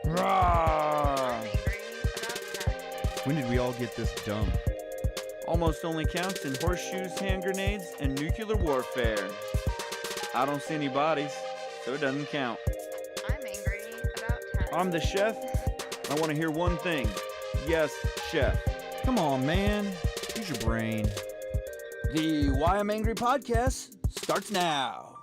Rawr. I'm angry about tech. When did we all get this dumb? Almost only counts in horseshoes, hand grenades, and nuclear warfare. I don't see any bodies, so it doesn't count. I'm angry about tech. I'm the chef. I want to hear one thing. Yes, chef. Come on, man. Use your brain. The Why I'm Angry podcast starts now.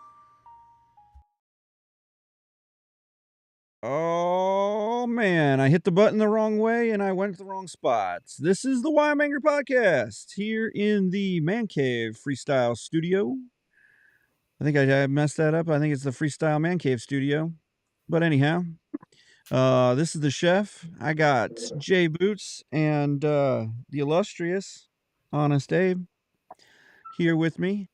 Oh, man. I hit the button the wrong way and I went to the wrong spots. This is the Why I'm Angry podcast here in the Man Cave Freestyle Studio. I think I messed that up. I think it's the Freestyle Man Cave Studio. But anyhow, this is the chef. I got Jay Boots and the illustrious Honest Abe here with me.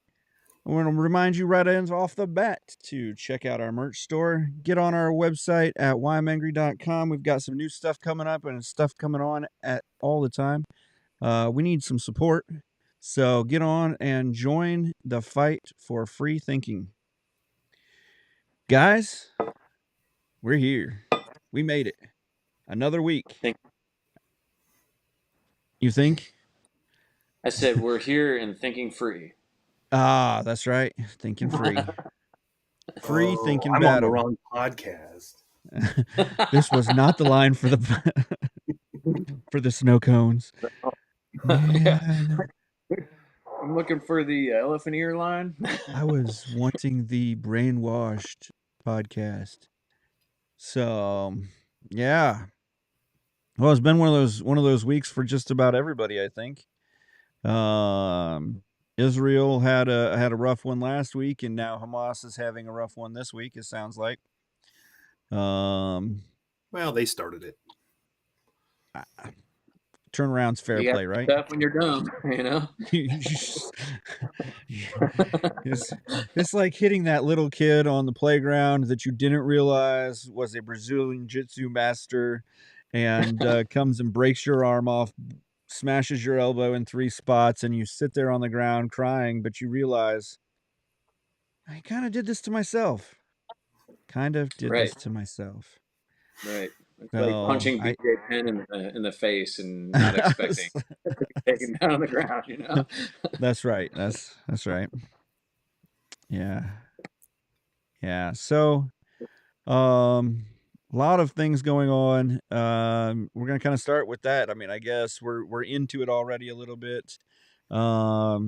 I want to remind you right off the bat to check out our merch store. Get on our website at whyimangry.com. We've got some new stuff coming up and stuff coming on at all the time. We need some support. So get on and join the fight for free thinking. Guys, we're here. We made it. Another week. You think? I said we're here and thinking free. Ah, that's right. Thinking free. Free thinking I'm battle. on the wrong podcast. This was not the line for the for the snow cones. Yeah. I'm looking for the elephant ear line. I was wanting the brainwashed podcast. So, yeah. Well, it's been one of those weeks for just about everybody, I think. Israel had a rough one last week, and now Hamas is having a rough one this week. It sounds like. Well, they started it. Turnaround's fair play, right? Stuff when you're dumb, you know. It's like hitting that little kid on the playground that you didn't realize was a Brazilian jiu-jitsu master, and comes and breaks your arm off, smashes your elbow in 3 spots, and you sit there on the ground crying, but you realize I kind of did this to myself. This to myself. Right. It's like punching BJ Penn in the face and not expecting to be taken down on the ground, you know? That's right. That's right. Yeah. Yeah. So, a lot of things going on. We're going to kind of start with that. I mean, I guess we're into it already a little bit. So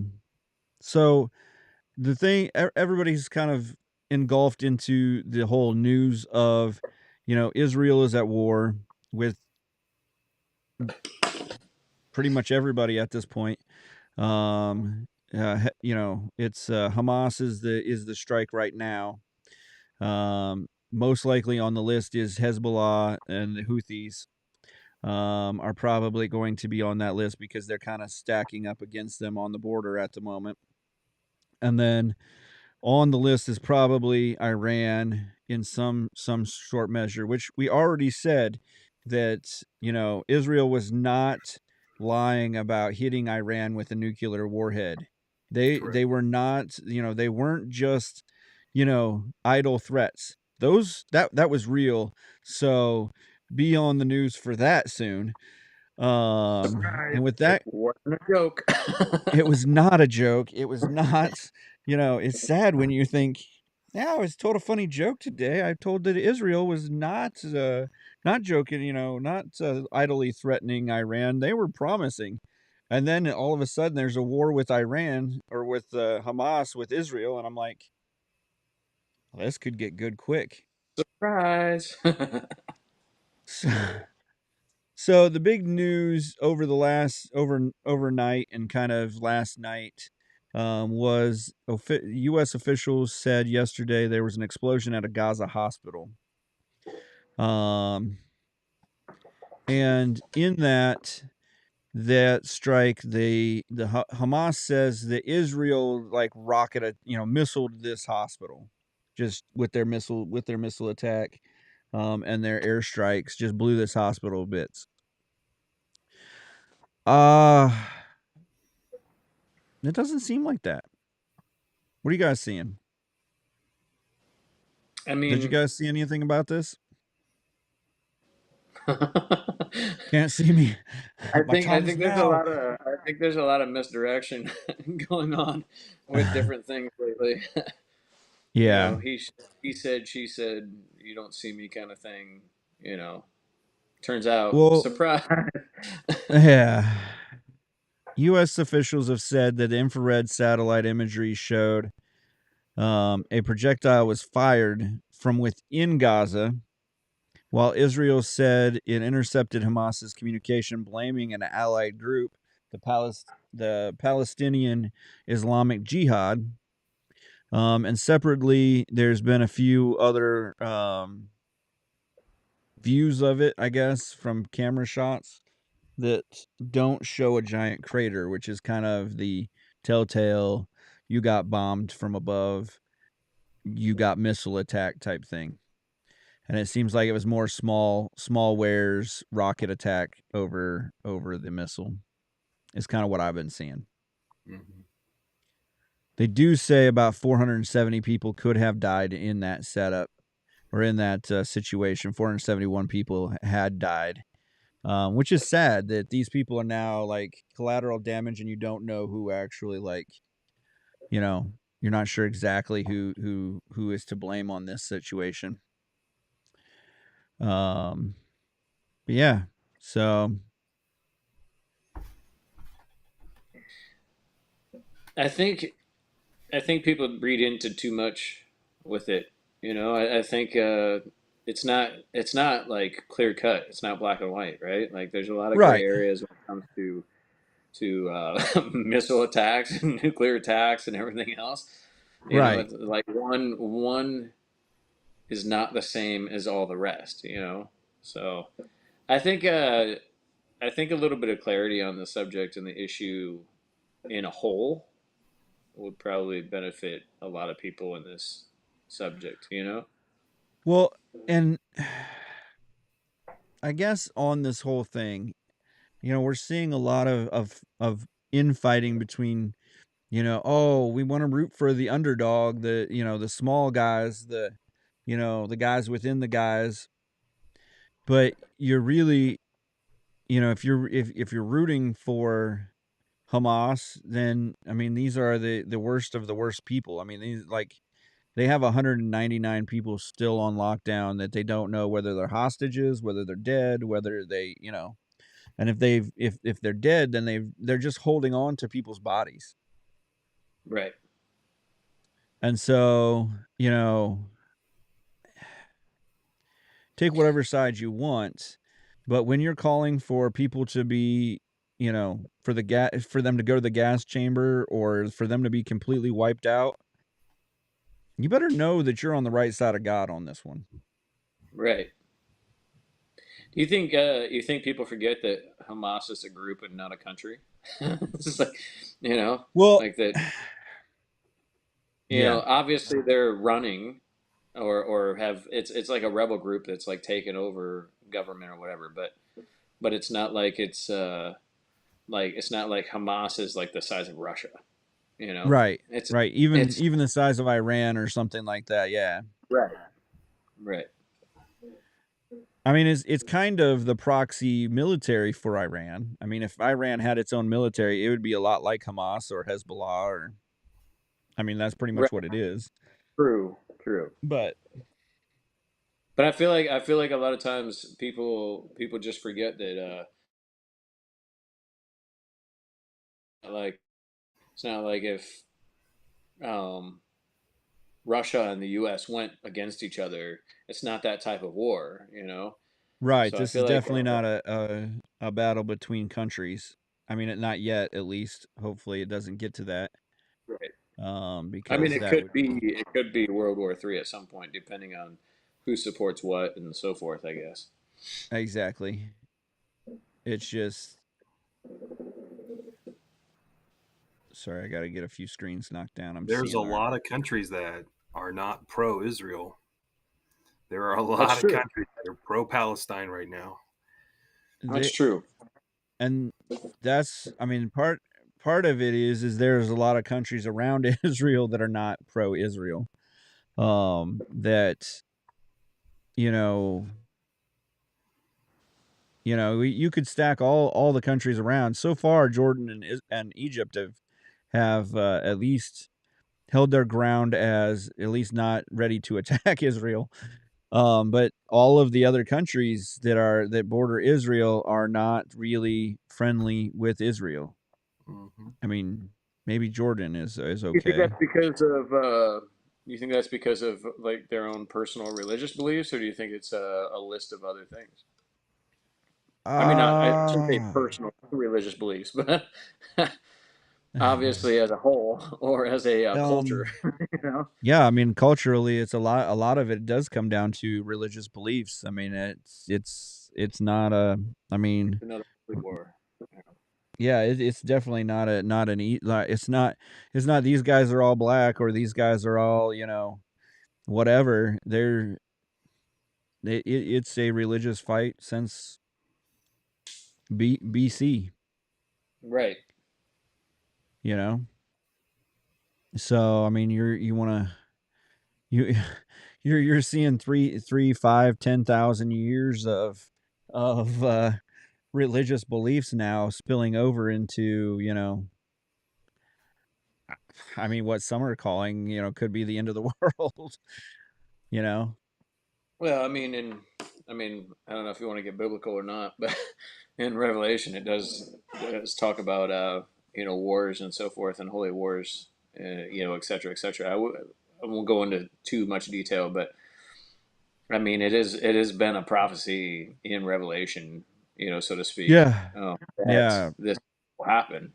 the thing, everybody's kind of engulfed into the whole news of, Israel is at war with pretty much everybody at this point. It's Hamas is the strike right now. Most likely on the list is Hezbollah, and the Houthis are probably going to be on that list because they're kind of stacking up against them on the border at the moment. And then on the list is probably Iran in some short measure, which we already said that, Israel was not lying about hitting Iran with a nuclear warhead. They were not, they weren't just, idle threats. That was real. So be on the news for that soon. And with that, it wasn't a joke. it was not a joke. It was not, it's sad when you think, yeah, I was told a funny joke today. I told that Israel was not joking, not idly threatening Iran. They were promising. And then all of a sudden there's a war with Iran or with Hamas with Israel. And I'm like, well, this could get good quick. Surprise. So the big news over the overnight and kind of last night was U.S. officials said yesterday there was an explosion at a Gaza hospital. And in that strike, the Hamas says that Israel missiled this hospital just with their missile attack. And their airstrikes just blew this hospital to bits. It doesn't seem like that. What are you guys seeing? I mean, did you guys see anything about this? Can't see me. My I tongue's think there's a now. lot of misdirection going on with different things lately. Yeah. He said, she said, you don't see me kind of thing. You know, turns out, Well, surprise. yeah. U.S. officials have said that infrared satellite imagery showed a projectile was fired from within Gaza, while Israel said it intercepted Hamas's communication, blaming an allied group, the Palestinian Islamic Jihad. And separately, there's been a few other views of it, I guess, from camera shots that don't show a giant crater, which is kind of the telltale you got bombed from above, you got missile attack type thing. And it seems like it was more small wares rocket attack over the missile. Is kind of what I've been seeing. Mm-hmm. They do say about 470 people could have died in that setup or in that situation. 471 people had died, which is sad that these people are now like collateral damage, and you don't know who actually, like, you know, you're not sure exactly who is to blame on this situation. But yeah, so I think people read into too much with it. You know, I think it's not like clear cut. It's not black and white, right? Like there's a lot of gray right, areas when it comes to missile attacks and nuclear attacks and everything else. You know, right. it's like one is not the same as all the rest. You know, so I think I think a little bit of clarity on the subject and the issue in a whole would probably benefit a lot of people in this subject, you know? Well, and I guess on this whole thing, we're seeing a lot of infighting between, oh, we want to root for the underdog, the small guys, the guys within the guys. But you're really, if you're rooting for Hamas, then I mean these are the worst of the worst people. I mean, these, like, they have 199 people still on lockdown that they don't know whether they're hostages, whether they're dead, whether they, and if they're dead, then they're just holding on to people's bodies. Right. And so, take whatever side you want, but when you're calling for people to be, for them to go to the gas chamber or for them to be completely wiped out, you better know that you're on the right side of God on this one. Right. Do you think people forget that Hamas is a group and not a country? It's just like, you know, Well, like that, you yeah, know, obviously they're running or have it's like a rebel group that's like taken over government or whatever, but it's not like it's not like Hamas is like the size of Russia, you know? right, It's right. Even it's even the size of Iran or something like that. Yeah. right. Right. I mean, it's kind of the proxy military for Iran. I mean, if Iran had its own military, it would be a lot like Hamas or Hezbollah, or I mean, that's pretty Right. much what it is. True. True. But But I feel like a lot of times people just forget that like it's not like if um, Russia and the U.S. went against each other, it's not that type of war, you know. right, So I this is feel like definitely not a battle between countries. I mean, not yet, at least. Hopefully, it doesn't get to that. right. I mean Because that would be it could be World War III at some point, depending on who supports what and so forth. I guess. exactly. It's just sorry, I got to get a few screens knocked down. I'm There's a seeing our lot of countries that are not pro-Israel. There are a That's lot of true. countries that are pro-Palestine right now. That's they true. and that's I mean part of it is there's a lot of countries around Israel that are not pro-Israel. That you know You know, you could stack all the countries around. So far, Jordan and Egypt have at least held their ground as at least not ready to attack Israel. But all of the other countries that border Israel are not really friendly with Israel. Hmm. I mean, maybe Jordan is You think okay. that's because of you think that's because of like their own personal religious beliefs, or do you think it's a list of other things? I mean, not I shouldn't say Ah, personal religious beliefs, but obviously as a whole or as a culture, um, you know. yeah, I mean, culturally, it's a lot of it does come down to religious beliefs. I mean, it's not a I mean, Another war. yeah, it's definitely not an like it's not these guys are all black or these guys are all, whatever. It's a religious fight since BC, Right. you know? So, I mean, you want to you you're seeing 3, 5, 10,000 years of religious beliefs now spilling over into, I mean, what some are calling, could be the end of the world, you know? Well, I mean, I don't know if you want to get biblical or not, but in Revelation it does talk about wars and so forth and holy wars, et cetera, et cetera. I won't go into too much detail, but I mean, it has been a prophecy in Revelation, so to speak, Yeah. that Yeah. this will happen.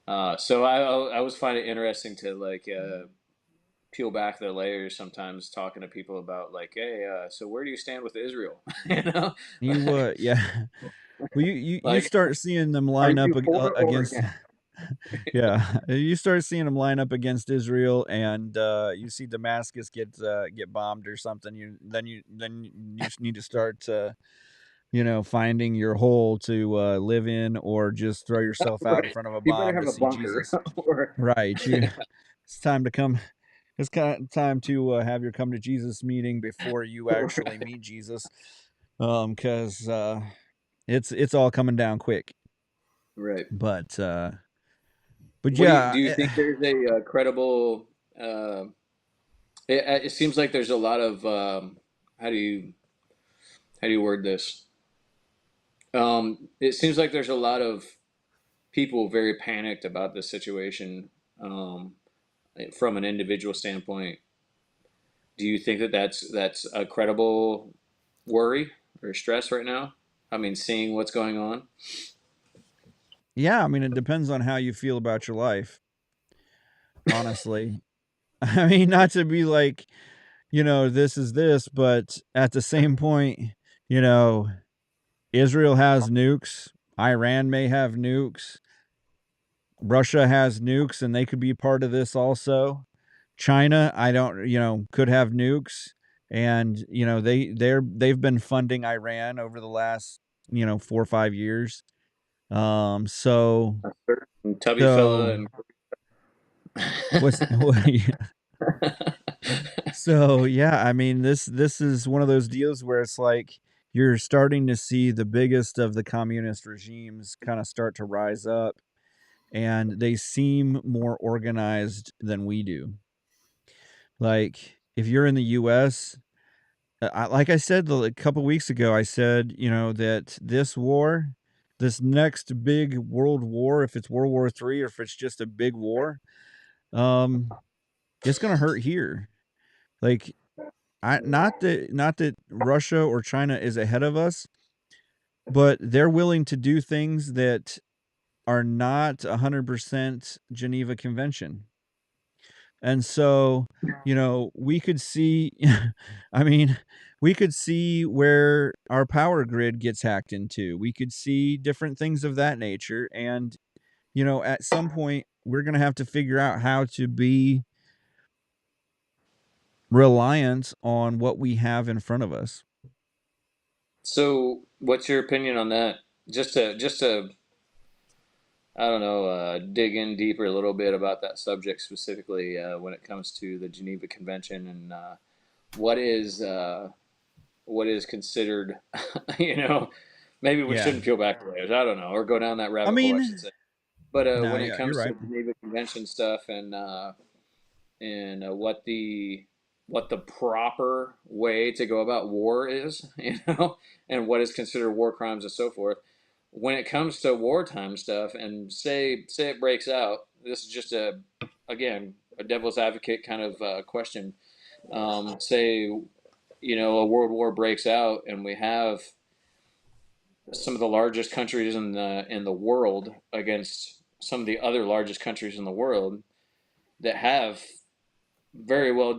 So I always find it interesting to like peel back the layers sometimes talking to people about like, hey, so where do you stand with Israel? you know, Yeah. Well, you like, start seeing them are line up you for or against against? yeah, you start seeing them line up against Israel, and you see Damascus get bombed or something. You just need to start finding your hole to live in, or just throw yourself out in Right. front of a You better bomb have to a see bunker Jesus. or Right, it's time to come. It's kind of time to have your come to Jesus meeting before you actually right. meet Jesus, because it's all coming down quick. Right. But but What yeah, do you think there's a credible? Uh, it seems like there's a lot of how do you how do you word this? It seems like there's a lot of people very panicked about this situation um, from an individual standpoint. Do you think that that's a credible worry or stress right now? I mean, seeing what's going on. yeah. I mean, it depends on how you feel about your life. Honestly, I mean, not to be like this is this, but at the same point, you know, Israel has nukes. Iran may have nukes. Russia has nukes, and they could be part of this also. China, I don't, could have nukes, and they've been funding Iran over the last 4 or 5 years. So A certain tubby fella so and what's so yeah, I mean this is one of those deals where it's like you're starting to see the biggest of the communist regimes kind of start to rise up, and they seem more organized than we do. Like if you're in the US, like I said a couple weeks ago, I said, that this war, this next big world war, if it's World War III or if it's just a big war, um, it's gonna hurt here. Like, not that Russia or China is ahead of us, but they're willing to do things that are not 100% Geneva Convention. And so, we could see I mean, we could see where our power grid gets hacked into. We could see different things of that nature, and, at some point, we're gonna have to figure out how to be reliant on what we have in front of us. so, what's your opinion on that? Just to I don't know, dig in deeper a little bit about that subject specifically when it comes to the Geneva Convention and what is what is considered, you know, Maybe we Yeah. shouldn't peel back the layers. I don't know, or go down that I rabbit hole, I should mean, say. But no, when it yeah, you're comes to right. the Geneva Convention stuff and what the proper way to go about war is, and what is considered war crimes and so forth. When it comes to wartime stuff, and say it breaks out, this is just again a devil's advocate kind of question. Say a world war breaks out, and we have some of the largest countries in the world against some of the other largest countries in the world that have very well,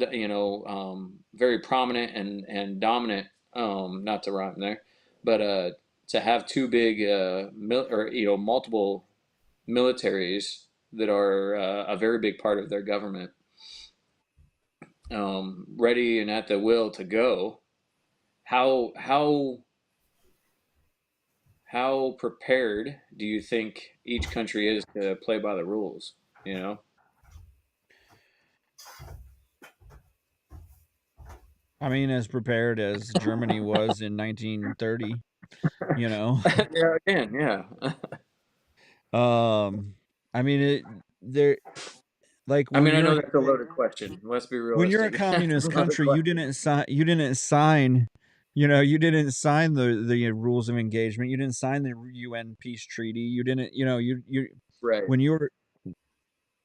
very prominent and dominant. Not to rhyme there, but to have two big or multiple militaries that are a very big part of their government, ready and at the will to go. How prepared do you think each country is to play by the rules? You know. I mean, as prepared as Germany was in 1930, you know. Yeah. Again. Yeah. Um, I mean, there like I mean, I know that's a loaded question. Let's be when you're a realistic. That's a communist loaded country, you question. didn't sign. You didn't sign. You didn't sign the rules of engagement. You didn't sign the UN peace treaty. You didn't. You Right. when you were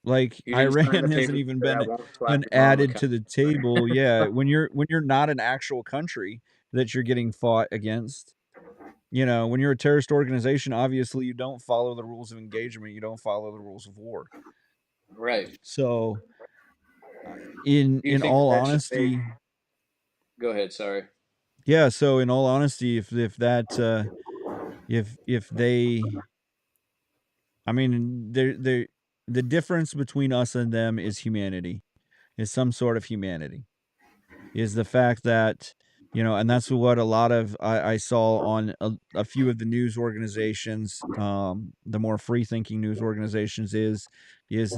like You didn't sign Iran the hasn't paper even that I won't slap been your mom added account. to the table. Yeah, when you're not an actual country that you're getting fought against. When you're a terrorist organization, obviously you don't follow the rules of engagement. You don't follow the rules of war. Right. So, in Do you in think all that should make? honesty, Go ahead. Sorry. yeah. So in all honesty, if that if they, I mean, the difference between us and them is humanity. Is some sort of humanity. Is the fact that and that's what a lot of I saw on a few of the news organizations, the more free thinking news organizations is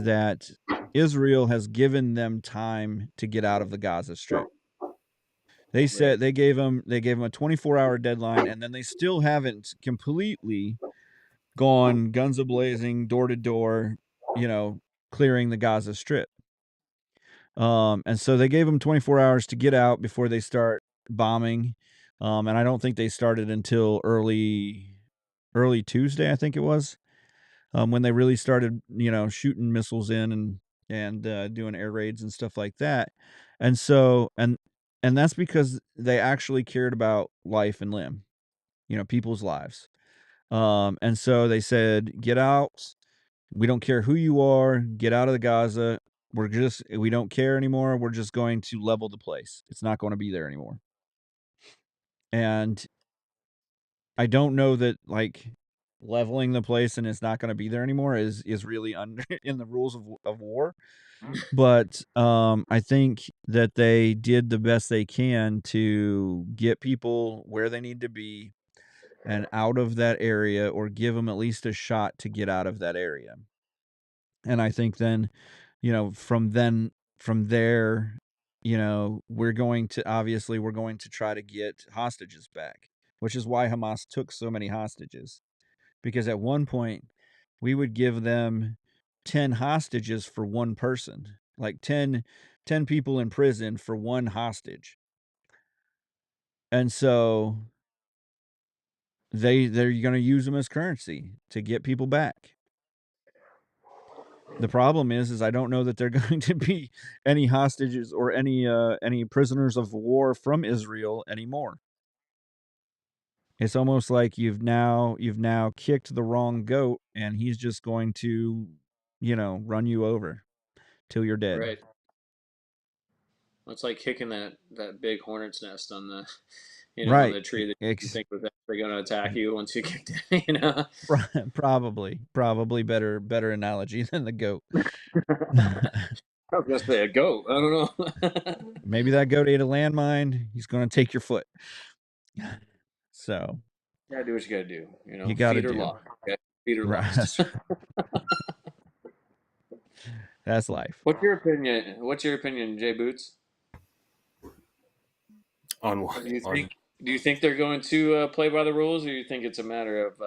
that Israel has given them time to get out of the Gaza Strip. They Right. said they gave them a 24-hour deadline, and then they still haven't completely gone guns a blazing, door to door, clearing the Gaza Strip. And so they gave them 24 hours to get out before they start bombing. And I don't think they started until early Tuesday, I think it was, when they really started, shooting missiles in and doing air raids and stuff like that. And so and that's because they actually cared about life and limb, people's lives. And so they said, get out. We don't care who you are. Get out of the Gaza. We don't care anymore. We're just going to level the place. It's not going to be there anymore. And I don't know that like leveling the place and it's not going to be there anymore is really under in the rules of war. But I think that they did the best they can to get people where they need to be and out of that area, or give them at least a shot to get out of that area. And I think from there, we're going to try to get hostages back, which is why Hamas took so many hostages. Because at one point we would give them 10 hostages for one person, like ten people in prison for one hostage. And so they're going to use them as currency to get people back. The problem is I don't know that they're going to be any hostages or any prisoners of war from Israel anymore. It's almost like you've now kicked the wrong goat, and he's just going to, run you over till you're dead. Right. It's like kicking that big hornet's nest on the on Right. the tree that you Ex- think was actually going to attack you once you kicked it. probably better analogy than the goat. I was gonna say a goat. I don't know. Maybe that goat ate a landmine. He's going to take your foot. So Yeah, do what you gotta do. you got to Feet are do. lost. Okay? Feet are Right. lost. That's life. What's your opinion? What's your opinion, Jay Boots? On Do you on think Do you think they're going to play by the rules, or you think it's a matter of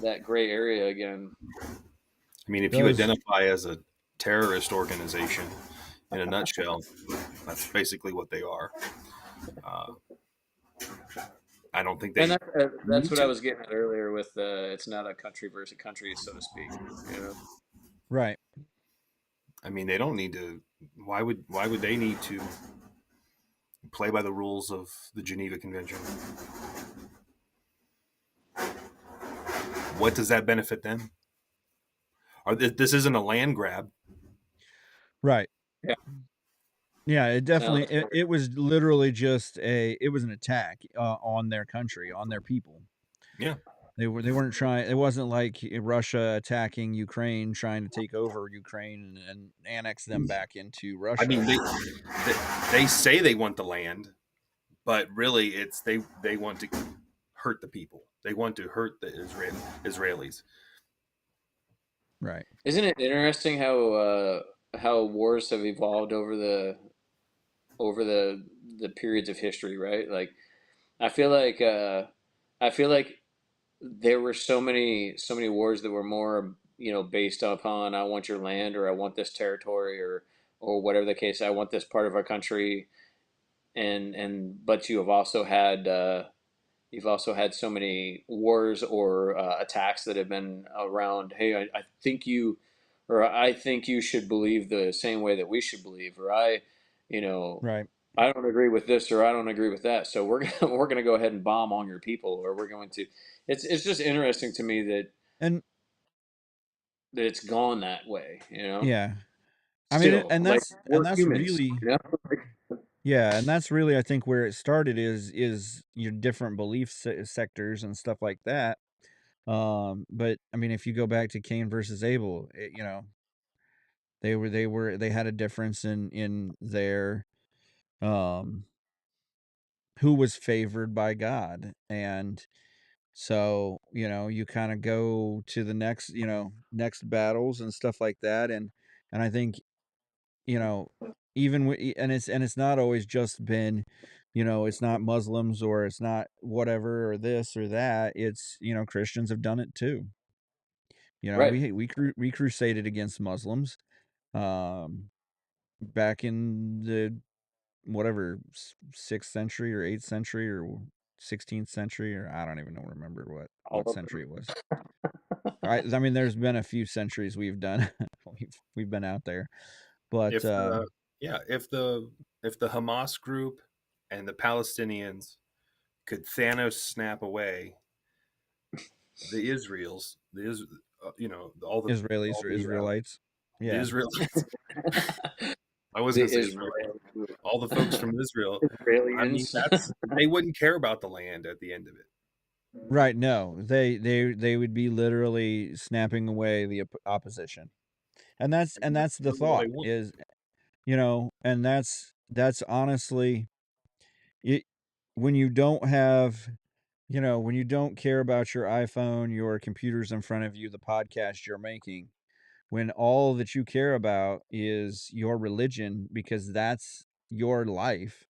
that gray area again? I mean, if you Does identify as a terrorist organization, in a nutshell, that's basically what they are. Uh, I don't think And they that's need what I to. was getting at earlier with it's not a country versus a country, so to speak. You know, right. I mean, they don't need to. Why would they need to play by the rules of the Geneva Convention? What does that benefit them? This isn't a land grab. Right. yeah. Yeah, it No, definitely that's fair. it was literally just it was an attack on their country, on their people. Yeah, They weren't trying. It wasn't like Russia attacking Ukraine, trying to take over Ukraine and annex them back into I mean, Russia. they say they want the land, but really, it's they want to hurt the people. They want to hurt the Israelis. Right. Isn't it interesting how wars have evolved over the periods of history, right? Like I feel like I feel like there were so many wars that were more based upon I want your land or I want this territory or whatever the case. I want this part of our country, and but you've also had so many wars or attacks that have been around. Hey, I think you, or I think you should believe the same way that we should believe, or you know, Right. I don't agree with this, or I don't agree with that. So we're gonna go ahead and bomb on your people, or we're going to. It's just interesting to me And that it's gone that way. yeah. I mean, Still, like and we're that's humans. really yeah, and that's really I think where it started is your different belief sectors and stuff like that. But I mean, if you go back to Cain versus Abel, they had a difference in their um who was favored by God. And so, you kind of go to the next battles and stuff like that. And I think, you know, and it's not always just been, it's not Muslims or it's not whatever or this or that. It's, Christians have done it too. right. We crusaded against Muslims um back in the whatever 6th century or 8th century or 16th century, or I don't even know remember All what of them. century it was. I mean there's been a few centuries we've done we've been out there. But If the yeah, if the Hamas group and the Palestinians could Thanos snap away the Israels, all the Israelis all or the Israelites. the Yeah. Israelites. I was The going to say Israel Israel. All the folks from Israel. I mean, Israelians. they wouldn't care about the land at the end of it. Right, no. They would be literally snapping away the opposition. And that's the Build all they thought want. is, and that's honestly it when you don't have when you don't care about your iPhone, your computers in front of you, the podcast you're making, when all that you care about is your religion because that's your life,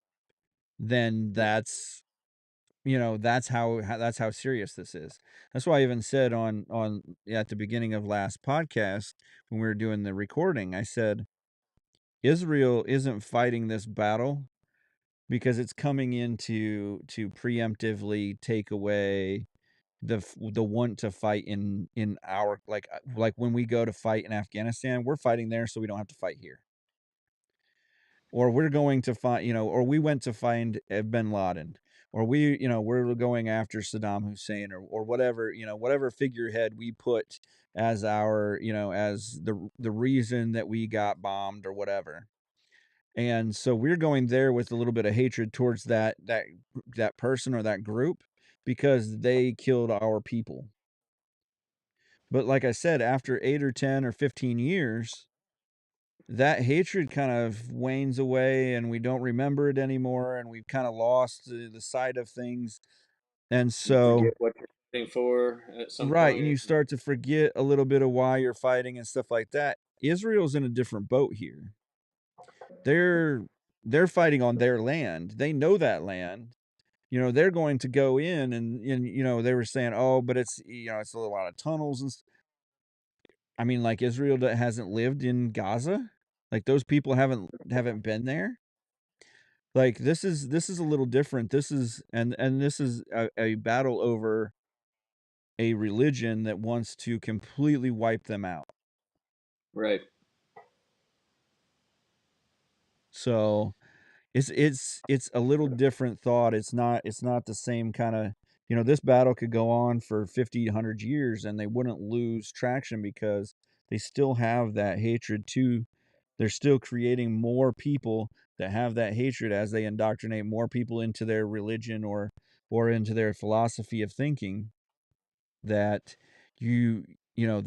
then that's how serious this is. That's why I even said on at the beginning of last podcast when we were doing the recording, I said Israel isn't fighting this battle because it's coming in to preemptively take away the want to fight in our like when we go to fight in Afghanistan, we're fighting there so we don't have to fight here. Or we're going to find, or we went to find bin Laden, or we're going after Saddam Hussein, or whatever, whatever figurehead we put as our, as the reason that we got bombed or whatever. And so we're going there with a little bit of hatred towards that person or that group because they killed our people. But like I said, after 8 or 10 or 15 years, that hatred kind of wanes away and we don't remember it anymore and we've kind of lost the sight of things. And You so forget what you're fighting for at some right, and point. you start to forget a little bit of why you're fighting and stuff like that. Israel's in a different boat here. They're fighting on their land. They know that land. they're going to go in and they were saying, "Oh, but it's a lot of tunnels and I mean, like Israel that hasn't lived in Gaza? Like those people haven't been there? Like this is a little different. This is a battle over a religion that wants to completely wipe them out. Right. So it's a little different thought. It's not the same kind of this battle could go on for 50, 100 years and they wouldn't lose traction because they still have that hatred too. They're still creating more people that have that hatred as they indoctrinate more people into their religion or into their philosophy of thinking that you you know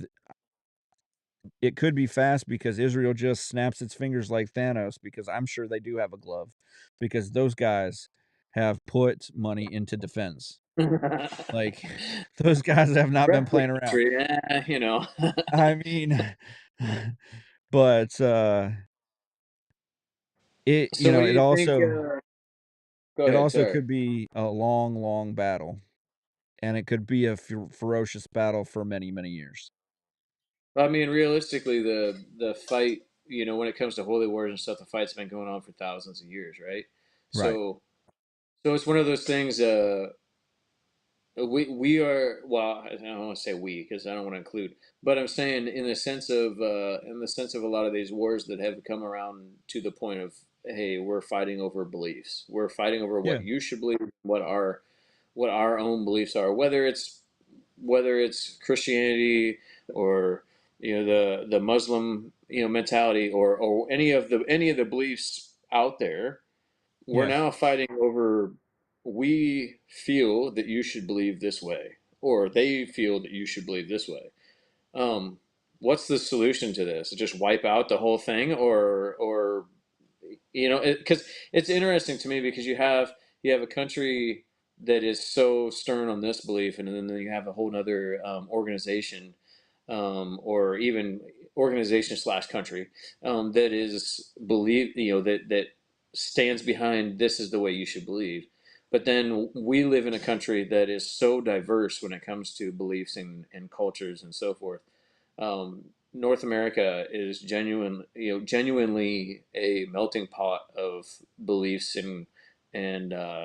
it could be fast because Israel just snaps its fingers like Thanos because I'm sure they do have a glove because those guys have put money into defense. Like those guys have not been Rest of playing the around. country, you know. I mean, but it So, what do it you think? also Go it ahead. also Sorry. could be a long, long battle, and it could be a ferocious battle for many, many years. I mean, realistically, the fight, when it comes to holy wars and stuff, the fight's been going on for thousands of years, right? Right. So it's one of those things. We are, well, I don't want to say we because I don't want to include, but I'm saying in the sense of a lot of these wars that have come around to the point of, hey, we're fighting over beliefs. We're fighting over Yeah. what you should believe, what our own beliefs are, whether it's Christianity or the Muslim mentality or any of the beliefs out there. We're Yes. now fighting over, we feel that you should believe this way, or they feel that you should believe this way. Um, what's the solution to this? Just wipe out the whole thing, or because it's interesting to me because you have a country that is so stern on this belief, and then you have a whole other organization, or even organization slash country, that is believe that stands behind this is the way you should believe. But then we live in a country that is so diverse when it comes to beliefs and cultures and so forth. North America is genuinely a melting pot of beliefs and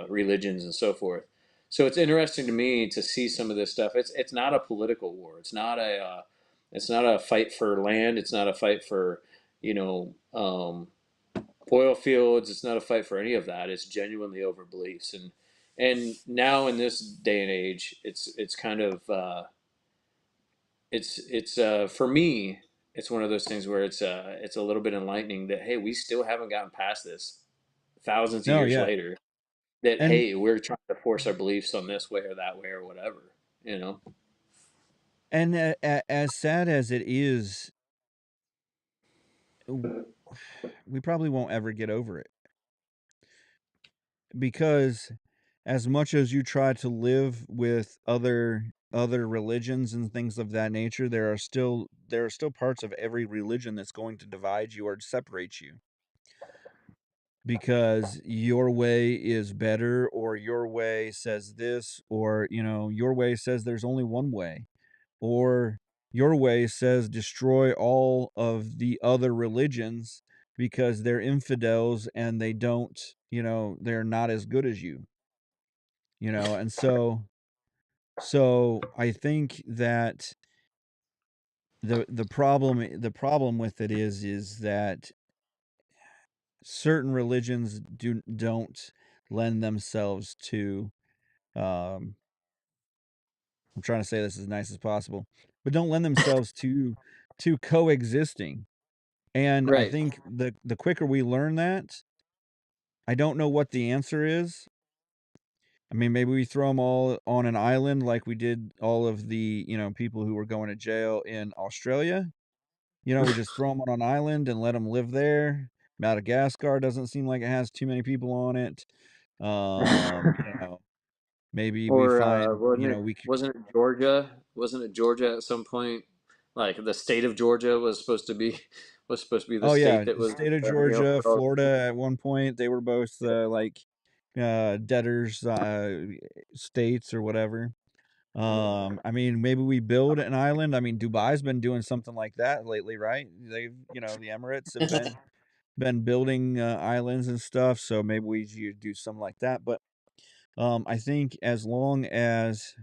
religions and so forth. So it's interesting to me to see some of this stuff. It's not a political war. It's not a fight for land. It's not a fight for you know oil fields. It's not a fight for any of that. It's genuinely over beliefs. And now in this day and age, it's kind of it's for me, it's one of those things where it's a little bit enlightening that, hey, we still haven't gotten past this thousands of No, years yeah. later, that, And hey, we're trying to force our beliefs on this way or that way or whatever, you know. as sad as it is, w- we probably won't ever get over it because as much as you try to live with other religions and things of that nature, there are still parts of every religion that's going to divide you or separate you because your way is better or your way says this or your way says there's only one way or your way says destroy all of the other religions because they're infidels and they don't they're not as good as and so I think that the problem with it is that certain religions don't lend themselves to um I'm trying to say this as nice as possible, but don't lend themselves to coexisting. And I Right. think the quicker we learn that, I don't know what the answer is. I mean, maybe we throw them all on an island like we did all of the, people who were going to jail in Australia. We just throw them on an island and let them live there. Madagascar doesn't seem like it has too many people on it. Maybe we Or find, wasn't it we could, wasn't it Georgia? Wasn't it Georgia at some point? Like the state of Georgia was supposed to be the oh yeah, state that the was state of Georgia, for all. Florida at one point, they were both like debtors states or whatever. Yeah. I mean, maybe we build an island. I mean, Dubai's been doing something like that lately, right? The Emirates have been building islands and stuff, so maybe you do something like that. But I think as long as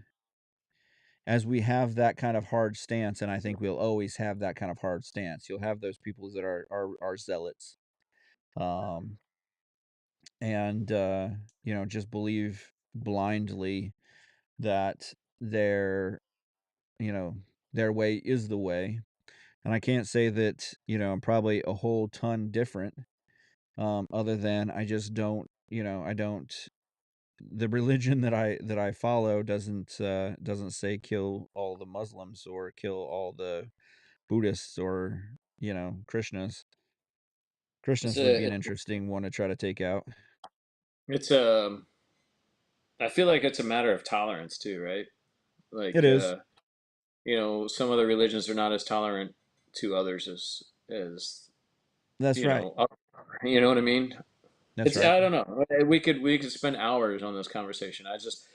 we have that kind of hard stance, and I think we'll always have that kind of hard stance, you'll have those people that are zealots, um, and just believe blindly that you know their way is the way. And I can't say that I'm probably a whole ton different, other than I just don't, I don't. The religion that I follow doesn't say kill all the Muslims or kill all the Buddhists or Krishnas. It's Krishnas would be a an interesting one to try to take out. it's a I feel like it's a matter of tolerance too, right? It Like is. some other religions are not as tolerant to others as That's right. you know what I mean? That's It's right. I don't know. We could spend hours on this conversation. I just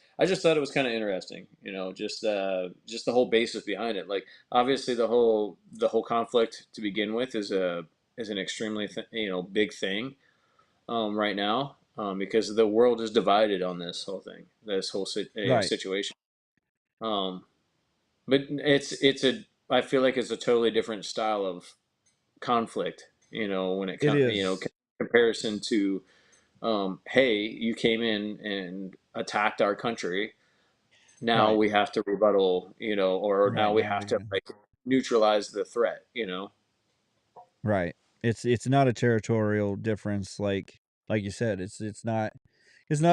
thought it was kind of interesting. Just the whole basis behind it. Like obviously the whole conflict to begin with is an extremely big thing right now because the world is divided on this whole thing, this whole Right. situation. Um, but it's a I feel like it's a totally different style of conflict. When it It comes is. comparison to hey, you came in and attacked our country. Now Right. we have to rebuttal, or Right. now we Now have we to gotta. like neutralize the threat. Right. It's not a territorial difference like you said. It's not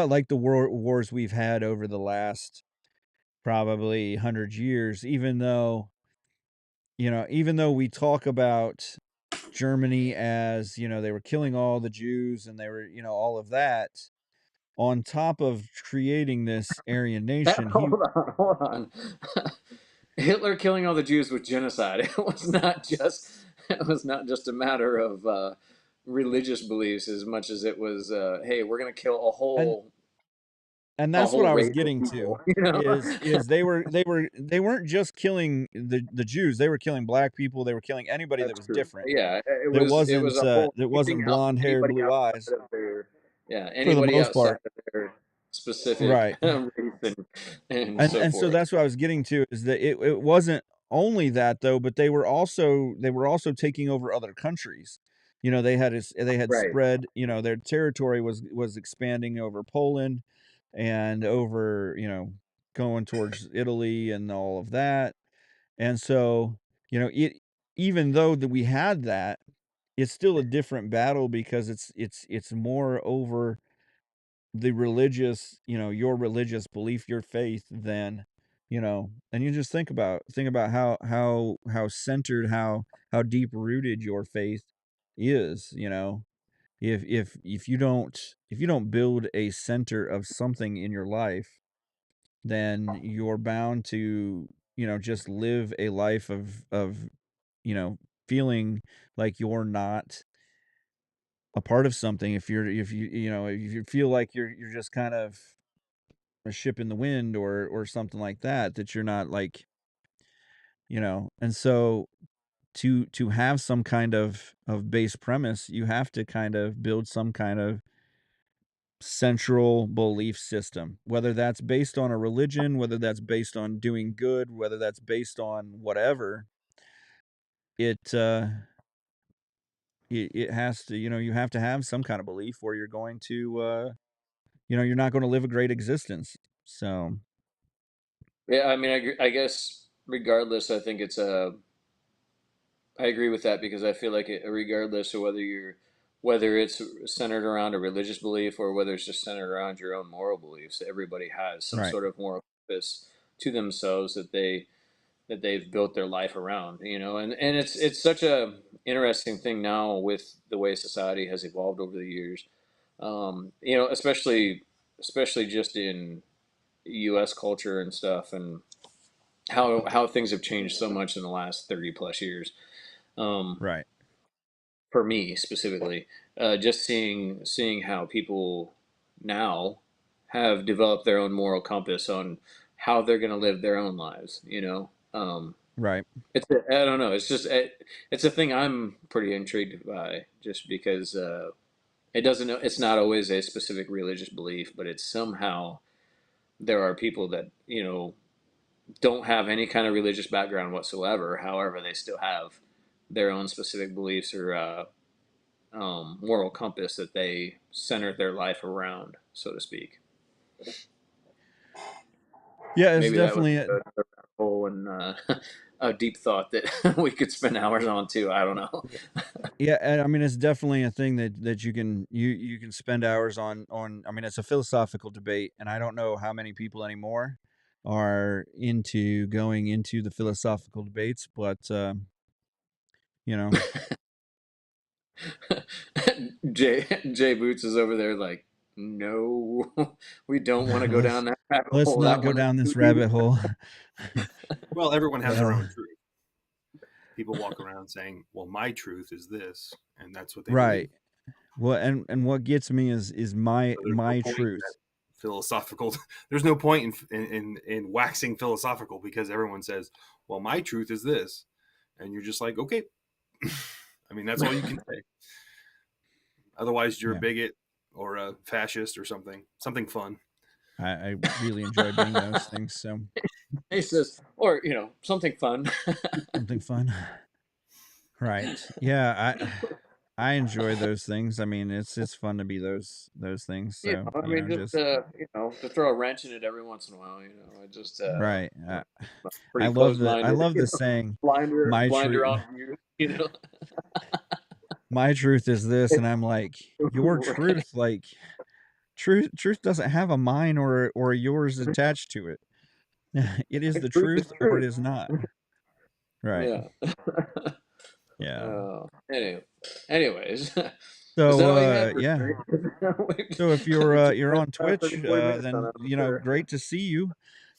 like the wars we've had over the last probably 100 years. Even though we talk about Germany as they were killing all the Jews and they were all of that. On top of creating this Aryan nation, Hold on. Hitler killing all the Jews was genocide. It was not just a matter of religious beliefs as much as it was hey, we're going to kill a and whole and a that's what whole I was race of getting to, people, you know. is they weren't just killing the Jews, they were killing black people, they were killing anybody that That's was true. different. Yeah, it was That wasn't, a whole that anything wasn't out blonde hair, anybody blue eyes, outside of their yeah, for the anybody most outside part. of their specific Right. race and so And so forth. that's what I was getting to, is that it wasn't only that though, but they were also taking over other countries. They had Right. spread, their territory was expanding over Poland and over, going towards Italy and all of that. And so, it even though that we had that, it's still a different battle because it's more over the religious, your religious belief, your faith, than, and you just think about how centered, how deep rooted your faith is. If you don't build a center of something in your life, then you're bound to, just live a life of, you know, feeling like you're not a part of something. If you feel like you're just kind of a ship in the wind or something like that, that you're not like, and so to have some kind of base premise, you have to kind of build some kind of central belief system, whether that's based on a religion, whether that's based on doing good, whether that's based on whatever. It has to, you have to have some kind of belief where you're going to, you're not going to live a great existence. So Yeah, I mean, I guess regardless, I agree with that because I feel like regardless of whether it's centered around a religious belief or whether it's just centered around your own moral beliefs, everybody has some right. sort of moral compass to themselves that they've built their life around, and it's such a interesting thing now with the way society has evolved over the years, especially just in U.S. culture and stuff, and how things have changed so much in the last 30 plus years. Um, Right. for me specifically, just seeing how people. now have developed their own moral compass on how they're going to live their own lives. Right. I don't know. It's a thing I'm pretty intrigued by, just because it doesn't. It's not always a specific religious belief, but it's somehow there are people that don't have any kind of religious background whatsoever. However, they still have their own specific beliefs or moral compass that they center their life around, so to speak. Yeah, it's Maybe that would definitely be a whole and a deep thought that we could spend hours on too. I don't know. yeah, and I mean it's definitely a thing that you can spend hours on. I mean it's a philosophical debate, and I don't know how many people anymore are into going into the philosophical debates, but you know, Jay Boots is over there like, no, we don't want to go let's down that rabbit let's hole. not That go one is down too this deep. rabbit hole. Well, everyone has their Uh, own truth. People walk around saying, "Well, my truth is this," and that's what they believe. right. Well, and what gets me is my So there's no my point in that truth. philosophical. There's no point in waxing philosophical because everyone says, "Well, my truth is this," and you're just like, "Okay." I mean, that's all you can say. Otherwise, you're a Yeah, bigot or a fascist or something fun. I really enjoy being those things. So He says, or something fun. something fun. Right. Yeah, I enjoy those things. I mean, it's fun to be those things. So, I mean, just just to throw a wrench in it every once in a while. I just right. I'm I pretty love closed I minded. love the saying, Blinder my blinder truth on view. my truth is this, and I'm like, your Right. truth, like truth doesn't have a mine or a yours attached to it. It is My the truth is truth or it truth. is not. Right. Yeah. Yeah. Anyways, was that So all you had for yeah. tonight? So if Just you're spent on about Twitch, 30, 40 minutes on then it, I'm sure. great to see you.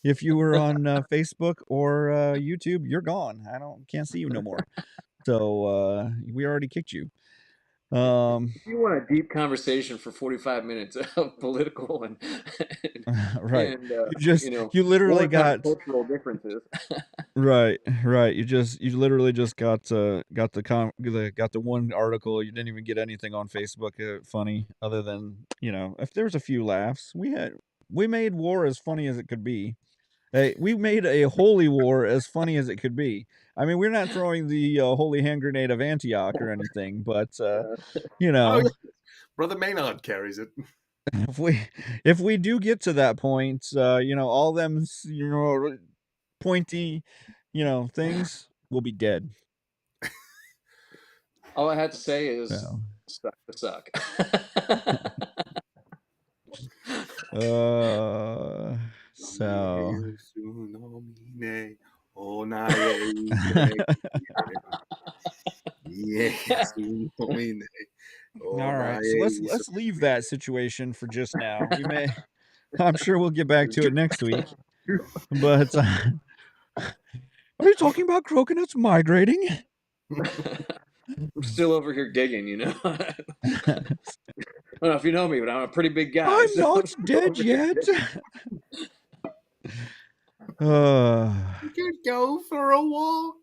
If you were on Facebook or YouTube, you're gone. I don't can't see you no more. So we already kicked you. Um, If you want a deep conversation for 45 minutes of political right. and You literally wartime got cultural differences. right. You literally just got got the one article. You didn't even get anything on Facebook funny other than if there's a few laughs. We made war as funny as it could be. Hey, we made a holy war as funny as it could be. I mean, we're not throwing the holy hand grenade of Antioch or anything, but you Oh, know, yeah. Brother Maynard carries it. if we if we do get to that point, all them pointy, things will be dead. All I had to say is So, suck to suck. uh, so Yesu nomine onaye Yesu nomine all right. So onaye. let's leave that situation for just now. We may I'm sure we'll get back to it next week. But are you talking about coconuts migrating? I'm still over here digging. I don't know if you know me, but I'm a pretty big guy, I'm so I'm not still dead over here yet. digging. Uh, You can go for a walk.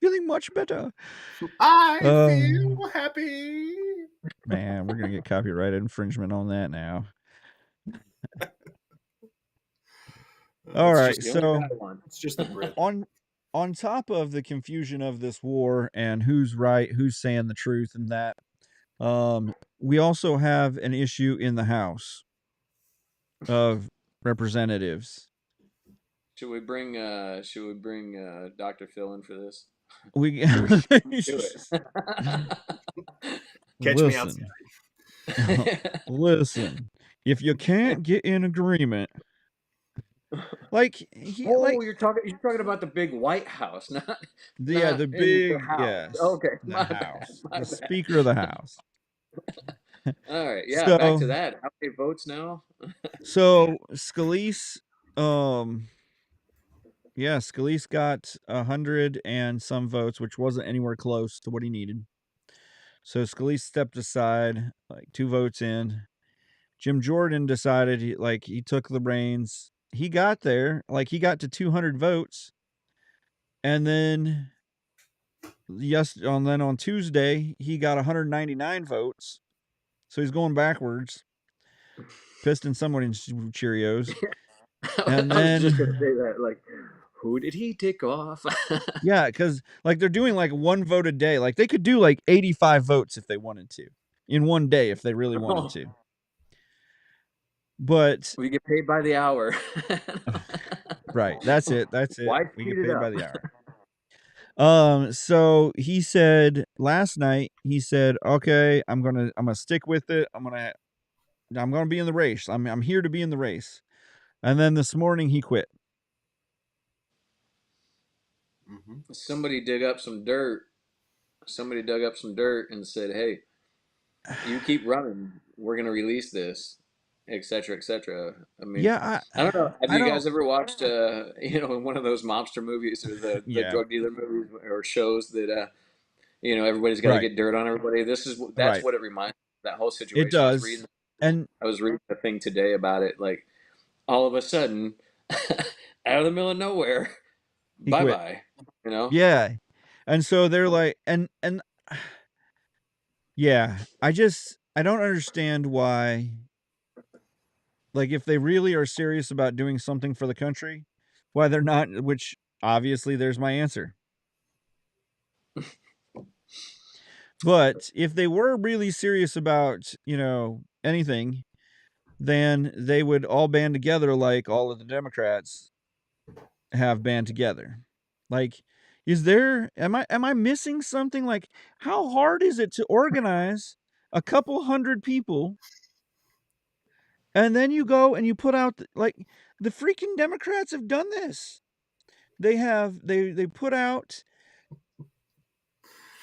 feeling much better. I Uh, feel happy. man, we're gonna get copyright infringement on that now. All It's right, just You only so got one. it's just the Brit. on top of the confusion of this war and who's right, who's saying the truth, and that, we also have an issue in the House of Representatives. Should we bring Dr. Phil in for this? We Or we should do Catch me outside. listen, it? listen. If you can't get in agreement, Oh, you're talking about the big White House, not the not in the big House. yes, Okay, the my bad, House, my the bad. Speaker of the House. All right, yeah, back So to that. How many votes now? Scalise, um, yeah, Scalise got 100 and some votes, which wasn't anywhere close to what he needed. So Scalise stepped aside, like 2 votes in, Jim Jordan decided he took the reins. He got there, he got to 200 votes, and then on Tuesday he got 199 votes. So he's going backwards, pissed in someone in Cheerios. And I was just gonna then say that, like, who did he tick off? yeah, because they're doing one vote a day. They could do 85 votes if they wanted to in one day if they really wanted Oh, to. But we get paid by the hour. right, that's it. Why We speed get it paid by up? the hour. So he said last night, okay, I'm gonna stick with it. I'm gonna be in the race. I'm here to be in the race. And then this morning he quit. Mm-hmm. Somebody dig up some dirt. Somebody dug up some dirt and said, "Hey, you keep running. We're gonna release this, etc., etc." I mean, Yeah, I don't know. Have I you don't. guys ever watched, one of those mobster movies or the Yeah, drug dealer movies or shows that everybody's got to right, get dirt on everybody? That's right. what it reminds me of, that whole It situation. does, and I was reading a thing today about it. Like all of a sudden, out of the middle of nowhere, he bye quit. bye. You know. Yeah, and so they're and yeah, I don't understand why. If they really are serious about doing something for the country, why they're not. Which obviously, there's my answer. But if they were really serious about, anything, then they would all band together like all of the Democrats have band together. Like, am I missing something? How hard is it to organize a couple hundred people and then you go and you put out the freaking Democrats have done this. They put out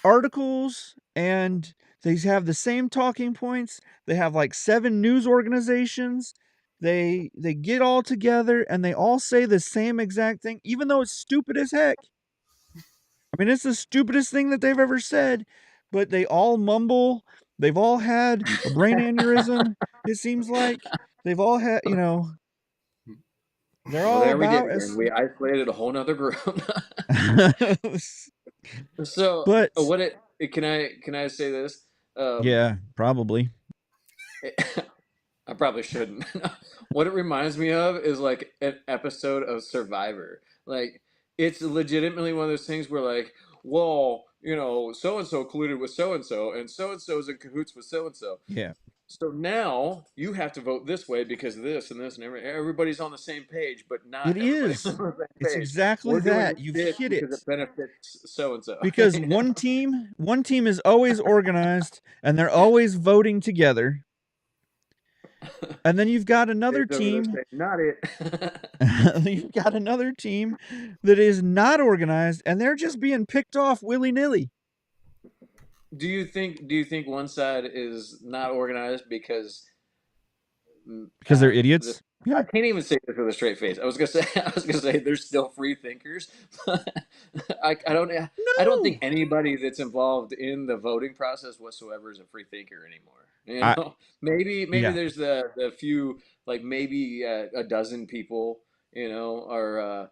articles and they have the same talking points. They have 7 news organizations. They get all together and they all say the same exact thing, even though it's stupid as heck. I mean, it's the stupidest thing that they've ever said, but they all mumble. They've all had a brain aneurysm. It seems like they've all had, they're Well, all there we did about again. as. We isolated a whole nother group. So, But what it can I say this? Um, yeah, probably. I probably shouldn't. What it reminds me of is like an episode of Survivor. Like it's legitimately one of those things where like, well, so and so colluded with so and so is in cahoots with so and so. Yeah, So now you have to vote this way because of this and this and everybody's on the same page, but it not everybody's on is. the same It's page. exactly We're doing that. this You've shit hit because it it. benefits so and so. Because one team is always organized and they're always voting together. And then you've got another Dave's over there team. saying, "Not it." You've got another team that is not organized and they're just being picked off willy-nilly. Do you think one side is not organized because Because they're this? idiots. I Yeah. can't even say this with a straight face. I was gonna say they're still free thinkers. I don't think No. anybody that's involved in the voting process whatsoever is a free thinker anymore. I Maybe yeah. there's the few, like maybe a dozen people are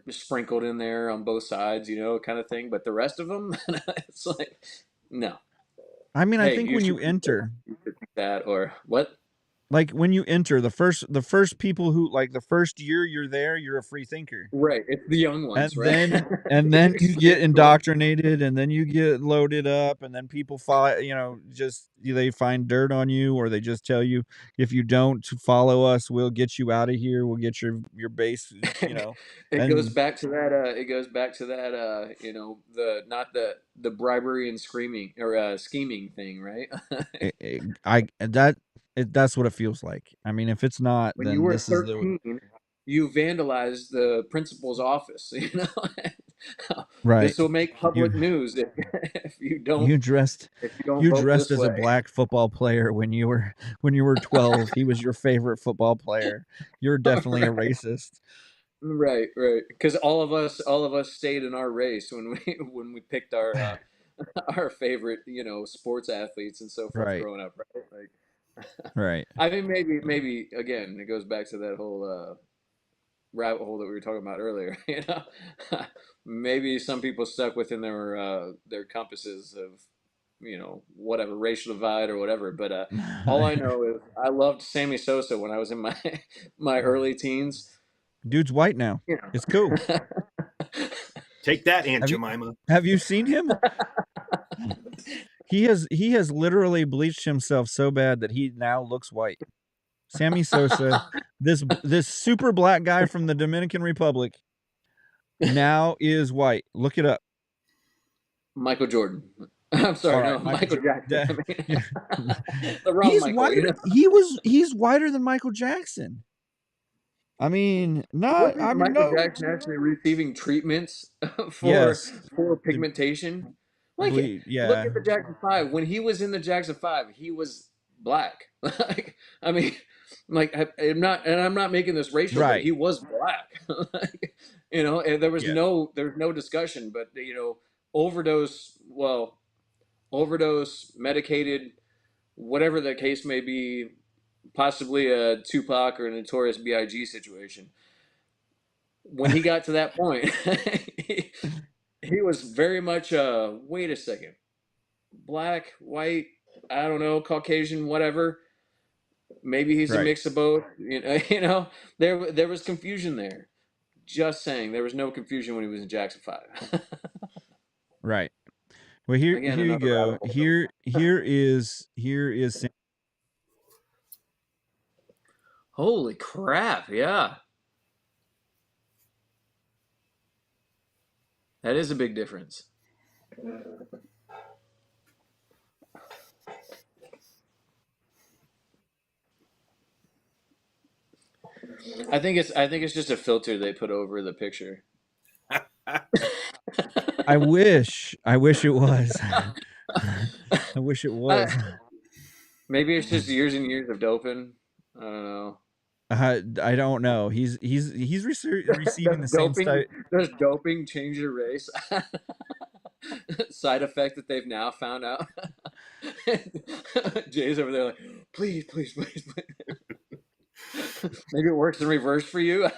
sprinkled in there on both sides, kind of thing. But the rest of them, it's like no. I mean, I Hey, think you when should you think this, enter, you should think that, or what? when you enter the first people who the first year you're there, you're a free thinker. Right, it's the young ones, And right? then You're you get explaining to them. indoctrinated and then you get loaded up and then people just they find dirt on you or they just tell you if you don't follow us we'll get you out of here, we'll get your base, It goes and back to that. It goes back to that. The not the bribery and screaming or scheming thing, right? that's what it feels like. I mean, if it's not, When you then were this is the 13, you vandalized the principal's office. right. This will make You public news if you don't you dressed if you don't you vote dressed this as a way. black football player when you were 12. He was your favorite football player. You're definitely a Right. racist. Right, right. Because all of us stayed in our race when we when we picked our our favorite, sports athletes and so forth Right. growing up, right? Like, Right. I mean, maybe again, it goes back to that whole rabbit hole that we were talking about earlier. Maybe some people stuck within their compasses of whatever racial divide or whatever. But all I know is I loved Sammy Sosa when I was in my my early teens. Dude's white now. You It's cool. know. Take that, Aunt Have you, Jemima. have you seen him? He has literally bleached himself so bad that he now looks white. Sammy Sosa, this super black guy from the Dominican Republic, now is white. Look it up. Michael Jordan. I'm sorry, All no, right, Michael Jackson. I mean, yeah. the wrong He's Michael. whiter. He's whiter than Michael Jackson. I mean, Wasn't Michael no. Jackson actually receiving treatments for Yes. pigmentation? Like, look Yeah. at the Jackson Five. When he was in the Jackson Five, he was black. Like, I mean, like I'm not making this racial, but Right. he was black. Like, and Yeah. there was no discussion. But overdose, medicated, whatever the case may be, possibly a Tupac or a Notorious B.I.G. situation. When he got to that point, he was very much wait a second, black, white, I don't know, Caucasian, whatever. Maybe he's a Right. mix of both. There was confusion there. Just saying, there was no confusion when he was in Jackson 5. Right. Well, here Again, you another go. rabbit hole. Here is Holy crap! Yeah, that is a big difference. I think it's just a filter they put over the picture. I wish it was. I wish it was. Maybe it's just years and years of doping. I don't know. I don't know. He's receiving the same type. Does doping change your race? Side effect that they've now found out. Jay's over there like, please, please, please, please. Maybe it works in reverse for you.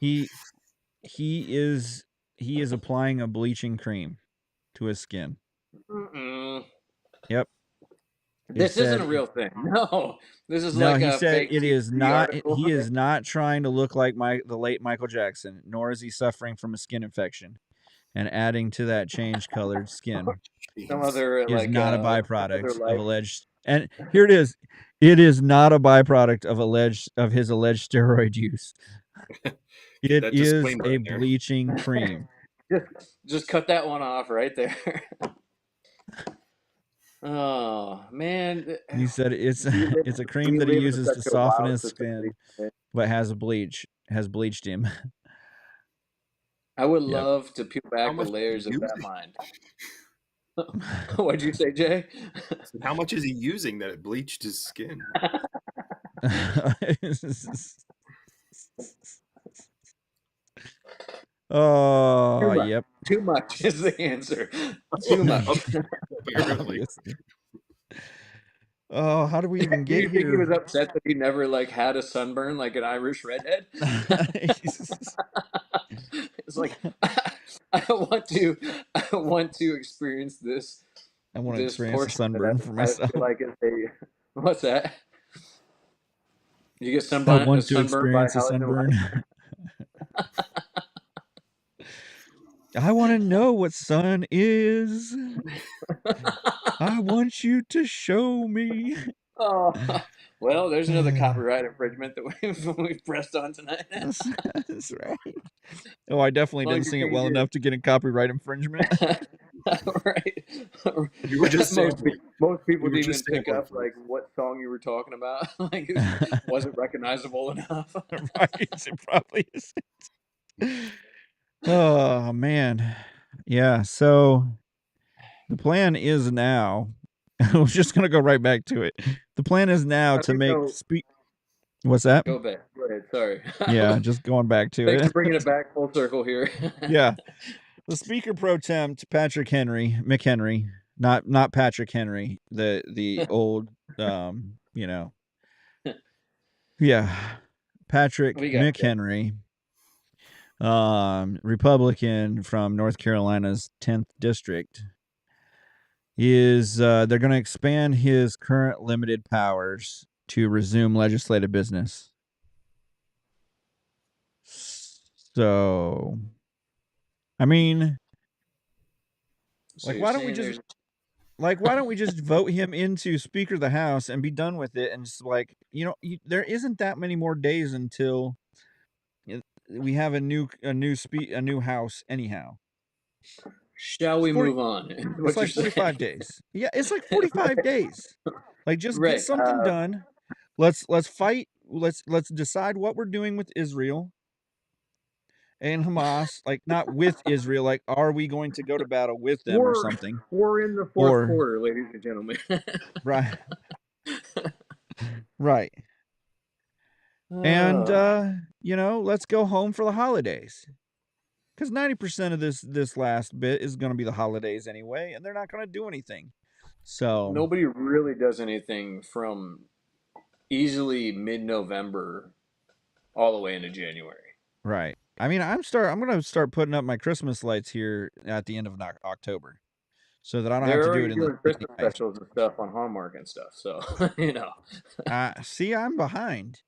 He is applying a bleaching cream to his skin. Mm-mm. Yep. This isn't a real thing. No, this is No, like he a said fake it is TV not. article. He is not trying to look like the late Michael Jackson, nor is he suffering from a skin infection. And adding to that change-colored skin Some other is not a other byproduct of life. alleged. And here it is. It is not a byproduct of his alleged steroid use. It is a bleaching cream. Just cut that one off right there. Oh man! He said it's a cream that he uses to soften his skin, but has bleached him. I would love to peel back the layers of that mind. What'd you say, Jay? How much is he using that it bleached his skin? Oh, yep. Too much is the answer. Too much. Apparently. Oh, how do we even get here? Do you think he here? was upset that he never had a sunburn like an Irish redhead? It's like I want to experience this. I want to experience a sunburn for myself. What's that? You get sunburn. I want to experience a sunburn. I want to know what sun is. I want you to show me. Oh, well, there's another copyright infringement that we've pressed on tonight. That's right. Oh, I definitely didn't sing it well enough to get a copyright infringement. Right. You were just most people didn't even pick up what song you were talking about. It wasn't recognizable enough. Right. It probably isn't. Oh man. Yeah, so the plan is now. I was just gonna go right back to it. The plan is now to make What's that? Go back. Go ahead. Sorry. Yeah, just going back to it. Thanks for bringing it back full circle here. Yeah. The Speaker Pro Tem, Mick Henry, not Patrick Henry, the old You know, yeah, Patrick We got that. McHenry, Republican from North Carolina's 10th district, is they're going to expand his current limited powers to resume legislative business. So, I mean, So like, you're why don't we saying just there's why don't we just vote him into Speaker of the House and be done with it? And just like, there isn't that many more days until we have a new House. Anyhow, shall it's we 40. move on? Is It's what you're like 45 saying. days. Yeah, it's like 45 days. Like, just get Right. something done. Let's fight. Let's decide what we're doing with Israel and Hamas. Like, not with Israel. Like, are we going to go to battle with them or something? We're in the fourth Or quarter, ladies and gentlemen. right, right. And Oh, let's go home for the holidays. Because 90% of this last bit is going to be the holidays anyway, and they're not going to do anything. So, nobody really does anything from easily mid-November all the way into January. right. I mean, I'm going to start putting up my Christmas lights here at the end of October, so that I don't have They're to do it already in the doing Christmas ice. specials and stuff on Hallmark and stuff. So, you know. See, I'm behind.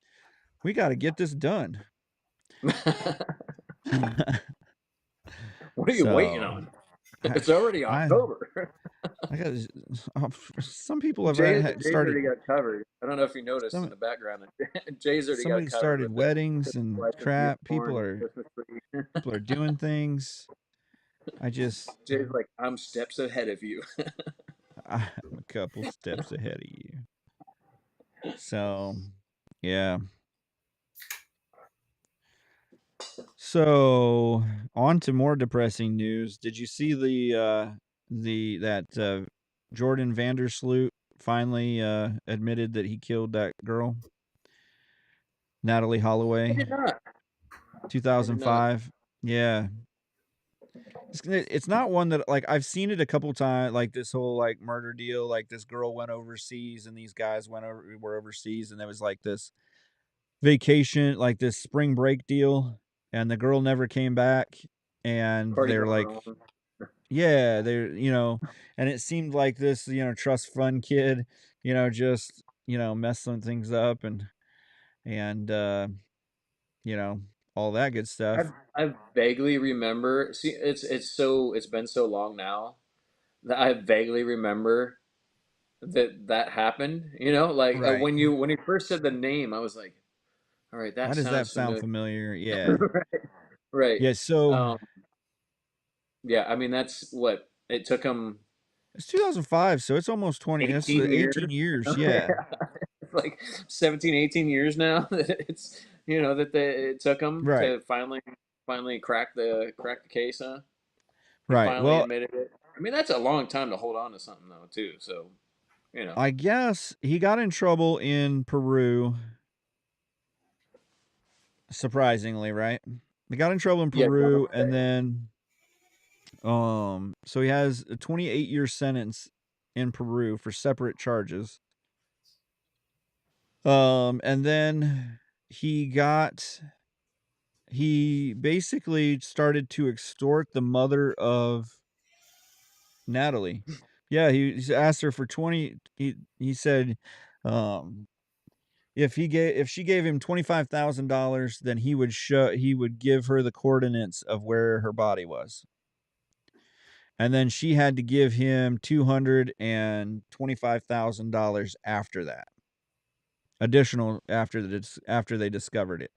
We got to get this done. What are you waiting So, on? I, It's already I, October. I got some people have Jay's started. already got covered. I don't know if you noticed in Some the background. Jay's already got somebody covered started with the weddings Christmas and lights and crap. unicorn and Christmas tree. People are doing things. Jay's like, I'm steps ahead of you. I'm a couple steps ahead of you. So, yeah. So, on to more depressing news. Did you see that Jordan Vandersloot finally admitted that he killed that girl, Natalie I Holloway, did not. I did not. 2005? Yeah. It's not one that, like, I've seen it a couple times, like this whole like murder deal. Like, this girl went overseas and these guys were overseas, and there was like this vacation, like this spring break deal, and the girl never came back, and Party they're gone like, wrong. yeah, and it seemed like this, trust fund kid, just, messing things up, and you know, all that good stuff. I vaguely remember. See, it's been so long now that I vaguely remember that happened. Like Right. when you first said the name, I was like, all right, Why that does that sounds sound familiar. familiar? Yeah. Right. Right. Yeah, so Um, yeah, I mean that's what it took him it's 2005, so it's almost 20, it's 18 years. 18 years. Yeah. It's like 17, 18 years now that it took him Right. to finally crack the case, huh? He Right. finally Well, admitted it. I mean, that's a long time to hold on to something though, too. So, I guess he got in trouble in Peru, surprisingly, right? He got in trouble in yeah, don't Peru, and say. then so he has a 28-year sentence in Peru for separate charges. And then he basically started to extort the mother of Natalie. Yeah, he asked her for 20. He said, um, if she gave him $25,000, then he would give her the coordinates of where her body was. And then she had to give him $225,000 after that. Additional after they discovered it.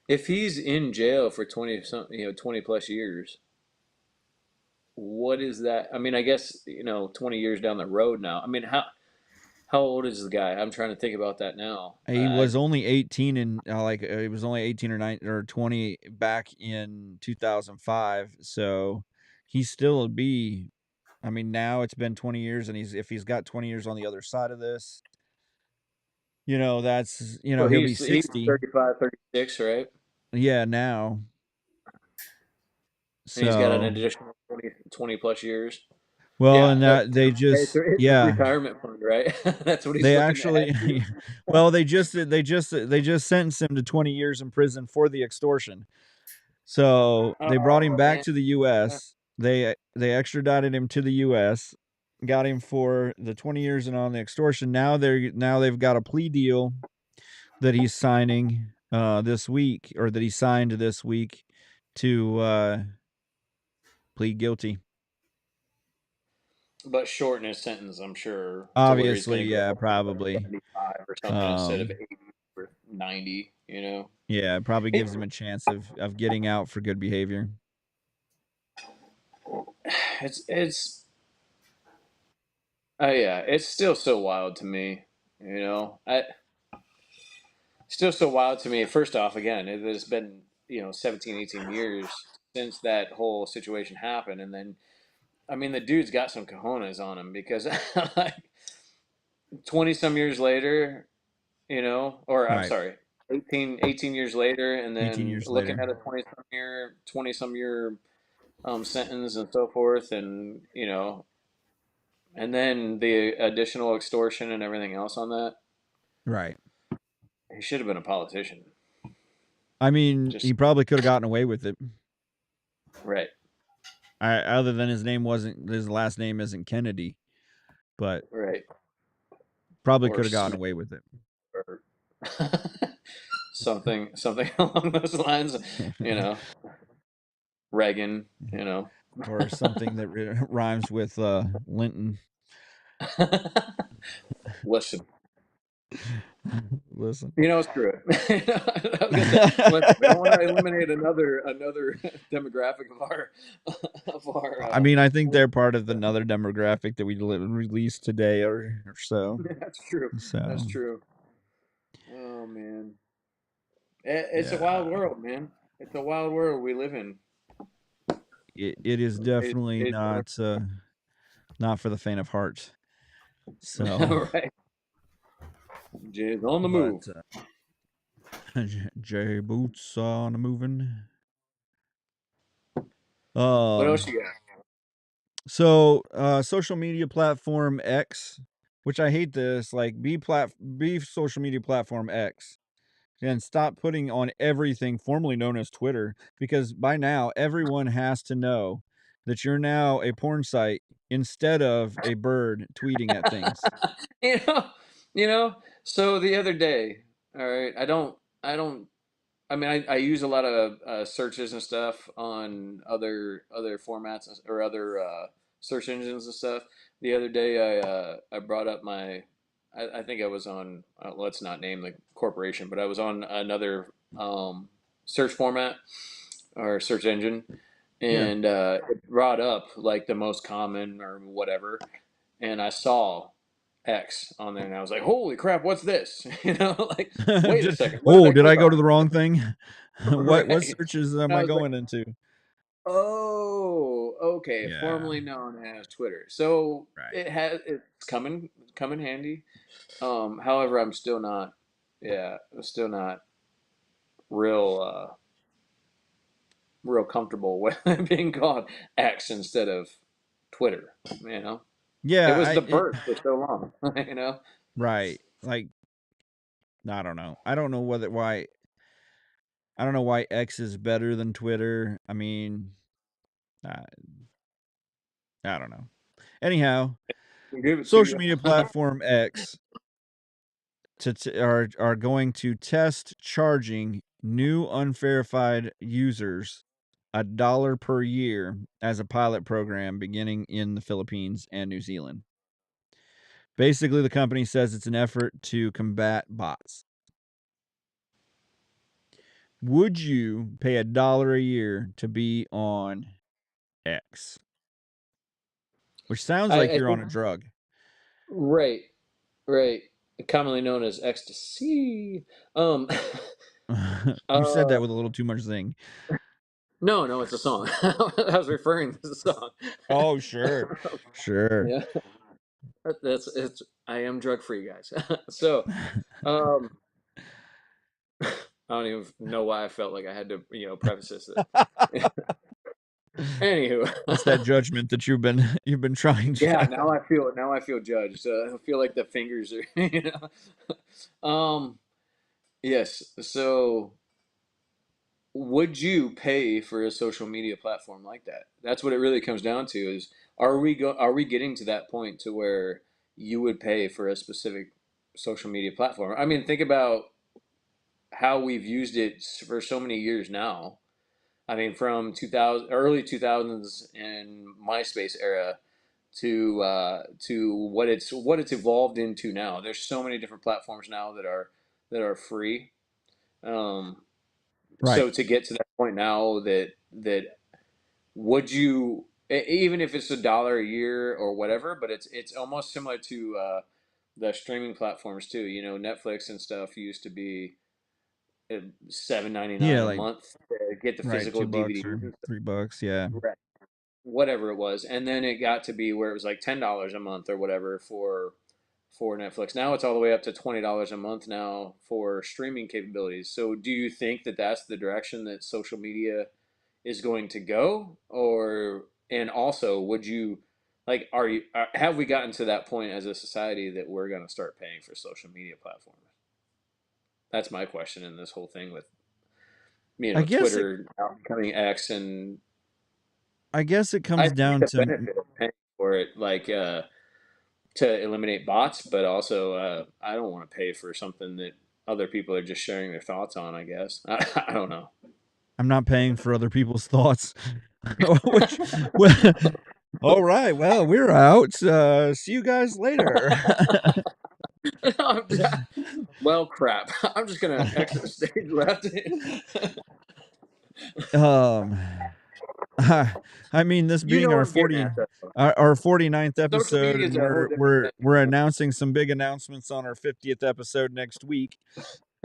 If he's in jail for 20 plus years, what is that? I mean, I guess 20 years down the road now. I mean, how old is the guy? I'm trying to think about that now. He was only 18, and he was only 18 or 9 or 20 back in 2005. So he still would be, I mean, now it's been 20 years, and if he's got 20 years on the other side of this, that's, So he'll be he's 60. 35, 36, right? Yeah, now. And he's got an So additional 20 plus years. Well, Yeah, and that they just it's a yeah, retirement fund, right? That's what he's they looking at. actually well, they just sentenced him to 20 years in prison for the extortion. So, they brought him Oh back man, to the yeah. US. They extradited him to the US, got him for the 20 years and on the extortion. Now they've got a plea deal that he's signing this week, or that he signed this week, to plead guilty. But shorten his sentence, I'm sure, to where he's Obviously, going to go yeah, home to like probably. 75 or something instead of Um, 80 or 90. You know, yeah, it probably it, gives him a chance of getting out for good behavior. it's oh yeah, it's still so wild to me. You know, I still so wild to me. First off, again, it has been 17, 18 years since that whole situation happened, and then I mean the dude's got some cojones on him because like 20 some years later, or I'm Right. sorry, 18 years later, and 18 then years looking later. at a 20 some year sentence and so forth, and then the additional extortion and everything else on that. Right. He should have been a politician. I mean, Just he probably could have gotten away with it. right, Other than his last name isn't Kennedy, but right, probably or could have gotten Smith away with it. or something along those lines. You know, Reagan. Or something that rhymes with Linton. Listen, Listen. screw it. I was gonna say, listen, we don't want to eliminate another demographic of our. I mean, I think they're part of another demographic that we released today, or so. That's true. That's So, true. Oh man, it's a yeah, wild world, man. It's a wild world we live in. it is definitely It not for the faint of heart. So, right. Jay's on the but move. J Boots on the moving. What else Um, you got? so social media platform X, which I hate this, like be social media platform X, and stop putting on everything formerly known as Twitter, because by now everyone has to know that you're now a porn site instead of a bird tweeting at things. you know, So the other day, all right, I don't. I mean, I use a lot of searches and stuff on other formats or other search engines and stuff. The other day, I brought up I think I was on. Let's not name the corporation, but I was on another search format or search engine, Yeah. and it brought up like the most common or whatever, and I saw X on there, and I was like, "Holy crap, what's this?" Like, wait a second, what did Oh, I did I click go to on? the wrong thing? What Right. searches am I I was like, going into? "Oh, okay," Yeah. formerly known as Twitter. So Right. it's come in handy. However, I'm still not real real comfortable with it being called X instead of Twitter. You know, it Yeah, was the birth for so long. right. Like, I don't know. I don't know why X is better than Twitter. I mean, I, I don't know. Anyhow, Give it to social you. media platform X are going to test charging new unverified users $1 per year as a pilot program beginning in the Philippines and New Zealand. Basically, the company says it's an effort to combat bots. Would you pay $1 a year to be on X? Which sounds like I you're on think a drug. right, right, commonly known as ecstasy. Um, You said that uh, with a little too much zing. no, no, it's a song. I was referring to the song. Oh, sure. Sure. Yeah, that's it's. I am drug free, guys. So, um, I don't even know why I felt like I had to, preface this. Anywho, That's that judgment that you've been trying yeah. to. Now I feel judged. I feel like the fingers are, Yes. So, would you pay for a social media platform like that? That's what it really comes down to. Is are we getting to that point to where you would pay for a specific social media platform? I mean, think about how we've used it for so many years now. I mean, from 2000, early 2000s and MySpace era to what it's evolved into now. There's so many different platforms now that are free. Um, Right. so to get to that point now, that would you even if it's $1 a year or whatever, but it's almost similar to the streaming platforms too. You know, Netflix and stuff used to be $7.99 Yeah, a like month to get the right, physical $2 DVDs or and stuff. $3, yeah. Right. Whatever it was, and then it got to be where it was like $10 a month or whatever for Netflix. Now it's all the way up to $20 a month now for streaming capabilities. So do you think that that's the direction that social media is going to go, or and also would you like have we gotten to that point as a society that we're going to start paying for social media platforms? That's my question in this whole thing with I guess it Twitter now becoming X, and I guess it I comes see down the to benefit of paying for it, like to eliminate bots, but also I don't want to pay for something that other people are just sharing their thoughts on. I guess I don't know. I'm not paying for other people's thoughts. Which well, all right, well, we're out. See you guys later. Well, crap. I'm just gonna exit the stage left. um I mean, this You being know what I'm getting at, though. our 49th Social episode, media and is a whole different thing. we're announcing some big announcements on our 50th episode next week.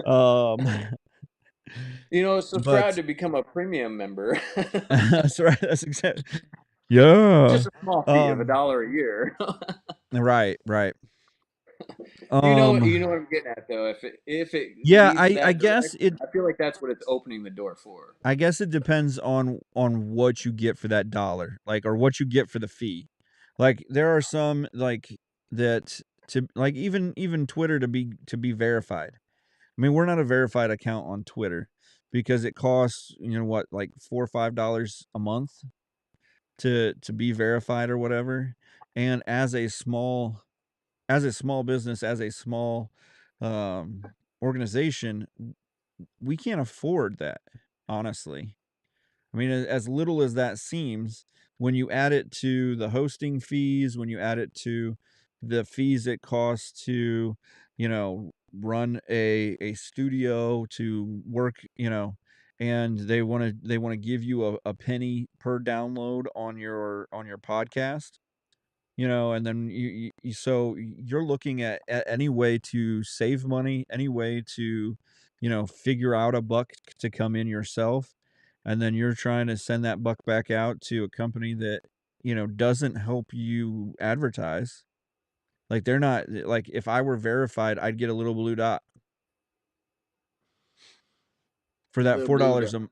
Um, You know, but subscribe to become a premium member. that's right. That's exactly. Yeah. Just a small fee of a Um. dollar a year. Right. Right. You know what I'm getting at, though. If it Yeah. leads I that guess direction, it. I feel like that's what it's opening the door for. I guess it depends on what you get for that dollar, like, or what you get for the fee. Like, there are some like that to like even Twitter to be verified. I mean, we're not a verified account on Twitter because it costs, what, like $4 or $5 a month to be verified or whatever. And as a small business, as a small um organization, we can't afford that, honestly. I mean, as little as that seems, when you add it to the hosting fees, when you add it to the fees it costs to, run a studio to work, and they want to give you a penny per download on your podcast, and then so you're looking at any way to save money, any way to, figure out a buck to come in yourself, and then you're trying to send that buck back out to a company that, doesn't help you advertise. Like, they're not like, if I were verified, I'd get a little blue dot for that The blue dot. $4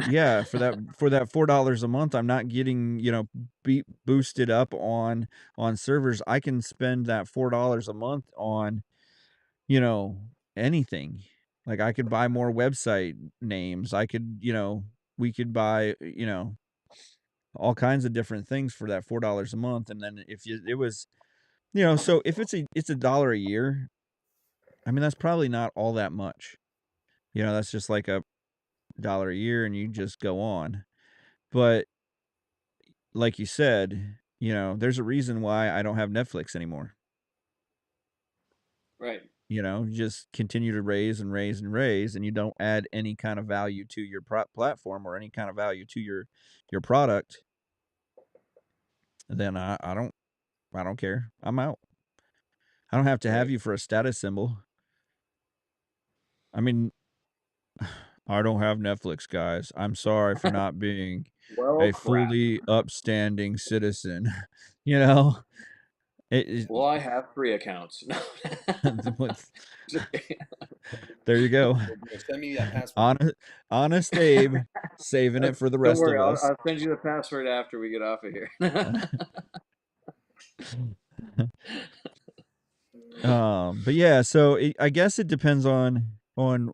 yeah, for that $4 a month. I'm not getting, boosted up on servers. I can spend that $4 a month on, you know, anything. Like, I could buy more website names. I could, we could buy, all kinds of different things for that $4 a month. And then if it was, so if it's a dollar a year, I mean, that's probably not all that much. That's just like a dollar a year, and you just go on. But like you said, there's a reason why I don't have Netflix anymore. Right. Just continue to raise and raise and raise, and you don't add any kind of value to your platform or any kind of value to your product. Then I don't care. I'm out. I don't have to have Right. you for a status symbol. I mean, I don't have Netflix, guys. I'm sorry for not being Well, a crap. fully upstanding citizen. you know Well, I have 3 accounts. No. there you go. Send me that password. Honest Abe, saving it for the Don't rest worry, of us. I'll send you the password after we get off of here. But yeah, so I guess it depends on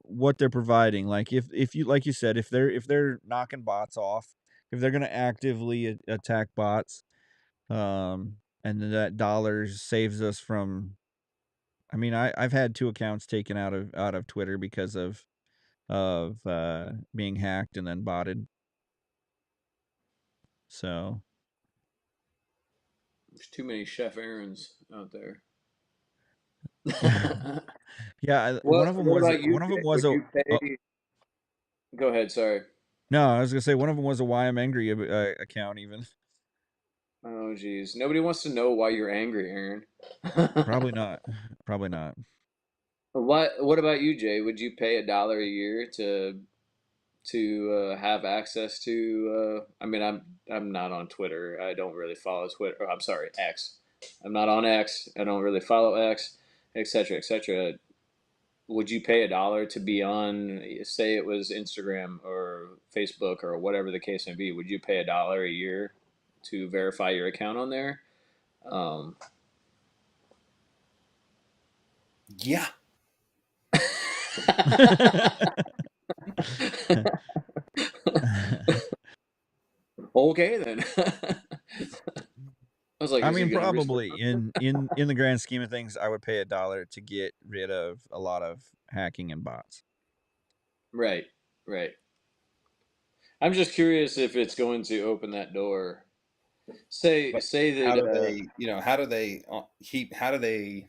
what they're providing. Like if you like you said, if they're knocking bots off, if they're gonna actively attack bots, and then that dollar saves us from. I mean, I've had 2 accounts taken out of Twitter because of being hacked and then botted. So There's too many Chef Aarons out there. yeah, one of them What was about you, one of them Jay? was Would a. you pay? Go ahead. Sorry. No, I was gonna say one of them was a Why I'm Angry account even. Oh, geez. Nobody wants to know why you're angry, Aaron. Probably not. Probably not. What about you, Jay? Would you pay $1 a year to have access to? I mean, I'm not on Twitter. I don't really follow Twitter. I'm sorry, X. I'm not on X. I don't really follow X, etc., etc. Would you pay $1 to be on, say it was Instagram or Facebook or whatever the case may be? Would you pay $1 a year to verify your account on there? Um, Yeah. okay then. I was like, I is he mean, gonna respond? probably in the grand scheme of things, I would pay $1 to get rid of a lot of hacking and bots. Right, right. I'm just curious if it's going to open that door. Say But say how that do they, how do they keep, how do they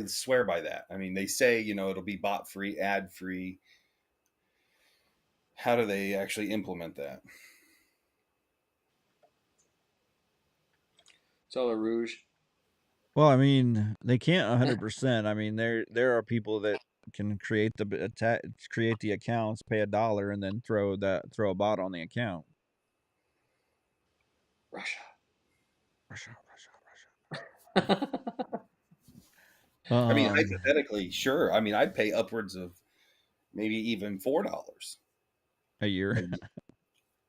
swear by that? I mean, they say, it'll be bot free, ad free. How do they actually implement that? it's all a rouge. Well, I mean, they can't 100%. I mean, there are people that can create the accounts, pay $1, and then throw a bot on the account. Russia. Russia, Russia, I Russia. I mean, hypothetically, sure. I mean, I'd pay upwards of maybe even $4. A year.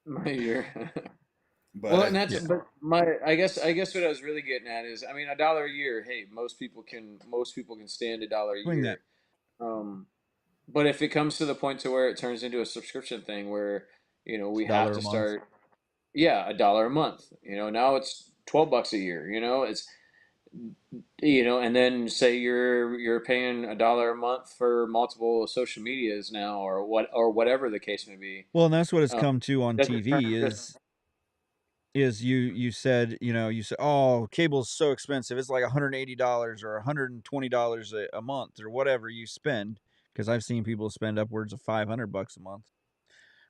My year. But Well, I, and that's Yeah. but my I guess what I was really getting at is I mean $1 a year. Hey, most people can stand $1 a Doing that year. Um, but if it comes to the point to where it turns into a subscription thing where we have $1 a to month. start, yeah, $1 a month. Now it's $12 a year. It's and then say you're paying $1 a month for multiple social medias now, or whatever the case may be. Well, and that's what it's Um, come to on does it turn TV into is you said, you said, "Oh, cable's so expensive. It's like $180 or $120 a month or whatever you spend." Because I've seen people spend upwards of $500 a month,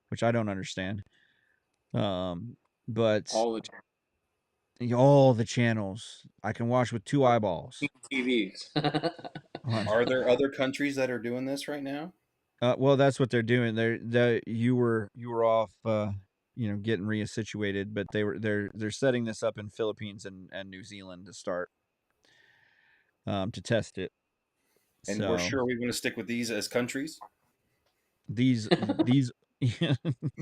which I don't understand. But all the all the channels I can watch with 2 eyeballs TVs? on. are there other countries that are doing this right now? Well, that's what they're doing. You were off, getting resituated, but they're setting this up in Philippines and New Zealand to start, to test it. And we're So sure we want to stick with these as countries. these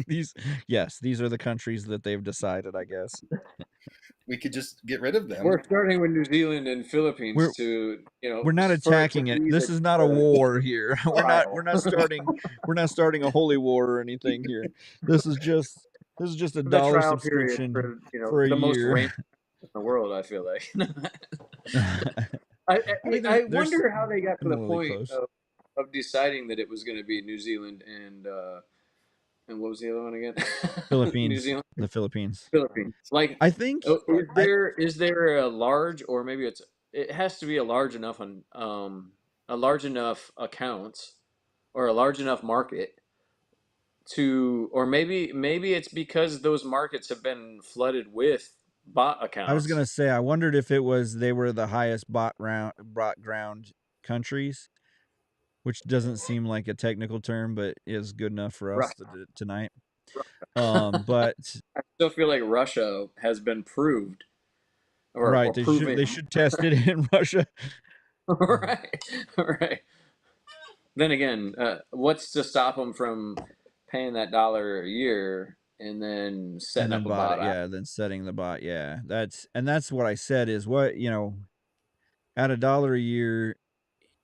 these yes, these are the countries that they've decided, I guess. We could just get rid of them. We're starting with New Zealand and Philippines We're to we're not for it to attacking it. be This is not a the war here. trial. We're not starting a holy war or anything here. This is just a The dollar trial period subscription for for a the most year. rain in the world. I feel like. I I, think I they're wonder how they got to the similarly point close. of deciding that it was going to be New Zealand and what was the other one again? New Philippines, Zealand, the Philippines. Philippines. Like, I think is I there a large, or maybe it has to be a large enough account or a large enough market to, or maybe it's because those markets have been flooded with bot I was accounts. gonna say I wondered if it was they were the highest bot ground countries, which doesn't seem like a technical term, but is good enough for us tonight. I But still feel like Russia has been proved or Right. prove it. They should test it in Russia. Right, right. Then again, what's to stop them from paying that dollar a year and then And setting then up a bot bot it. app? Yeah. Then setting the bot. Yeah. That's what I said is what, at $1 a year,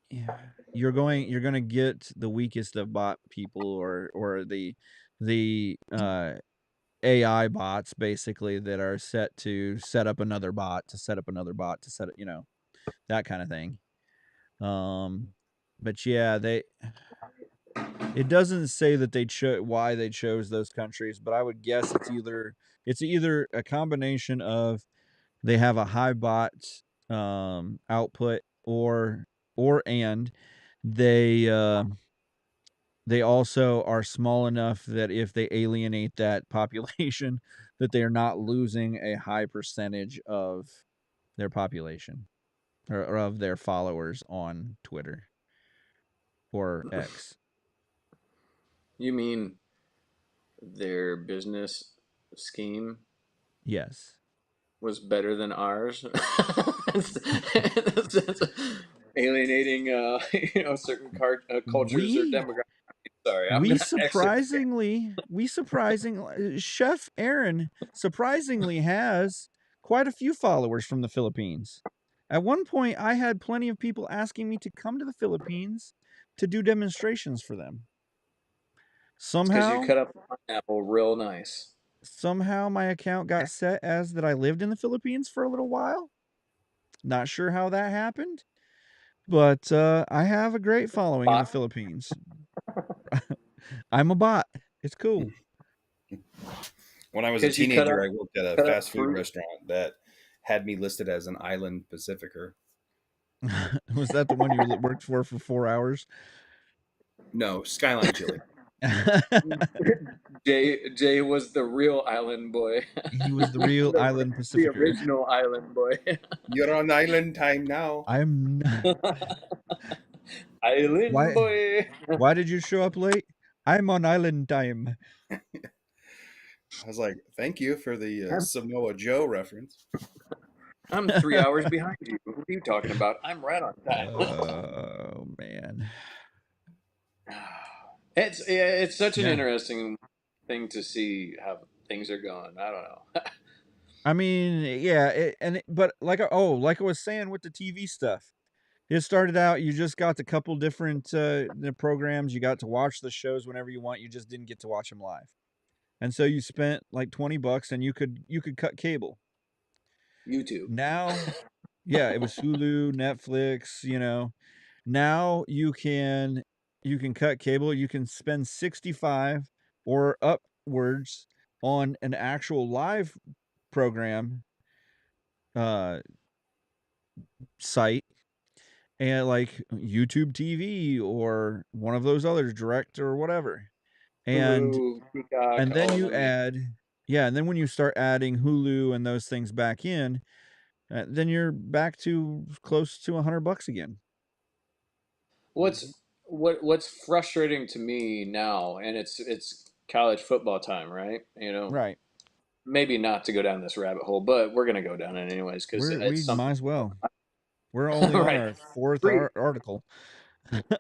yeah, you're going to get the weakest of bot people or the AI bots basically that are set to set up another bot to set up another bot to set it, that kind of thing. But yeah, it doesn't say that why they chose those countries, but I would guess it's either a combination of they have a high bot output or they they also are small enough that if they alienate that population that they are not losing a high percentage of their population or of their followers on Twitter or X. You mean their business scheme Yes. was better than ours? Alienating, certain cultures or We demographics. Sorry, I'm we gonna exit. surprisingly Chef Aaron surprisingly has quite a few followers from the Philippines. At one point I had plenty of people asking me to come to the Philippines to do demonstrations for them. It's because you Somehow cut up the pineapple real nice. somehow my account got set as that I lived in the Philippines for a little while. Not sure how that happened, but I have a great following in the Bot. Philippines. I'm a bot. It's cool. When I was a Because you teenager, I worked at a cut up fast food fruit. restaurant that had me listed as an island Pacificer. Was that the one you worked for 4 hours? No, Skyline Chili. Jay was the real island boy. He was the real the, island the Pacificer. original island boy. You're on island time now. I'm Island why boy. why did you show up late? I'm on island time. I was like, thank you for the I'm, Samoa Joe reference. I'm 3 hours behind you. What are you talking about? I'm right on time. Oh man. It's such an Yeah. interesting thing to see how things are going. I don't know. I mean, yeah, but like I was saying with the TV stuff. It started out you just got a couple different programs, you got to watch the shows whenever you want, you just didn't get to watch them live. And so you spent like $20 and you could cut cable. YouTube. Now, yeah, it was Hulu, Netflix, Now you can cut cable, you can spend 65 or upwards on an actual live program uh site and like YouTube TV or one of those others, Direct or whatever. And Hulu, Peacock, and then all of you them. Yeah. add yeah, and then when you start adding Hulu and those things back in, then you're back to close to $100 again. What's what's frustrating to me now, and it's college football time, right? Right. Maybe not to go down this rabbit hole, but we're gonna go down it anyways because We it's might something. as well. We're only on Right. our fourth Three article.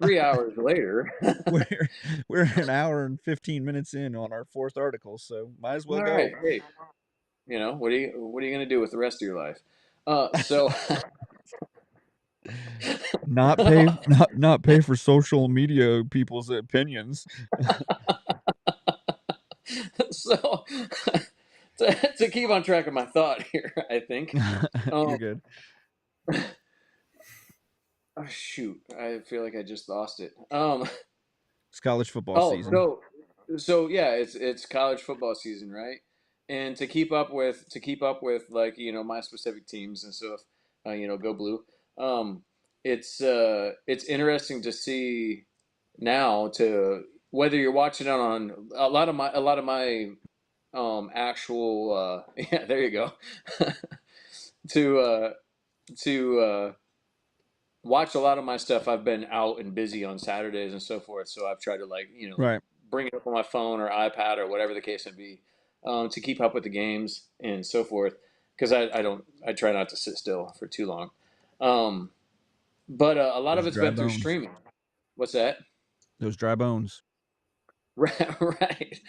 3 hours later. we're we're an hour and 15 minutes in on our fourth article, so might as well All go. right. Hey, what are you gonna do with the rest of your life? So Not pay for social media people's opinions. so to keep on track of my thought here, I think. You're Um, good. oh, shoot, I feel like I just lost it. It's college football Oh, season. so yeah, it's college football season, right? And to keep up with like my specific teams and stuff, go blue. Um, it's interesting to see now to whether you're watching it on a lot of my actual yeah, there you go. to watch a lot of my stuff. I've been out and busy on Saturdays and so forth, so I've tried to Right. bring it up on my phone or iPad or whatever the case may be, to keep up with the games and so forth. because I try not to sit still for too long. Um, but a lot of Those it's dry been through bones. streaming. What's that? Those dry bones. Right, right.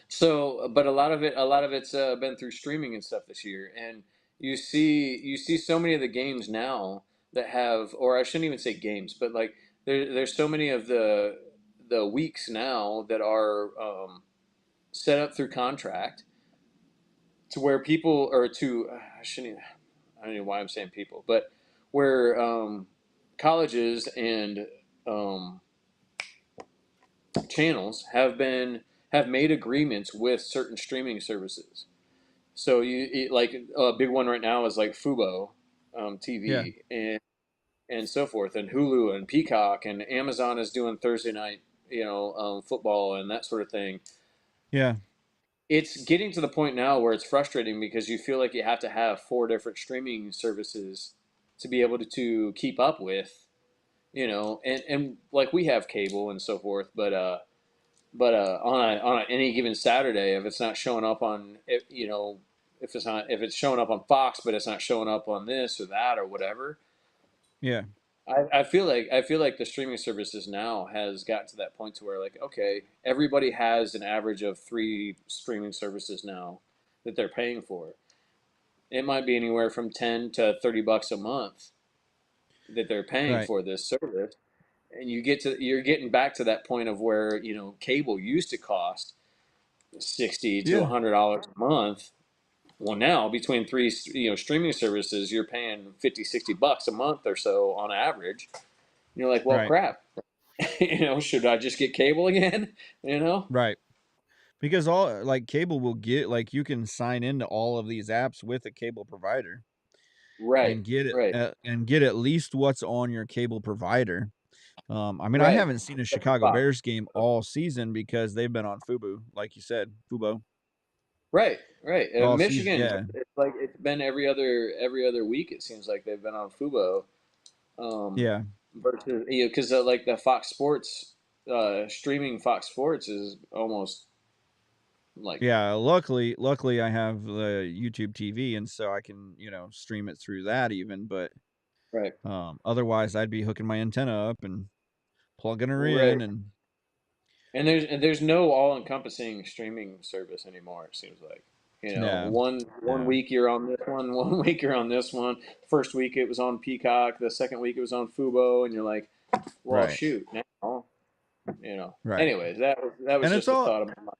So, but a lot of it's been through streaming and stuff this year, and you see so many of the games now that have, or I shouldn't even say games, but like there's so many of the weeks now that are set up through contract to where people or to I shouldn't even, I don't know why I'm saying people, but where colleges and um, channels have made agreements with certain streaming services. So like a big one right now is like Fubo Yeah. TV and so forth, and Hulu and Peacock, and Amazon is doing Thursday night, football and that sort of thing. Yeah. It's getting to the point now where it's frustrating because you feel like you have to have four different streaming services to be able to keep up with, and like we have cable and so forth, but on any given Saturday, if it's not showing up on, if it's showing up on Fox, but it's not showing up on this or that or whatever, Yeah. I feel like the streaming services now has gotten to that point to where like okay, everybody has an average of three streaming services now that they're paying for. It might be anywhere from $10 to $30 a month that they're paying Right. for this service, and you're getting back to that point of where cable used to cost 60 to Yeah. $100 a month. Well, now between three streaming services, you're paying 50, $60 a month or so on average. And you're like, well, Right. crap. Should I just get cable again? You know? Right. Because all like cable will get like you can sign into all of these apps with a cable provider Right, and get it right, and get at least what's on your cable provider. I mean, I right. haven't seen a Except for Chicago Fox. Bears game all season because they've been on Fubo, like you said, Fubo Right, right. all season. Michigan, Yeah. it's like it's been every other week. It seems like they've been on Fubo. Um, Yeah. versus because like the Fox Sports streaming Fox Sports is almost like Yeah, luckily I have the YouTube TV and so I can, stream it through that even, but right, otherwise I'd be hooking my antenna up and plugging her in right. and And there's no all-encompassing streaming service anymore. It seems like yeah. one Yeah. week you're on this one, one week you're on this one. First week it was on Peacock, the second week it was on Fubo, and you're like, well, Right. shoot, now. Right. Anyways, that was And it's just a all thought of my mind.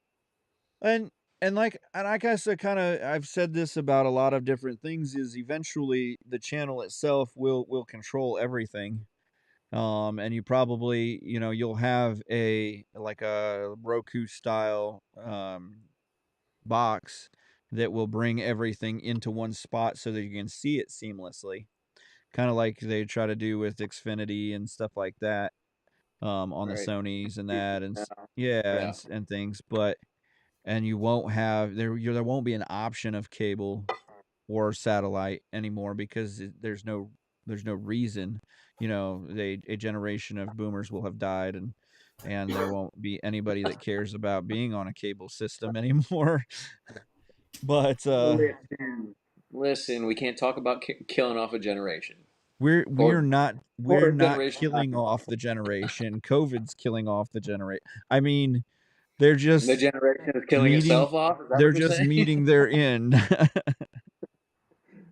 and and I guess I kind of I've said this about a lot of different things is eventually the channel itself will control everything. And you probably, you'll have a like a Roku style box that will bring everything into one spot so that you can see it seamlessly. Kind of like they try to do with Xfinity and stuff like that on the Right. Sonys and Yeah. that yeah Yeah. and things, but and you won't have there won't be an option of cable or satellite anymore because there's no reason. A generation of boomers will have died and there won't be anybody that cares about being on a cable system anymore. But Listen, listen, we can't talk about killing off a generation we're or we're not or we're a not generation killing after. off the generation. COVID's killing off the generation. I mean, they're The just generation is killing meeting itself off. Is that what they're you're just saying? meeting their end.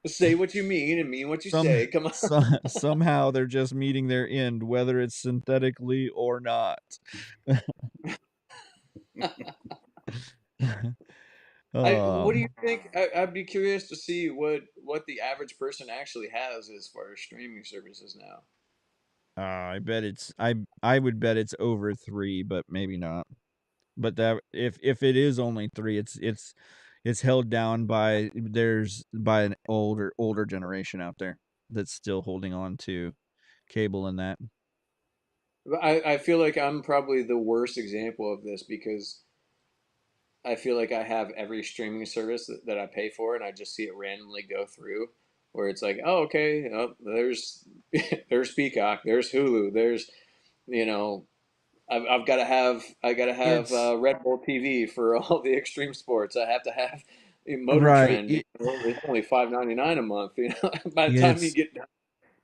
Say what you mean and mean what you Some say. Come on. somehow they're just meeting their end, whether it's synthetically or not. What do you Um, think? I'd be curious to see what the average person actually has as far as streaming services now. I bet I would bet it's over 3, but maybe not. But that if it is only 3, it's held down by an older generation out there that's still holding on to cable and that. I feel like I'm probably the worst example of this because I feel like I have every streaming service that I pay for, and I just see it randomly go through, where it's like, oh, okay, there's there's Peacock, there's Hulu, there's you know, I've got to have It's Red Bull TV for all the extreme sports. I have to have Motor Right. Trend, it's only $5.99 a month. By the time you It's get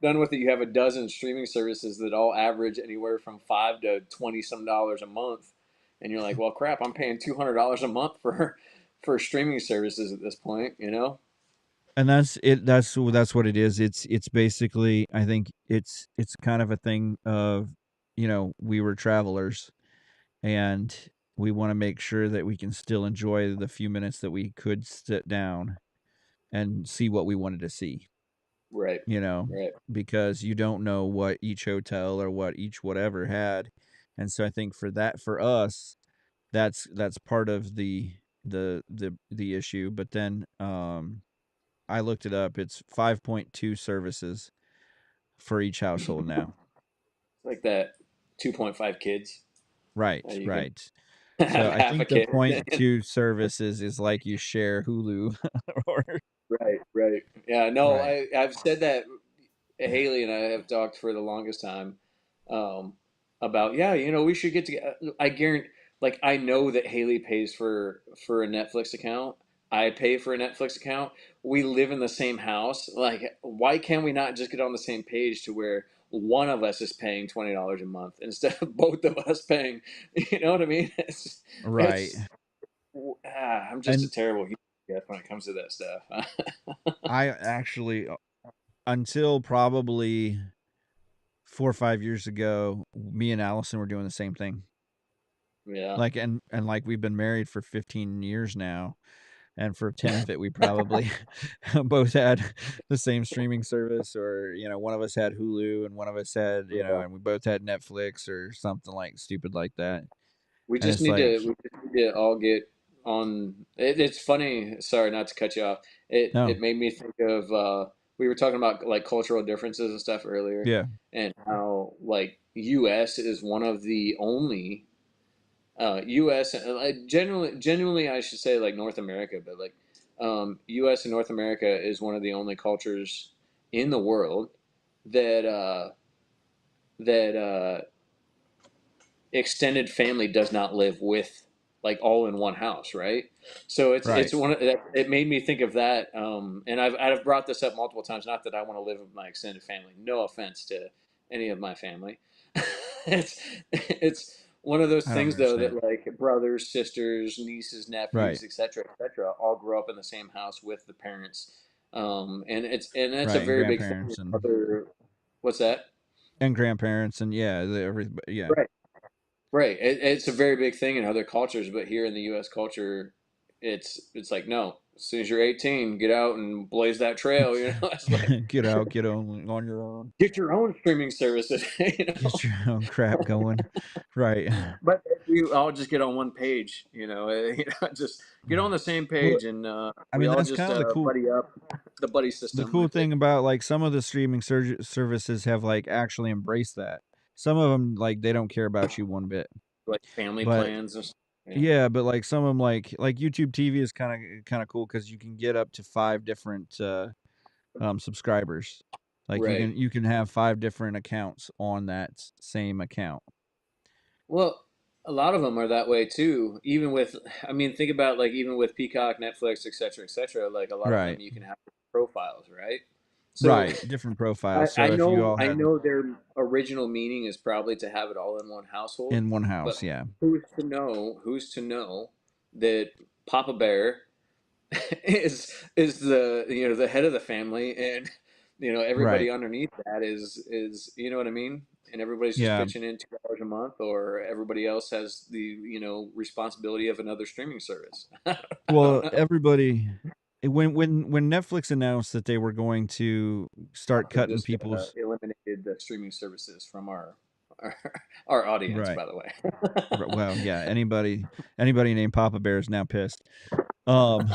done with it, you have a dozen streaming services that all average anywhere from $5 to $20 a month, and you're like, well, crap, I'm paying $200 a month for streaming services at this point. and that's it. That's what it is. It's basically, I think it's kind of a thing of, we were travelers, and we want to make sure that we can still enjoy the few minutes that we could sit down and see what we wanted to see. Right, you know, right, because you don't know what each hotel or what each whatever had. And so I think for us, that's part of the issue. But then I looked it up. It's 5.2 services for each household now. like that. 2.5 kids. Right, You can right. have So I half a think the kid. point two services is like you share Hulu or Right, right. Yeah, no, right. I've said that. Haley and I have talked for the longest time, um, about, yeah, we should get together. I guarantee, like, I know that Haley pays for a Netflix account. I pay for a Netflix account. We live in the same house. Like, why can we not just get on the same page to where one of us is paying $20 a month instead of both of us paying? You know what I mean? Right. It's I'm just a And terrible human when it comes to that stuff. I actually, until probably 4 or 5 years ago, me and Allison were doing the same thing. Yeah. Like, and like we've been married for 15 years now, and for 10 of it we probably both had the same streaming service, or one of us had Hulu and one of us had, Yeah. and we both had Netflix or something like stupid like that. We And just it's need like, to we just need to all get on. It's funny. Sorry, not to cut you off. It no, made me think of, we were talking about like cultural differences and stuff earlier, yeah, and how like U.S. is one of the only, U.S. Like genuinely I should say like North America, but like, U.S. and North America is one of the only cultures in the world that that extended family does not live with, like, all in one house, right? So it's right. one of that. It made me think of that, and I've brought this up multiple times. Not that I want to live with my extended family. No offense to any of my family. It's one of those I don't things though understand. that like brothers, sisters, nieces, Right, nephews, etc., all grow up in the same house with the parents, and that's a right, and very big thing. In grandparents other, what's that? and grandparents and yeah, yeah, Right. Right. It's a very big thing in other cultures, but here in the U.S. culture, it's like, no. As soon as you're 18, get out and blaze that trail. It's like, get out, get on your own, get your own streaming services. get your own crap going. Right. But we all just get on one page. Just get on the same Well, page, and I we mean, all that's just kind of the cool buddy up, the buddy the system. cool thing about like some of the streaming services have like actually embraced that. Some of them like they don't care about you one bit. Like family But plans and stuff. Yeah. yeah, but like some of them like YouTube TV is kind of cool cuz you can get up to 5 different subscribers. Like you Right. can you can have 5 different accounts on that same account. Well, a lot of them are that way too. Even with, I mean, think about like even with Peacock, Netflix, etc., etc. Like a lot of them, Right. you can have profiles, right? So Right, different I, profiles. I So if you know all I had know their original meaning is probably to have it all in one household, in one but house, yeah. who's to know that Papa Bear is the head of the family, and everybody Right. underneath that is, you know what I mean, and everybody's just Yeah. pitching in $2 a month, or everybody else has the responsibility of another streaming service. I don't Well, know. everybody when Netflix announced that they were going to start They cutting just people's eliminated the streaming services from our, our audience, right. by the way. Well, yeah, anybody named Papa Bear is now pissed. Um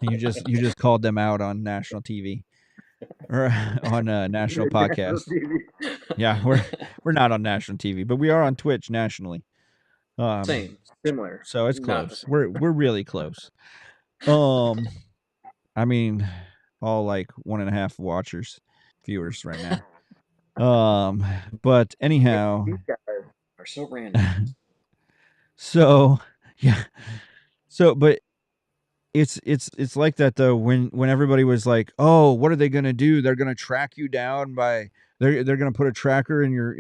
you just called them out on national TV or on national National podcast. TV. Yeah, we're not on national TV, but we are on Twitch nationally. Um Same, similar, so it's not the close. same. We're really close. Um I mean, all like 1.5 watchers, viewers right now. Um, but anyhow, These guys are so random. so yeah, but it's like that though. When everybody was like, "Oh, what are they gonna do? They're gonna track you down by they're gonna put a tracker in your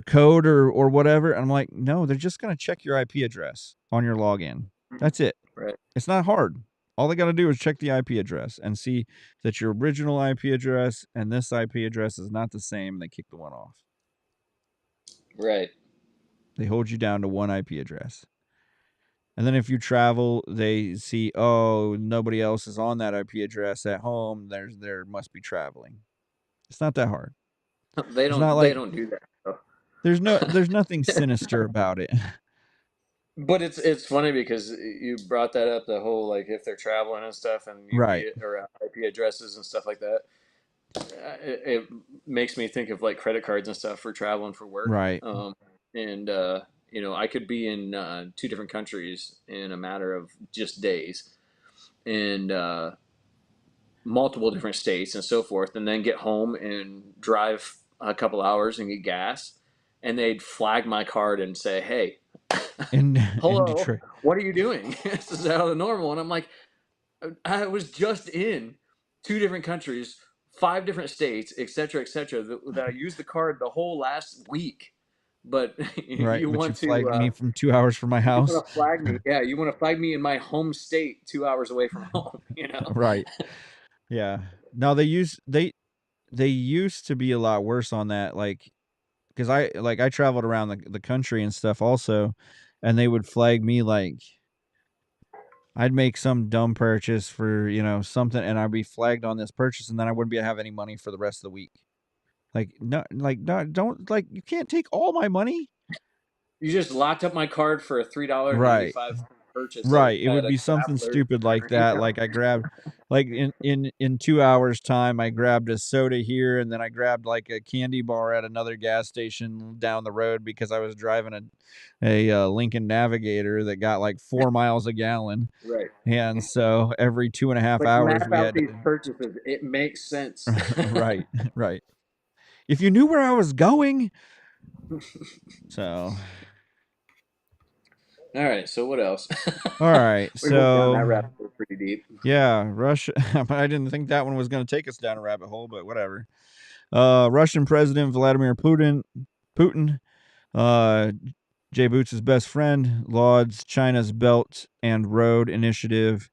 code or whatever." And I'm like, no, they're just gonna check your IP address on your login. That's it. Right. It's not hard. All they got to do is check the IP address and see that your original IP address and this IP address is not the same. They kick the one off. Right. They hold you down to one IP address. And then if you travel, they see, oh, nobody else is on that IP address at home. There must be traveling. It's not that hard. They It's not don't. They like don't do that. Though. there's nothing sinister about it. But it's funny because you brought that up, the whole like if they're traveling and stuff and Right. UP or IP addresses and stuff like that. It makes me think of like credit cards and stuff for traveling for work. Right. And I could be in two different countries in a matter of just days, and multiple different states and so forth, and then get home and drive a couple hours and get gas, and they'd flag my card and say, "Hey, In hello, Detroit. what are you doing?" This is out of the normal, and I'm like, I was just in two different countries, 5 different states, et cetera, that I used the card the whole last week. But Right. you But you want flagged me from 2 hours from my house. to flag me? Yeah, you want to flag me in my home state, 2 hours away from home. Right. Yeah. No, they used to be a lot worse on that, like because I traveled around the country and stuff also, and they would flag me like I'd make some dumb purchase for something, and I'd be flagged on this purchase, and then I wouldn't be have any money for the rest of the week. No, don't like you can't take all my money. You just locked up my card for a Right. $3.95 purchase Right. It at would a be something Travelers stupid like Center. You that. know? Like I grabbed like in 2 hours time I grabbed a soda here, and then I grabbed like a candy bar at another gas station down the road because I was driving a Lincoln Navigator that got like 4 miles a gallon. Right. And so every 2.5 hours Map we out had these to purchases. It makes sense. right, right. If you knew where I was going. So All right. So what else? all right. We went down that So rabbit hole pretty deep. yeah, Russia. I didn't think that one was going to take us down a rabbit hole, but whatever. Russian President Vladimir Putin, uh, Jay Boots' best friend, lauds China's Belt and Road Initiative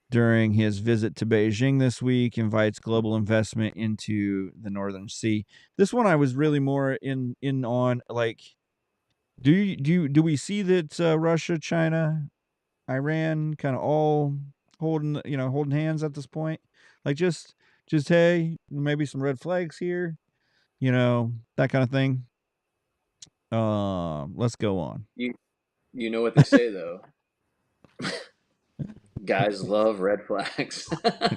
during his visit to Beijing this week, invites global investment into the Northern Sea. This one I was really more in on. Like, do we see that Russia, China, Iran kind of all holding hands at this point? Like just hey, maybe some red flags here, that kind of thing. Let's go on. You know what they say though. Guys love red flags.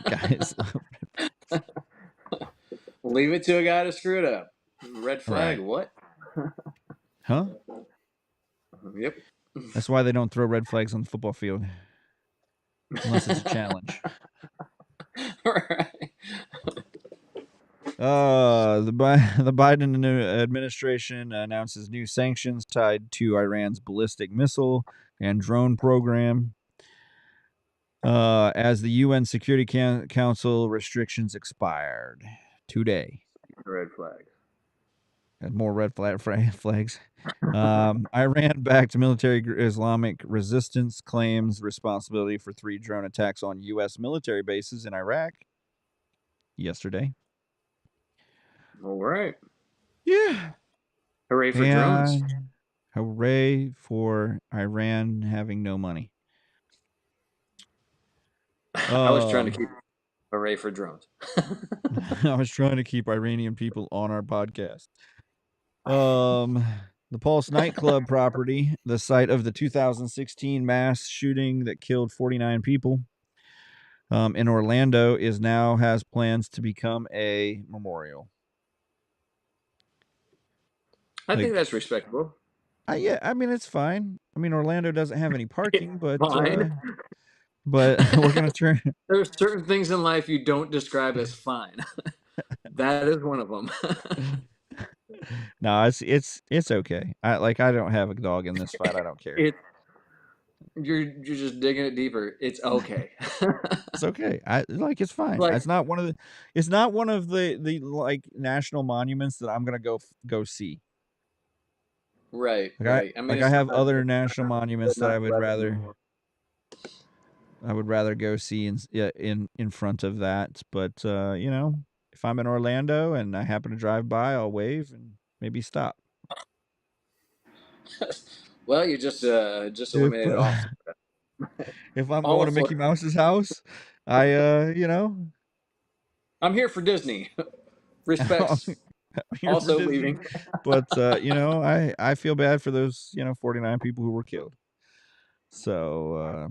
Guys. Leave it to a guy to screw it up. Red flag, Right. what? Huh? Yep. That's why they don't throw red flags on the football field unless it's a challenge. Right. The Biden administration announces new sanctions tied to Iran's ballistic missile and drone program. As the UN Security Council restrictions expired today. Red flag. And more red flags. Iran-backed military Islamic resistance claims responsibility for 3 drone attacks on U.S. military bases in Iraq yesterday. All right. Yeah. Hooray for drones. Hooray for Iran having no money. I was trying to keep hooray for drones. I was trying to keep Iranian people on our podcast. The Pulse nightclub property, the site of the 2016 mass shooting that killed 49 people in Orlando, has plans to become a memorial. I think that's respectable. Yeah, I mean it's fine. I mean Orlando doesn't have any parking, but Fine. we're gonna turn. There's certain things in life you don't describe as fine. That is one of them. No, it's okay. I don't have a dog in this fight. I don't care. You're just digging it deeper. It's okay. It's okay. It's fine. Like, It's not one of the like national monuments that I'm gonna go see. right, Like right. I mean, I it's have not other national monuments that not anymore. I would rather go see in front of that. But you know, if I'm in Orlando and I happen to drive by, I'll wave and maybe stop. Well, you just If eliminated off if I'm all going to of Mickey Florida. Mouse's house, I you know, I'm here for Disney. I'm Respects. here for Also Disney. leaving. But you know, I feel bad for those, you know, 49 people who were killed. So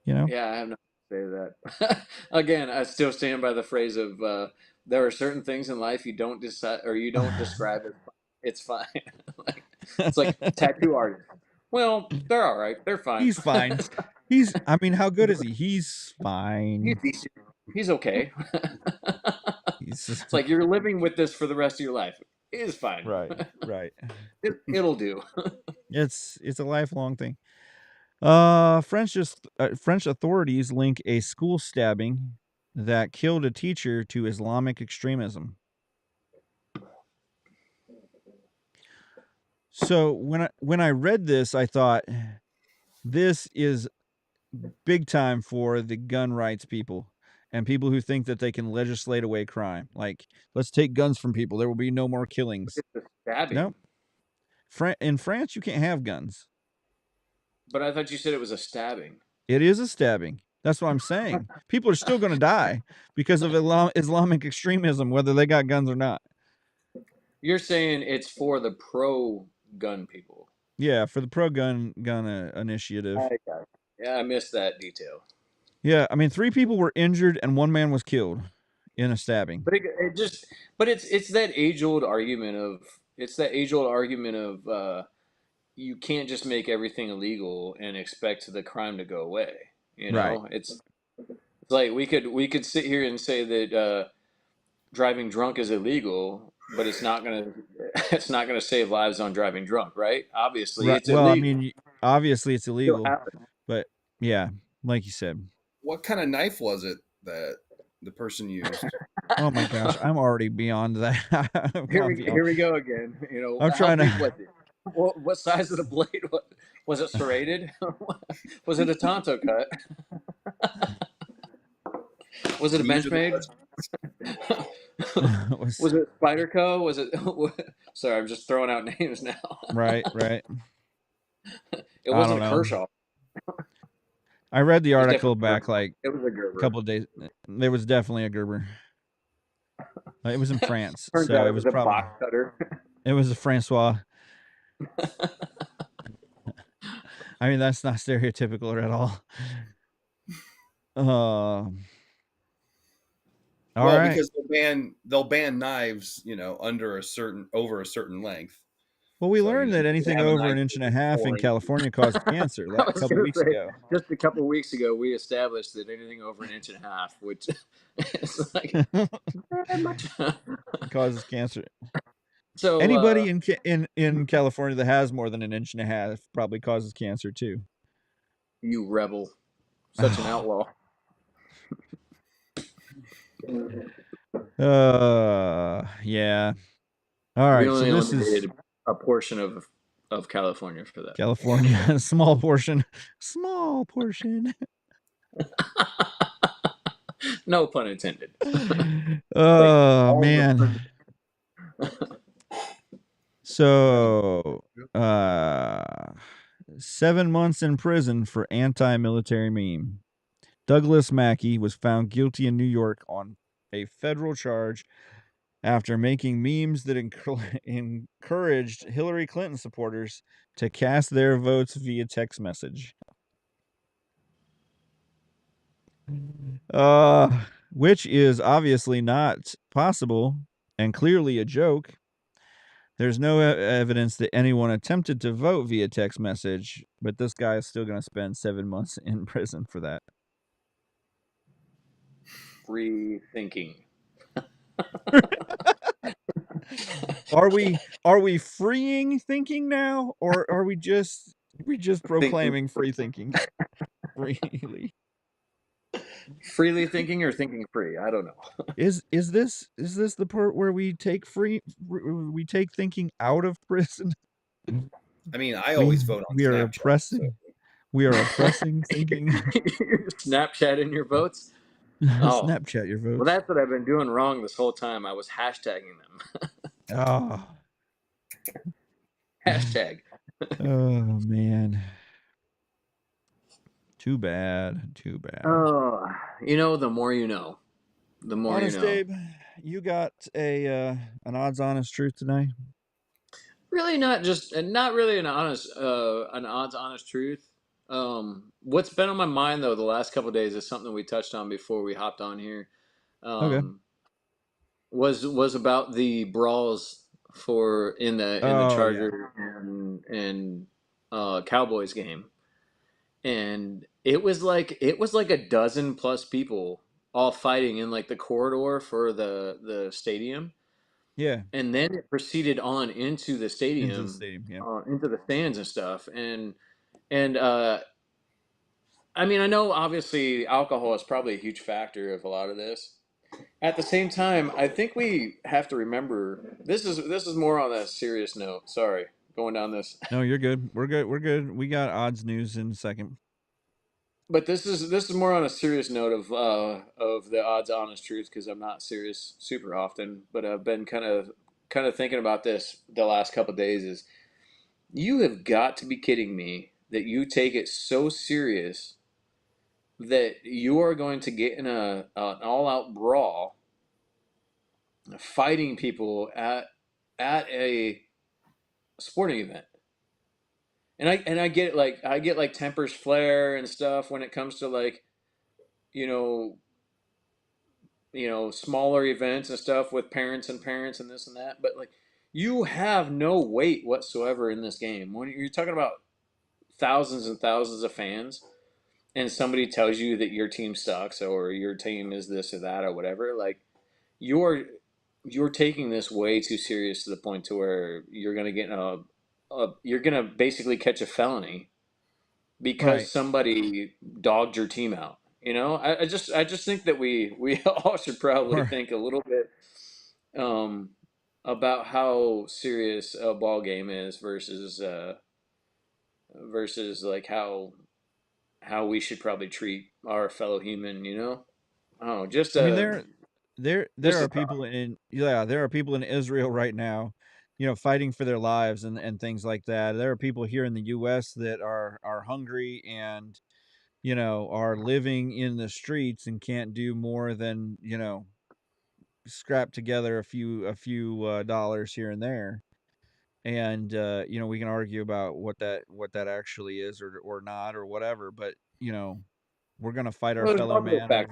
you know, Yeah, I have nothing to say to that. Again, I still stand by the phrase of there are certain things in life you don't decide or you don't describe as fine. It's fine. Like, it's like tattoo artists. Well, they're all right. They're fine. he's fine. I mean, how good is he? He's He's fine. decent. He's okay. He's just, It's like you're living with this for the rest of your life. It is fine. right. It'll do. It's a lifelong thing. French authorities link a school stabbing that killed a teacher to Islamic extremism. So when I read this, I thought this is big time for the gun rights people and people who think that they can legislate away crime. Like, let's take guns from people. There will be no more killings. It's a stabbing. No, in France, you can't have guns. But I thought you said it was a stabbing. It is a stabbing. That's what I'm saying. People are still going to die because of Islamic extremism, whether they got guns or not. You're saying it's for the pro gun people. Yeah, for the pro gun initiative. I got it. Yeah, I missed that detail. Yeah, I mean, 3 people were injured and 1 man was killed in a stabbing. It just, but it's that age old argument of you can't just make everything illegal and expect the crime to go away. You Right. know, it's like we could sit here and say that driving drunk is illegal, but it's not gonna it's not gonna save lives on driving drunk, right? Obviously, Right. it's Well, I illegal. mean, obviously it's Still illegal, happens. but yeah, like you said. What kind of knife was it that the person used? Oh my gosh, I'm already beyond that. I've gone beyond. Here we go again. You know, I'm how trying big to. was it? What size of the blade was it? Serrated? Was it a Tonto cut? Was it a These are the Benchmade? Was it Spyderco? Was it? Sorry, I'm just throwing out names now. Right. It I wasn't don't a know. Kershaw. I read the It was article definitely a back Gerber. like It was a a Gerber. couple of days. There was definitely a Gerber. It was in France, Turns so out it it was was a probably box cutter. it was a Francois. I mean, that's not stereotypical at all. All Well, right. because they'll ban knives, you know, over a certain length. Well, we So learned that you anything have a over knife an inch and a that's half in 4 inches. California causes cancer. I A was couple going to weeks say, ago, just a couple weeks ago, we established that anything over an inch and a half, which is like that much. causes cancer. So, Anybody in California that has more than an inch and a half probably causes cancer too. you rebel, such an outlaw. Yeah. All We right. So only this is eliminated a portion of California for that. California, a small portion. Small portion. No pun intended. Oh All the man. So 7 months in prison for anti-military meme. Douglas Mackey was found guilty in New York on a federal charge after making memes that encouraged Hillary Clinton supporters to cast their votes via text message. Which is obviously not possible and clearly a joke. There's no evidence that anyone attempted to vote via text message, but this guy is still going to spend 7 months in prison for that. Free thinking. Are we freeing thinking now, or are we just Thinking proclaiming free thinking freely? freely thinking or thinking free? I don't know. Is this the part where we take we take thinking out of prison? I mean, I We always vote on we are Snapchat. So oppressing thinking. Snapchat in your votes. Oh, Snapchat your well, votes. that's what I've been doing wrong this whole time. I was hashtagging them. Oh, Hashtag. oh man. Too bad. Too bad. Oh, the more you know. The more you Honest know. Abe, you got an odds honest truth tonight? Really, not really an odds honest truth. What's been on my mind though the last couple of days is something we touched on before we hopped on here. Okay. Um, was about the brawls in the Oh yeah. Charger and Cowboys game, and it was like a dozen plus people all fighting in like the corridor for the stadium, Yeah. and then it proceeded on into the Into the stadium, stadium, yeah. into the stands and stuff, and I mean, I know obviously alcohol is probably a huge factor of a lot of this. At the same time, I think we have to remember this is more on a serious note. Sorry, going down this, No, you're good. We're good. We're good. We got odds news in a second. but this is more on a serious note of the odds honest truth because I'm not serious super often, but I've been kind of thinking about this the last couple of days. Is you have got to be kidding me that you take it so serious that you are going to get in an all out brawl fighting people at a sporting event. And I get like tempers flare and stuff when it comes to like you know smaller events and stuff with parents and this and that, but like you have no weight whatsoever in this game when you're talking about thousands and thousands of fans and somebody tells you that your team sucks or your team is this or that or whatever. Like you're you're taking this way too serious to the point to where you're gonna get in you're gonna basically catch a felony because Right. somebody dogged your team out. I just think that we all should probably Or think a little bit um, about how serious a ball game is versus like how we should probably treat our fellow human. Oh, just I mean a there just a are thought. people in there are people in Israel right now, fighting for their lives and things like that. There are people here in the US that are hungry and are living in the streets and can't do more than, scrap together a few dollars here and there. And we can argue about what that actually is or not or whatever, but we're going to fight our Well, there's fellow multiple man factors. over.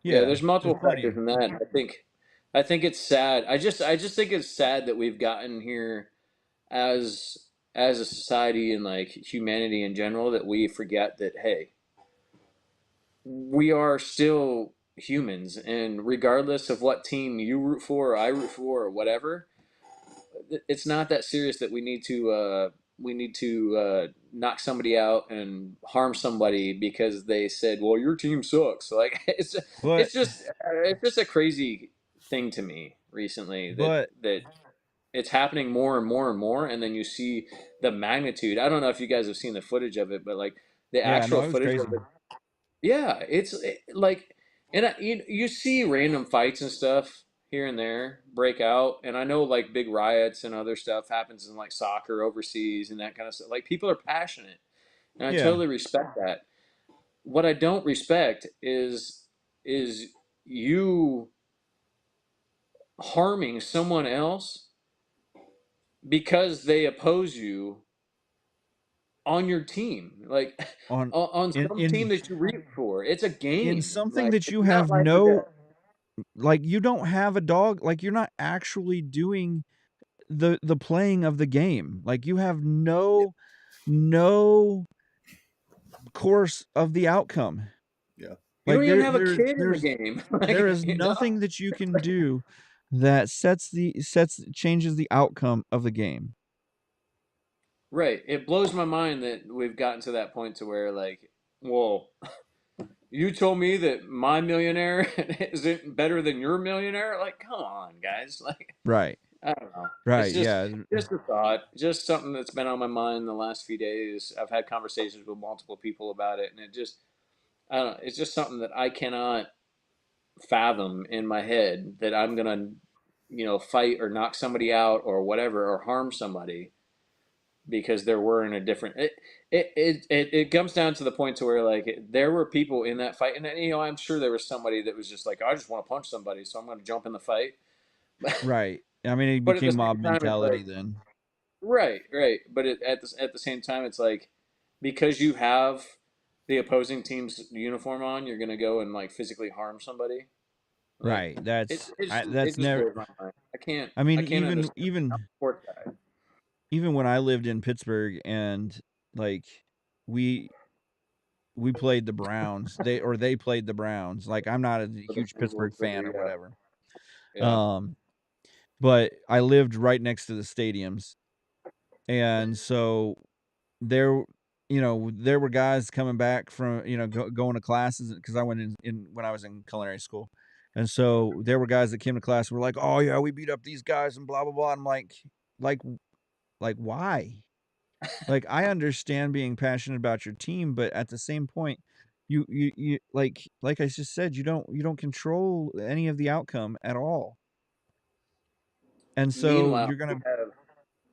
Yeah, Yeah, there's there's multiple plenty factors of. in that. I think it's sad. I just think it's sad that we've gotten here as as a society and like humanity in general that we forget that hey, we are still humans and regardless of what team you root for or I root for or whatever, it's not that serious that we need to knock somebody out and harm somebody because they said, "Well, your team sucks." Like But it's just a crazy thing to me recently that but that it's happening more and more and more, and then you see the magnitude. I don't know if you guys have seen the footage of it, but like the yeah, actual no, it was footage crazy. of it, yeah, like, and you see random fights and stuff here and there break out, and I know like big riots and other stuff happens in like soccer overseas and that kind of stuff. Like people are passionate, and I Yeah, totally respect that. What I don't respect is you harming someone else because they oppose you on your team, like on on in some team in that you root for. It's a in game. something Like that it's you not have life or no, death. like, you don't have a dog, like, you're not actually doing the playing of the game. Like, you have yeah, no course of the outcome. yeah, You Like, don't even have a kid in the there's game. there Like, is nothing that you can do that changes the outcome of the game. Right. It blows my mind that we've gotten to that point to where like, well, you told me that my millionaire isn't better than your millionaire. Like, come on, guys. Like, Right. I don't know. It's Right. just Yeah. just a thought, just something that's been on my mind the last few days. I've had conversations with multiple people about it, and it just I don't know. It's just something that I cannot fathom in my head that I'm gonna, fight or knock somebody out or whatever or harm somebody because they're wearing a different. It comes down to the point to where like there were people in that fight, and I'm sure there was somebody that was just like, I just want to punch somebody, so I'm going to jump in the fight. Right. I mean, it But at the became mob same time, it's mentality like then. right, right. But at the same time, it's like because you have the opposing team's uniform on, you're going to go and like physically harm somebody. Like Right. That's it just never. blows my mind. I mean, I can't even understand. I'm even a sports guy. even when I lived in Pittsburgh and like we we played the Browns, they played the Browns. Like I'm not a huge Pittsburgh fan or Yeah, whatever. yeah. Um, but I lived right next to the stadiums, and so there, there were guys coming back from going to classes because I went in when I was in culinary school, and so there were guys that came to class and were like, "Oh yeah, we beat up these guys and blah blah blah." I'm like, like why? Like, I understand being passionate about your team, but at the same point, you like I just said, you don't control any of the outcome at all. And so Meanwhile, you're we gonna have.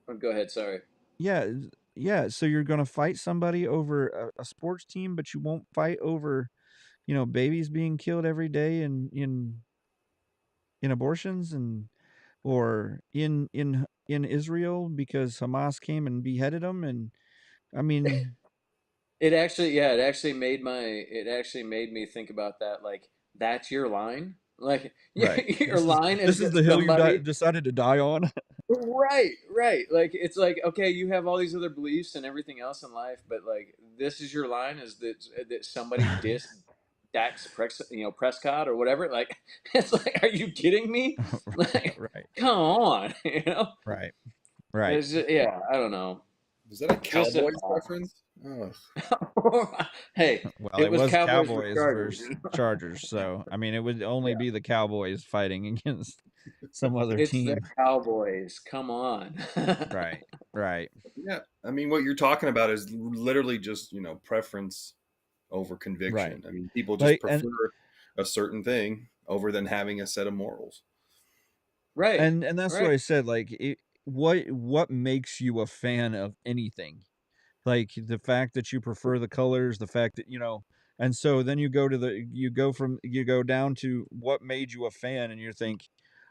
Oh, go ahead. Sorry. yeah, yeah, so you're gonna fight somebody over a sports team, but you won't fight over, babies being killed every day in abortions and or in Israel because Hamas came and beheaded them, and I mean, It actually, yeah, it actually made me think about that. Like, that's your line. Like, right. your line is This is that the hill you somebody. decided to die on. Right, right. Like, it's like, okay, you have all these other beliefs and everything else in life, but like, this is your line is that somebody dissed Prescott or whatever. Like, it's like, are you kidding me? Like, Right, come on, you know? right, right. It's just, yeah, I don't know. Was that a Just an Cowboys reference? Oh, hey, Well, it it was was Cowboys for Cowboys Chargers. versus Chargers, so I mean, it would only Yeah, be the Cowboys fighting against some other it's the team. Cowboys. Come on. Right, right, yeah. I mean, what you're talking about is literally just preference over right. conviction. I mean, people just Like and prefer a certain thing over than having a set of morals. Right, and that's what right. I said. Like, what makes you a fan of anything? Like, the fact that you prefer the colors, the fact that and so then you go down to what made you a fan, and you think,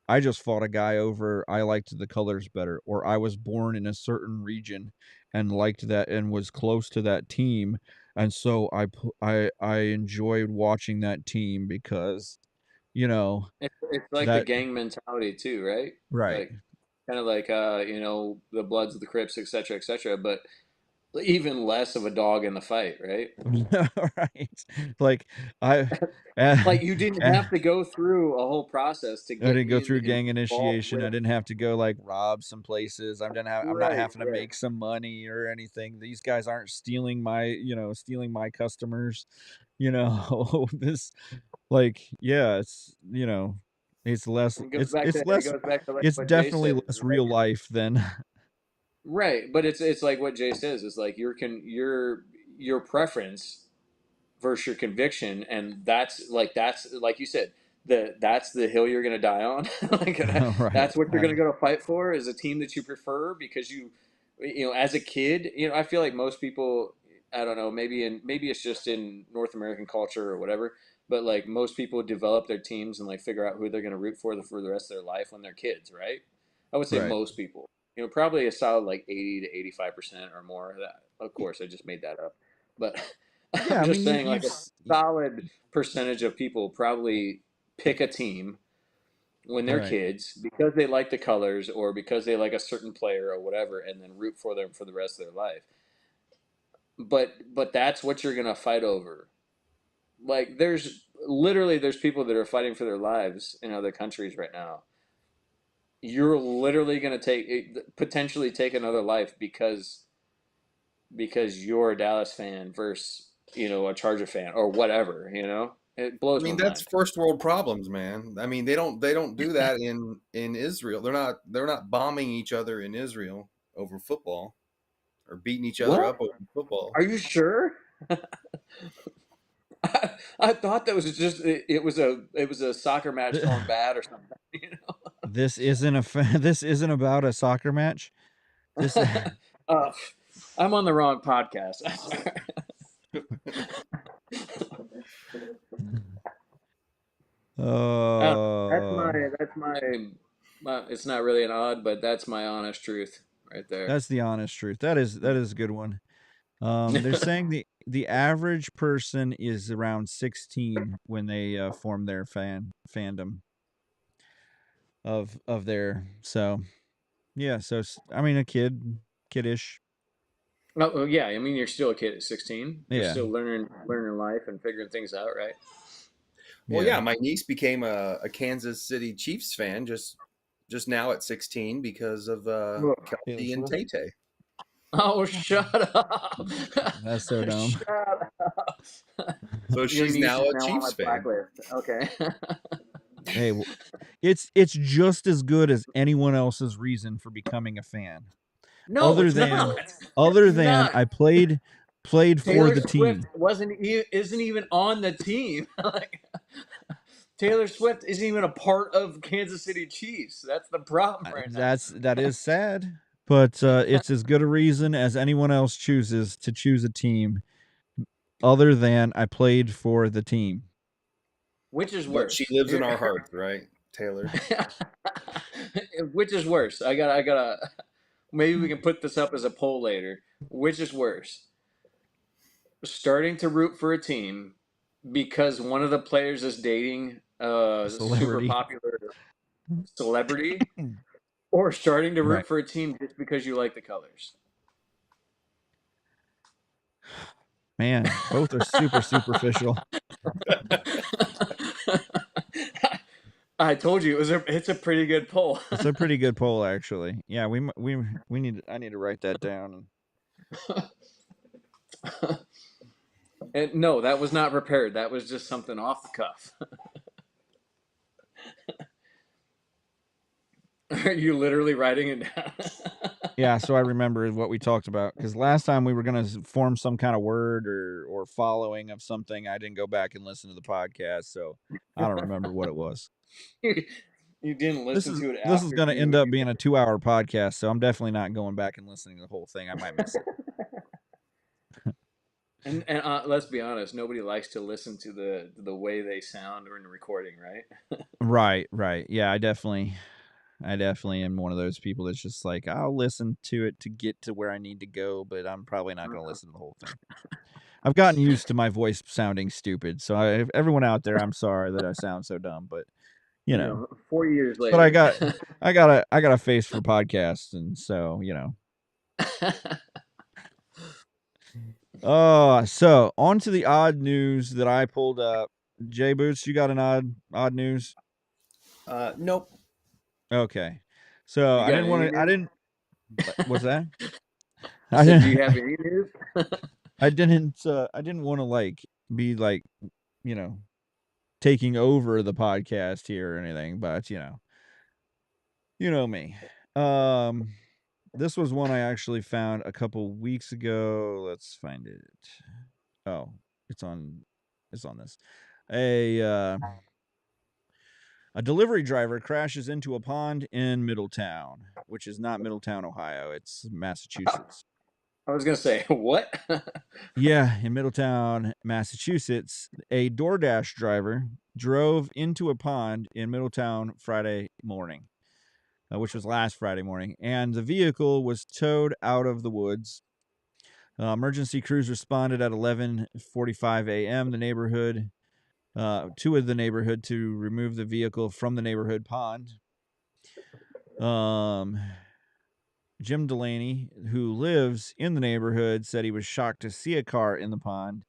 "I just fought a guy over I liked the colors better," or, "I was born in a certain region and liked that and was close to that team, and so I enjoyed watching that team because," you know, It's like the that gang mentality too, right? right. Like kind of like the Bloods, the Crips, etc., etc. But even less of a dog in the fight, right? Right. Like, I and Like you didn't have to go through a whole process to I get didn't go in through and gang be involved initiation. I with. didn't have to go like rob some places. I'm not Right, having to right. make some money or anything. These guys aren't stealing my customers. This like yeah, it's less It goes back to like it's what Jay definitely said, less right? real life than Right, but it's like what Jay says. It's like your preference versus your conviction, and that's like you said, that's the hill you're going to die on. Like right. that's what you're I going to go to fight for is a team that you prefer because as a kid, I feel like most people, I don't know, maybe it's just in North American culture or whatever, but like most people develop their teams and like figure out who they're going to root for the rest of their life when they're kids, right? I would say right. most people. Probably a solid like 80 to 85% or more. That, of course, I just made that up, but Yeah, I'm I just mean saying like a solid percentage of people probably pick a team when they're right. kids because they like the colors or because they like a certain player or whatever, and then root for them for the rest of their life. But that's what you're gonna fight over. Like there's people that are fighting for their lives in other countries right now you're literally going to potentially take another life because you're a Dallas fan versus a Charger fan or whatever. It I blows my mean, that's mind. first world problems, man. I mean, they don't do that in Israel. They're not bombing each other in Israel over football or beating each other What? up over football. Are you sure? I thought that was just it was a soccer match going bad or something. This isn't this isn't about a soccer match. This uh, I'm on the wrong podcast. I don't know. That's uh my. It's not really an odd, but that's my honest truth right there. that's the honest truth. That is a good one. They're saying the average person is around 16 when they form their fandom of their yeah, I mean a kiddish. Oh yeah, I mean you're still a kid at 16. You're Yeah. still learning life and figuring things out, right? Well, Yeah. yeah, my niece became a Kansas City Chiefs fan just now at 16 because of Ugh. Taylor Kelsey and Swift. Tay Tay. Oh, shut up! That's so dumb. Shut up! So Your she's niece now is a now on my Chiefs fan. blacklist. Okay. Hey, it's just as good as anyone else's reason for becoming a fan. No, Other it's than not. It's not. I played for Taylor the Swift team. isn't even on the team. Like, Taylor Swift isn't even a part of Kansas City Chiefs. That's the problem right now. That is sad, but it's as good a reason as anyone else chooses to choose a team other than I played for the team. Which is But she worse? lives in our hearts, right, Taylor? Which is worse? I gotta. Maybe we can put this up as a poll later. Which is worse? Starting to root for a team because one of the players is dating a super Celebrity. popular celebrity, or starting to Right. root for a team just because you like the colors. Man, both are super superficial. I told you it's a pretty good poll. It's a pretty good poll actually. Yeah, we need I need to write that down. And no, that was not prepared. That was just something off the cuff. Are you literally writing it down? Yeah, so I remember what we talked about because last time we were going to form some kind of word or following of something. I didn't go back and listen to the podcast, so I don't remember what it was. You didn't listen to it This is after going to end you. up being a 2-hour podcast, so I'm definitely not going back and listening to the whole thing. I might miss it. And let's be honest, nobody likes to listen to the way they sound or in the recording, right? Right, right. Yeah, I definitely am one of those people that's just like I'll listen to it to get to where I need to go, but I'm probably not going to listen to the whole thing. I've gotten used to my voice sounding stupid, so everyone out there, I'm sorry that I sound so dumb, but you know. 4 years But I later. got I got a face for podcasts, and so so on to the odd news that I pulled up. Jay Boots, you got an odd news? Nope. Okay. So You I got didn't want any to. I news? didn't. What's that? I I said, do didn't. you have any news? I didn't. I didn't want to be you know taking over the podcast here or anything, but you know me. This was one I actually found a couple weeks ago. Let's find it. Oh, it's on. It's on this. A delivery driver crashes into a pond in Middletown, which is not Middletown, Ohio. It's Massachusetts. I was gonna say what? Yeah, in Middletown, Massachusetts, a DoorDash driver drove into a pond in Middletown Friday morning, which was last Friday morning, and the vehicle was towed out of the woods. Emergency crews responded at 11:45 a.m. To the neighborhood to remove the vehicle from the neighborhood pond. Jim Delaney, who lives in the neighborhood, said he was shocked to see a car in the pond.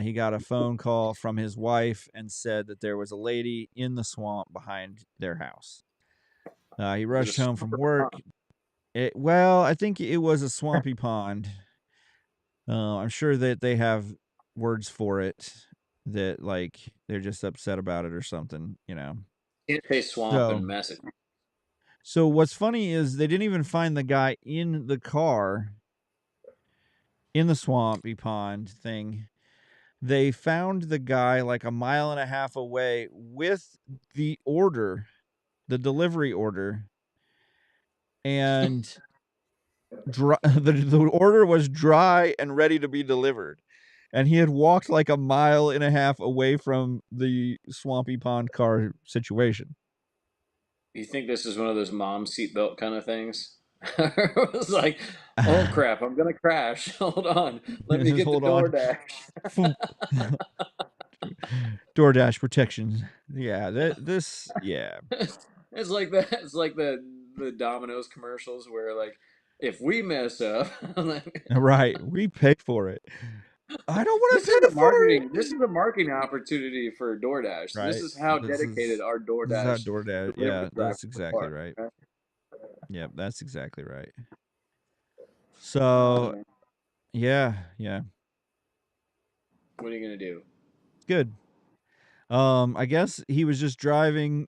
He got a phone call from his wife and said that there was a lady in the swamp behind their house. He Is it a rushed home swamp from or work. Well, I think it was a swampy pond. I'm sure that they have words for it that like they're just upset about it or something, you know. Can't say swamp So, in Massachusetts. so what's funny is they didn't even find the guy in the car in the swampy pond thing. They found the guy like a mile and a half away with the order, the delivery order, and the order was dry and ready to be delivered. And he had walked like a mile and a half away from the swampy pond car situation. You think this is one of those mom seatbelt kind of things? It was like, oh crap, I'm gonna crash. Hold on, let me Just get the hold on. DoorDash. DoorDash protection. Yeah, yeah. It's like that. It's like the Domino's commercials where like, if we mess up, like, Right. We pay for it. I don't want this to is pay a for marketing. This it. is a marketing opportunity for DoorDash. This Right. is how This dedicated is our this is how DoorDash DoorDash. delivery Yeah, drivers that's exactly are. right. Okay? Yep, that's exactly right. Oh So man, yeah, what are you gonna do? good. I guess he was just driving,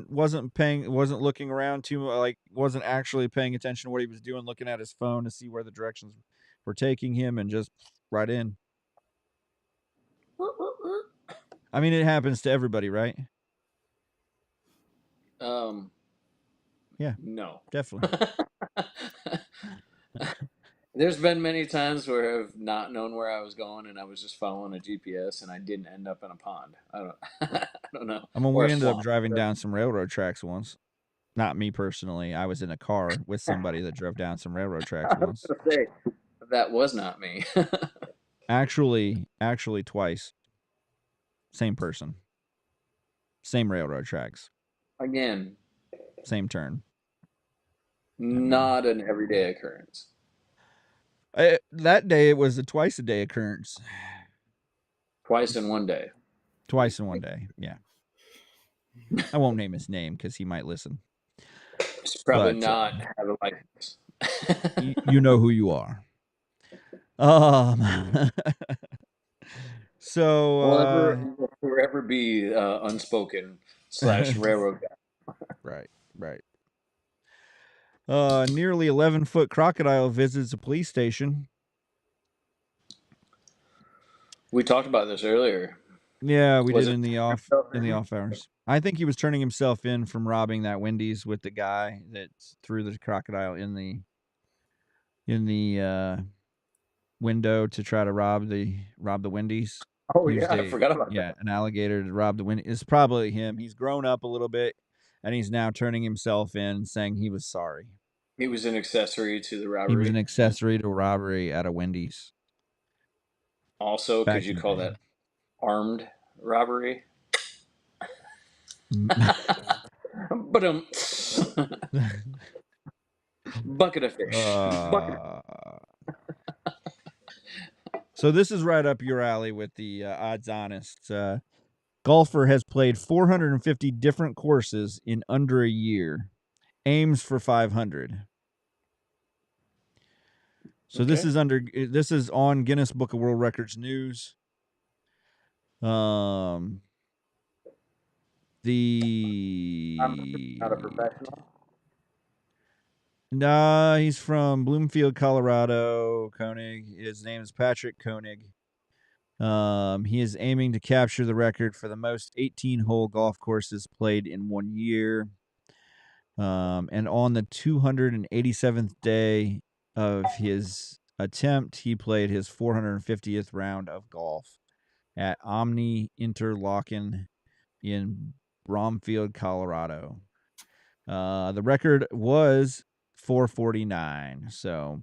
wasn't looking around too like wasn't actually paying attention to what he was doing, looking at his phone to see where the directions were taking him, and just right in. I mean, it happens to everybody, right? Um, Yeah, no. definitely. There's been many times where I've not known where I was going and I was just following a GPS and I didn't end up in a pond. I don't, I don't know, I mean, or we a ended up swamp. driving down some railroad tracks once. Not me personally. I was in a car with somebody that drove down some railroad tracks I was once. gonna say that was not me. Actually, twice. Same person. Same railroad tracks. Again, Same turn. I mean, not an everyday occurrence. that day it was a twice a day occurrence. Twice in one day. Twice in one day. Yeah. I won't name his name because he might listen. Just probably But not have a license. you know who you are. Um. So. Will forever be unspoken / railroad guy. Right. Right. Nearly 11-foot crocodile visits a police station. We talked about this earlier. Yeah, we Was did it in the off hours. I think he was turning himself in from robbing that Wendy's with the guy that threw the crocodile in the window to try to rob the Wendy's. Oh Used yeah, I forgot about that. an alligator to rob the Wendy's. It's probably him. He's grown up a little bit, and he's now turning himself in, saying he was sorry. He was an accessory to the He was an robbery. accessory to a robbery at a Wendy's Also, could back you in the call day. that armed robbery? But bucket of fish. Bucket. So this is right up your alley with the odds honest. Golfer has played 450 different courses in under a year. Aims for 500. So Okay. this is on Guinness Book of World Records news. I'm not a The professional. Nah, he's from Bloomfield, Colorado. Koenig. His name is Patrick Koenig. He is aiming to capture the record for the most 18-hole golf courses played in 1 year. And on the 287th day of his attempt, he played his 450th round of golf at Omni Interlaken in Bromfield, Colorado. The record was 449, so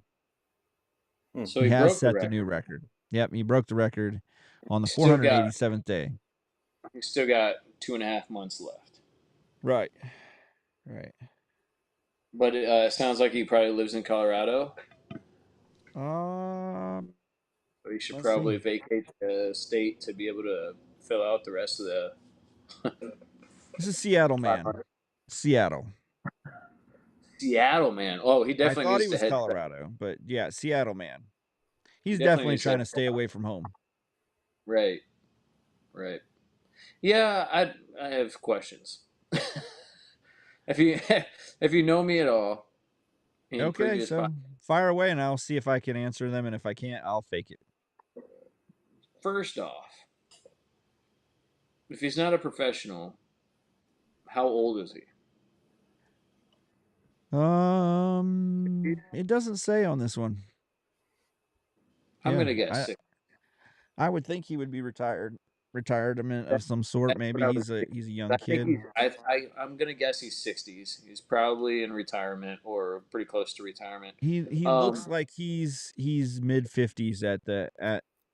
So he he has broke the set the new record. record. Yep, he broke the record on the Still got 487th day. he still got 2.5 months left. Right. Right. But it sounds like he probably lives in Colorado. Um, So he should let's see. probably vacate the state to be able to fill out the rest of the This is Seattle, man. 500. Seattle. Seattle man. Oh, he I definitely thought needs he to was head. Colorado, but yeah, Seattle man. He He's definitely definitely needs to trying head. to stay away from home. Right, right. Yeah, I have questions. If you if you know me at all in Okay, previous podcasts, so fire away and I'll see if I can answer them, and if I can't, I'll fake it. first off, if he's not a professional, how old is he? It doesn't say on this one. I'm Yeah, gonna guess I six. I would think he would be retirement of some sort. That's Maybe what I would. he's a I young think kid. he's. I'm gonna guess he's 60s. He's probably in retirement or pretty close to retirement. He looks Um, like he's mid-50s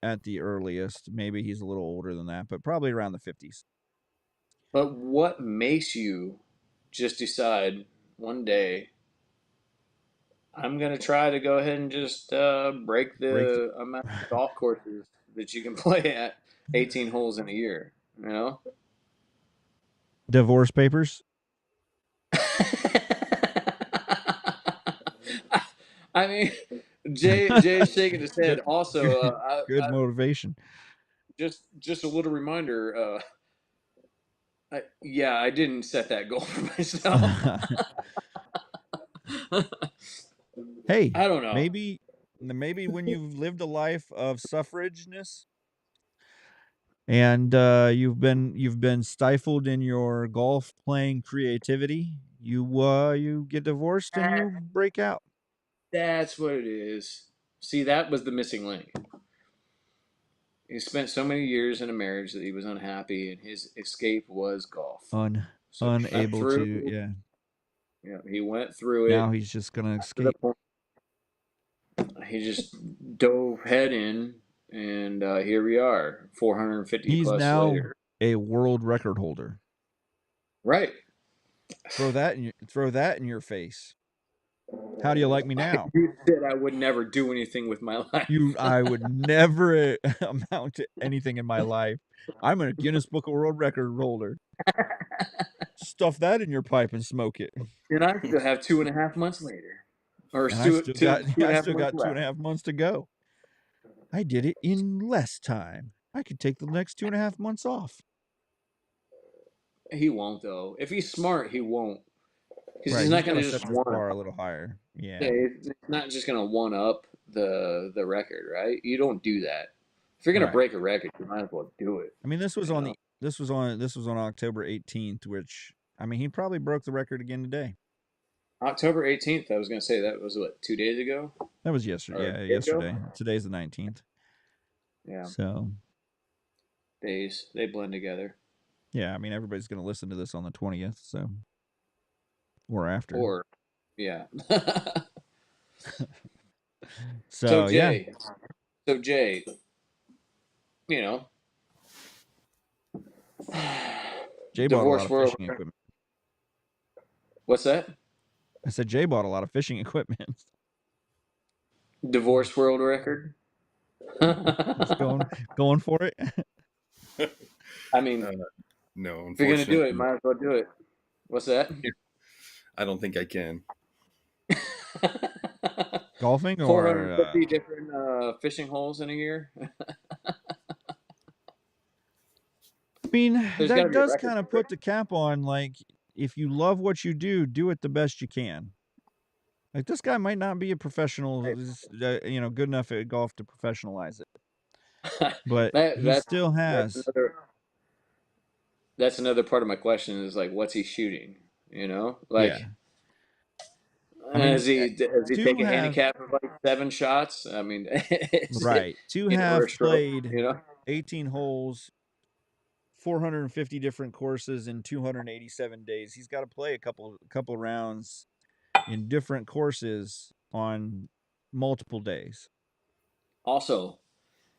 at the earliest. Maybe he's a little older than that, but probably around the 50s. but what makes you just decide one day I'm gonna try to go ahead and just break Break the the amount of golf courses that you can play at 18 holes in a year? You know. divorce papers. I mean, Jay's shaking his head. good, Also, good, good motivation. just a little reminder. Yeah, I didn't set that goal for myself. Hey, I don't know. maybe when you've lived a life of suffrageness and you've been stifled in your golf playing creativity, you get divorced and you break out. That's what it is. See, that was the missing link. He spent so many years in a marriage that he was unhappy, and his escape was golf. Un So he went unable through. to, yeah. He went through Now it he's just gonna to the escape. point. He just dove head in, and here we are, 450 He's plus now later. a world record holder. Right. Throw that in your face. How do you like me now? You said I would never do anything with my life. I would never amount to anything in my life. I'm a Guinness Book of World Record holder. Stuff that in your pipe and smoke it. And I still have 2.5 months later, or And I still got two and I a half still months got two and left. a half months to go. I did it in less time. I could take the next 2.5 months off. He won't though. If he's smart, he won't, because Right, he's he's not got going to to set just the one bar a up. little higher. Yeah. It's not just going to one up the record, right? You don't do that. If you're going to Right. break a record, you might as well do it. I mean, this was You on know, the this was on October 18th, which I mean, he probably broke the record again today. October 18th. I was going to say that was what, 2 days ago That was yesterday. or Yeah, a day ago. yesterday. Today's the 19th. Yeah, So, days they blend together. yeah, I mean, everybody's going to listen to this on the 20th, so or after. Or yeah. so So, yeah, Jay, so Jay, you know, Jay bought a lot divorce of world. fishing equipment. What's that? I said Jay bought a lot of fishing equipment. Divorce world record. Just going for it. I mean, Uh, no, if you're gonna do it, unfortunately, might as well do it. What's that? I don't think I can. Golfing or 450 different fishing holes in a year. I mean, There's got to that be a does record kind of for it. put the cap on like if you love what you do it the best you can. Like this guy might not be a professional, Hey, good enough at golf to professionalize it, but that he still that's has. another part of my question is like, what's he shooting? You know, Yeah, like, I mean, does he to take a have handicap of like 7 shots? I mean, is it, right to or have a stroke? played You know, 18 holes, 450 different courses in 287 days. He's got to play a couple rounds in different courses on multiple days. also,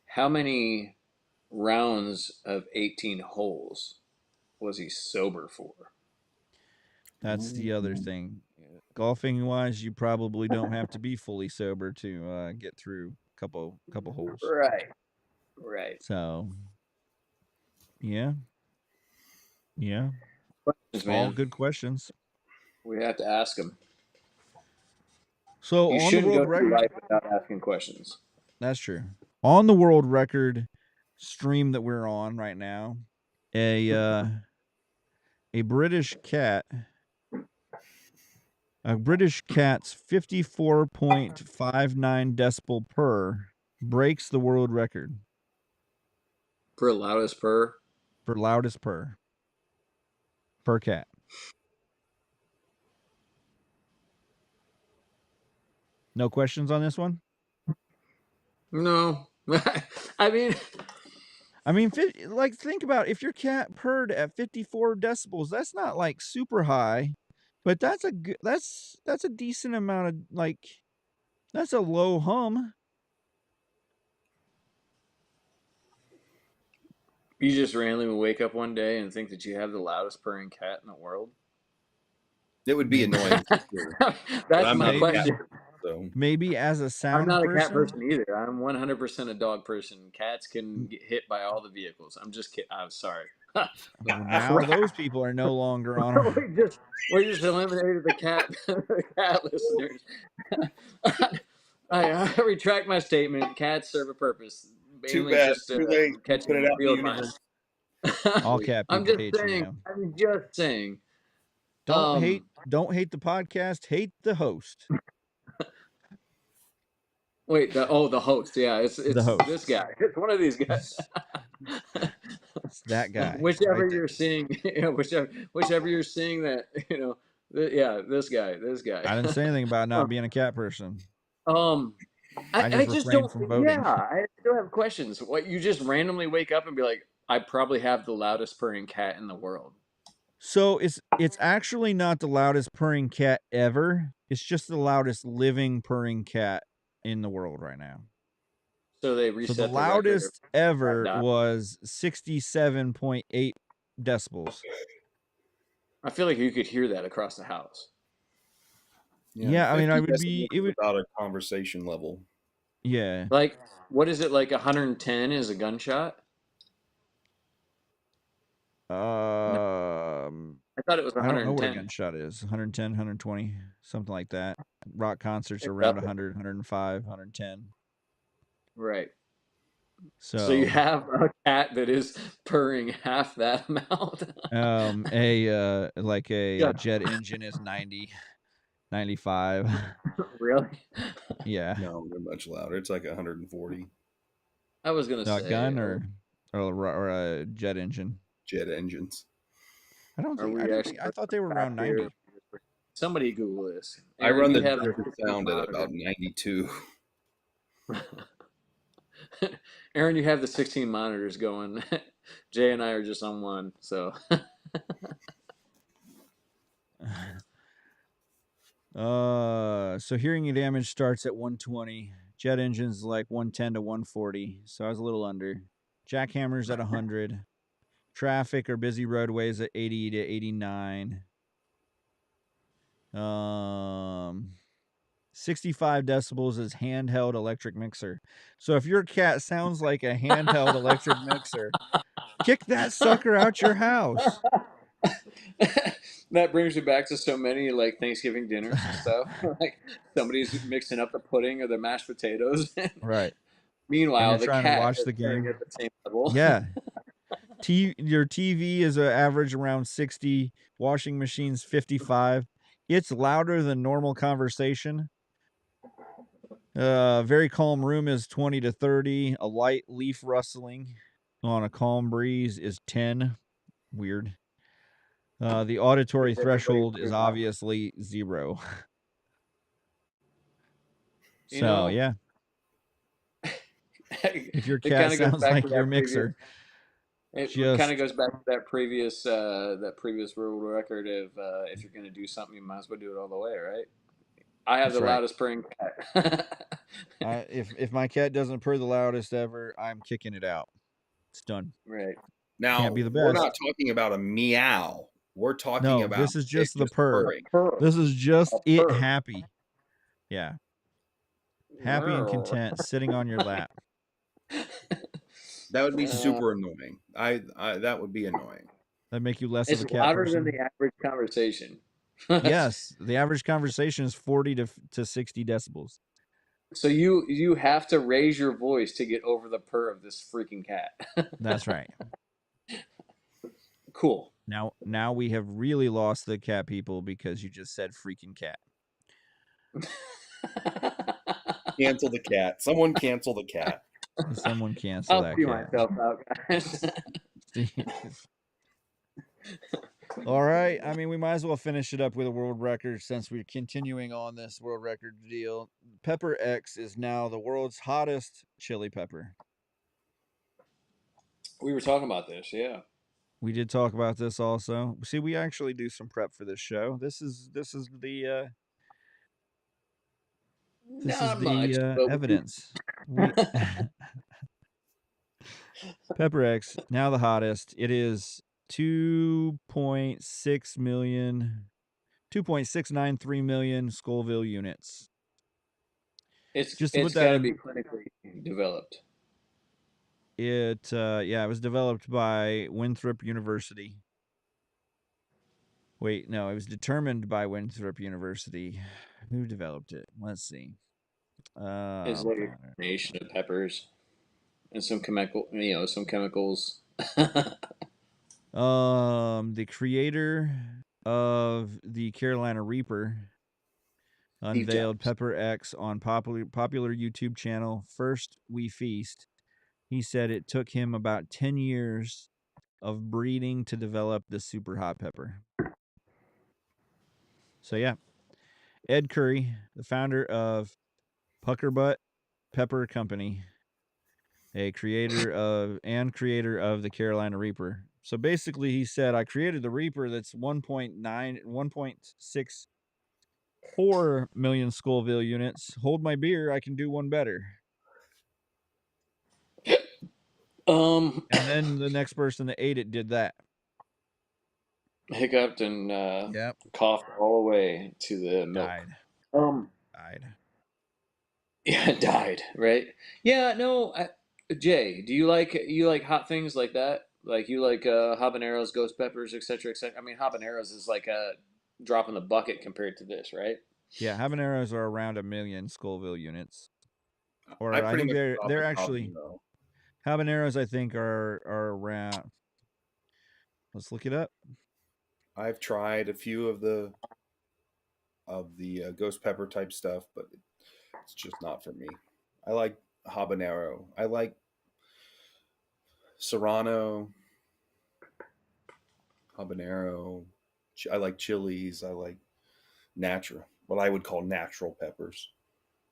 how many rounds of 18 holes was he sober for? That's the other thing. Golfing wise, you probably don't have to be fully sober to get through a couple holes. Right, right. So, yeah, yeah, Questions, all man. good questions. We have to ask him. So You on the shouldn't go world through record, life without asking questions. that's true. On the world record stream that we're on right now, a British cat, a British cat's 54.59 decibel purr breaks the world record For loudest purr. for loudest purr per cat. No questions on this one? No. I mean, like think about if your cat purred at 54 decibels, that's not like super high, but that's a decent amount of like that's a low hum. you just randomly wake up one day and think that you have the loudest purring cat in the world. It would be Maybe. annoying for sure. But That's I'm my not a cat question. person, so Maybe as a I'm sound not a cat person. person either. I'm 100% a dog person. Cats can get hit by all the vehicles. I'm just kidding. I'm sorry. Well, now those people are no longer on our we just eliminated the cat the cat listeners. I retract my statement. Cats serve a purpose, too mainly bad. just Too late. catching Put it out in the field mice. universe. all cat I'm people just hate you saying. now. I'm just saying. Don't hate the podcast, hate the host. Wait, the host. Yeah, it's The host. this guy. It's one of these guys. It's that guy. Whichever right there. you're seeing, whichever you're seeing that, yeah, this guy. I didn't say anything about not being a cat person. I just just refrained don't. from voting. Yeah, I still have questions. What, you just randomly wake up and be like, I probably have the loudest purring cat in the world. So it's actually not the loudest purring cat ever. It's just the loudest living purring cat in the world right now. So they So reset the the record loudest of ever died. was 67.8 decibels. I feel like you could hear that across the house. Yeah, I mean, I would 50 be. decibels It would. is about a conversation level. Yeah. Like, what is it? Like 110 is a gunshot? I thought it was I don't know what a 110. gunshot is. 110, 120, something like that. Rock concerts It's around up there. 100, 105, 110. Right. So, So you have a cat that is purring half that amount. like a Yeah. jet engine is 90, 95. Really? Yeah. No, they're much louder. It's like 140 I was gonna A say gun or a jet engine. jet engines. I don't Are think. we actually? I thought they were around 90. Somebody Google this. I run the you have Desert Sound at about 92. Aaron, you have the 16 monitors going. Jay and I are just on one, so. So hearing damage starts at 120. Jet engines like 110 to 140. So I was a little under. Jackhammers at 100. Traffic or busy roadways at 80 to 89. 65 decibels is handheld electric mixer. So if your cat sounds like a handheld electric mixer, kick that sucker out your house. That brings me back to so many like Thanksgiving dinners and stuff. Like somebody's mixing up the pudding or the mashed potatoes. Right. Meanwhile, you're the trying to cat watch is the playing game. at the same level. Yeah. Your TV is an average around 60. Washing machine's 55. It's louder than normal conversation. Very calm room is 20 to 30. A light leaf rustling on a calm breeze is 10. Weird. The auditory threshold is obviously 0. So, yeah. If your cat sounds like your mixer, it just kind of goes back to that previous world record of if you're going to do something, you might as well do it all the way, right? I have That's the right. loudest purring cat. If my cat doesn't purr the loudest ever, I'm kicking it out. It's done. Right. Now, Can't be the we're best. not talking about a meow. We're talking No, about this is just the just purr. purring. This is just it purr. happy. Yeah. Happy and content sitting on your lap. That would be super annoying. That would be annoying. That'd make you less It's of a cat louder person. than the average conversation. Yes, the average conversation is 40 to 60 decibels. So you have to raise your voice to get over the purr of this freaking cat. That's right. Cool. Now we have really lost the cat people because you just said freaking cat. Cancel the cat. Someone cancel the cat. Someone cancel I'll that see cat. myself out, guys. All right. I mean, we might as well finish it up with a world record since we're continuing on this world record deal. Pepper X is now the world's hottest chili pepper. We were talking about this, yeah. We did talk about this also. See, we actually do some prep for this show. This is the Not much, but we evidence. We Pepper X now the hottest. It is 2.6 million 2.693 million Scoville units. Just to put it's that got to in, be clinically developed. it was developed by Winthrop University. Wait, no, it was determined by Winthrop University. Who developed it? Let's see. It's like a combination of peppers and some some chemicals. The creator of the Carolina Reaper Steve unveiled Jobs. Pepper X on popular YouTube channel First We Feast. He said it took him about 10 years of breeding to develop the super hot pepper. So yeah, Ed Curry, the founder of Puckerbutt Pepper Company, a creator of the Carolina Reaper. So basically he said I created the Reaper that's 1.64 million Scoville units. Hold my beer, I can do one better. Um, And then the next person that ate it did that. hiccuped and Yep. coughed all the way to the milk. Died. Um, Died. yeah, died. Right? Yeah. No. Jay, do you like hot things like that? Like you like habaneros, ghost peppers, etc., etc. I mean, habaneros is like a drop in the bucket compared to this, right? Yeah, habaneros are around 1 million Scoville units. I Or I pretty think much stop they're at actually jalapeno. habaneros I think are around. Let's look it up. I've tried a few of the ghost pepper type stuff, but it's just not for me. I like habanero. I like serrano, habanero. I like chilies. I like natural, what I would call natural peppers.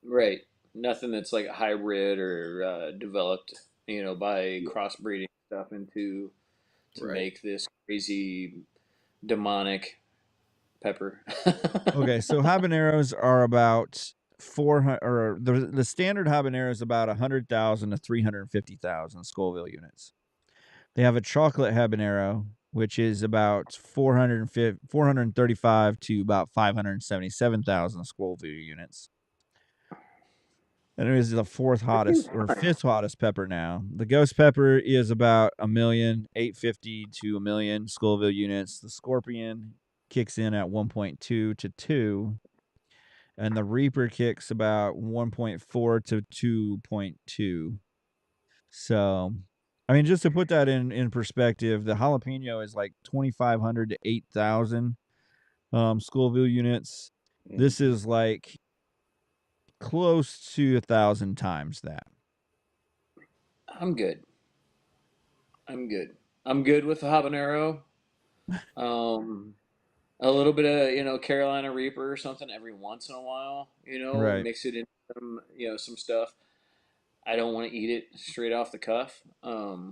Right. Nothing that's like hybrid or developed, by Yeah. crossbreeding stuff into to Right. make this crazy demonic pepper. Okay, so habaneros are about 400, or the standard habanero is about 100,000 to 350,000 Scoville units. They have a chocolate habanero, which is about 435 to about 577,000 Scoville units. And it is the fourth That seems hottest or fine. fifth hottest pepper now. The ghost pepper is about 1,850,000 to 1,000,000 Scoville units. The scorpion kicks in at 1.2 to 2, and the reaper kicks about 1.4 to 2.2. So, I mean, just to put that in perspective, the jalapeno is like 2,500 to 8,000 Scoville units. This Mhm. is like close to 1,000 times that. I'm good. I'm good. I'm good with the habanero. Um, a little bit of Carolina Reaper or something every once in a while. Right. Mix it in some some stuff. I don't want to eat it straight off the cuff. But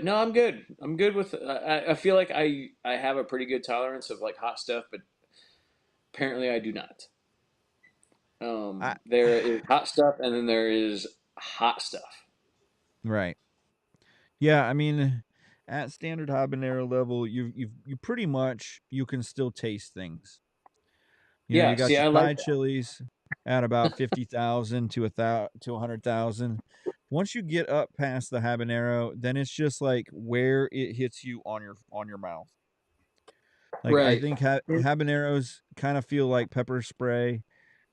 no, I'm good. I'm good with. I feel like I have a pretty good tolerance of like hot stuff, but apparently I do not. I There is hot stuff, and then there is hot stuff. right. Yeah, I mean, at standard habanero level, you pretty much you can still taste things. You Yeah, got see, your I like Thai chilies at about 50,000 to 100,000. Once you get up past the habanero, then it's just like where it hits you on your mouth. Like I Right. think habaneros kind of feel like pepper spray.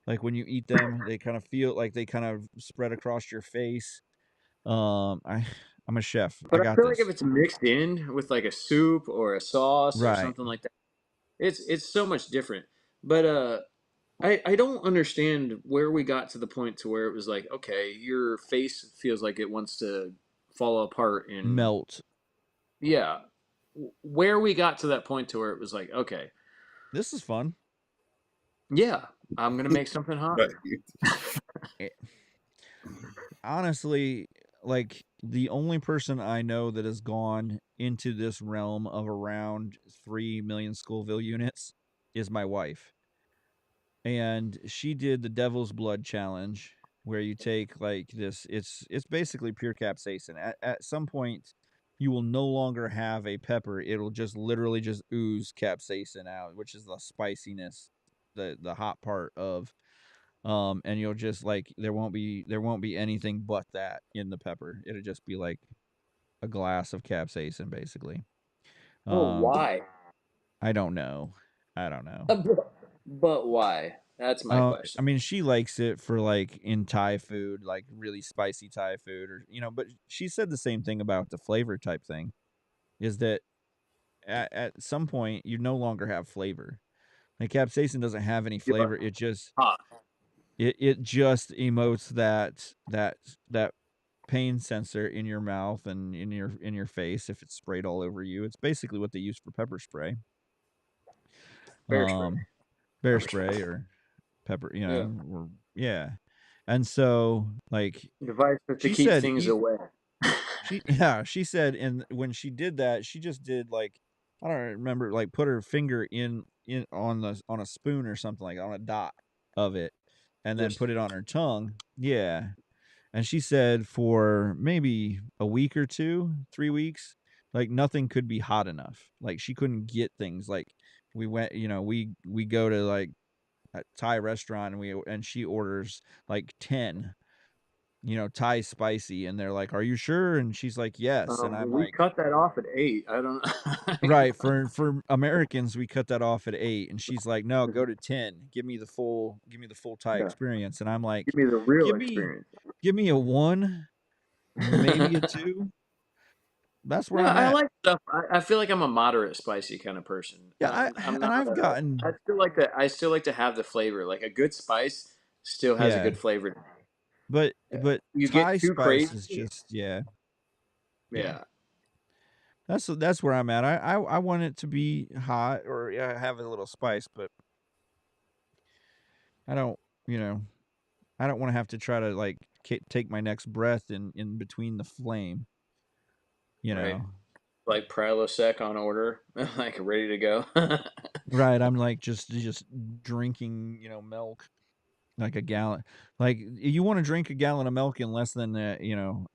Like when you eat them, they kind of feel like they kind of spread across your face. I'm a chef. I But I got feel like if this. it's mixed in with like a soup or a sauce or Right. something like that, it's so much different. But I don't understand where we got to the point to where it was like, okay, your face feels like it wants to fall apart and Melt. yeah, where we got to that point to where it was like, okay, This is fun. yeah, I'm gonna make something hot. Right. It, honestly, like the only person I know that has gone into this realm of around 3 million Scoville units is my wife. And she did the Devil's Blood challenge where you take like this it's basically pure capsaicin. At some point you will no longer have a pepper. It'll just literally just ooze capsaicin out, which is the spiciness, the hot part of and you'll just like there won't be anything but that in the pepper. It'll just be like a glass of capsaicin basically. Well, Um why? I don't know. I don't know. But why? That's my I question. mean, she likes it for like in Thai food, like really spicy Thai food, or but she said the same thing about the flavor type thing. Is that at some point you no longer have flavor. Like capsaicin doesn't have any You're like, flavor. It just hot. it just emotes that pain sensor in your mouth and in your face if it's sprayed all over you. It's basically what they use for pepper spray. Bear spray. Um, bear spray or pepper, Yeah. or yeah. And so like Device to she keep said things away. she said and when she did that, she just did like I don't remember like put her finger in on a spoon or something like on a dot of it and then Just put it on her tongue. Yeah. And she said for maybe a week or two, 3 weeks, like nothing could be hot enough. Like she couldn't get things like we went, we go to like a Thai restaurant and she orders like 10, Thai spicy and they're like, "Are you sure?" And she's like, "Yes." And I'm we like, cut that off at 8. I don't "Right, for Americans, we cut that off at 8." And she's like, "No, go to 10. Give me the full Thai yeah. experience." And I'm like, Give me the real "Give me experience. give me a 1, maybe a 2." That's where No, I'm I at. like stuff. I feel like I'm a moderate spicy kind of person. Yeah, I'm and not I've a. gotten I still like to have the flavor. Like a good spice still has a yeah, good flavor. but You Thai get too spice crazy. is just yeah, yeah. Yeah. That's where I'm at. I want it to be hot or yeah, have a little spice, but I don't, you know, I don't want to have to try to like take my next breath in between the flame, you Right. know. Like Prilosec on order, like ready to go. Right, I'm like just drinking, milk like a gallon. Like you want to drink a gallon of milk in less than a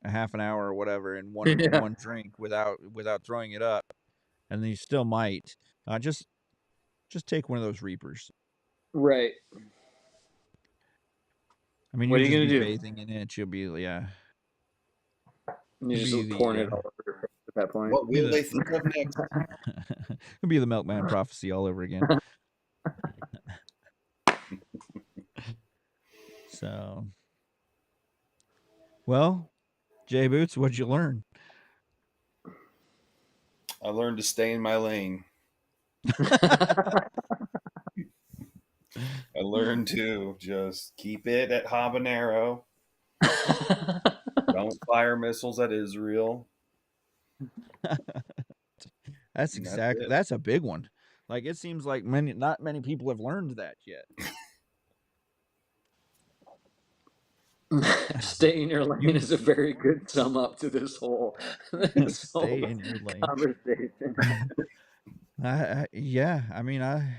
half an hour or whatever in Yeah. one drink without throwing it up, and then you still might. Just take one of those Reapers. Right. I mean, What you'll are you just gonna be do? bathing in it. Yeah. You You'll be just pouring it all over your face at that point. What will they think of next? it'll be the Milkman prophecy all over again. So, well, Jay Boots, what'd you learn? I learned to stay in my lane. I learned to just keep it at habanero. Don't fire missiles at Israel. And that's it. That's a big one. Like it seems like not many people have learned that yet. Stay in your lane You is a very good sum up to this whole stay in your lane. conversation. Yeah, I mean I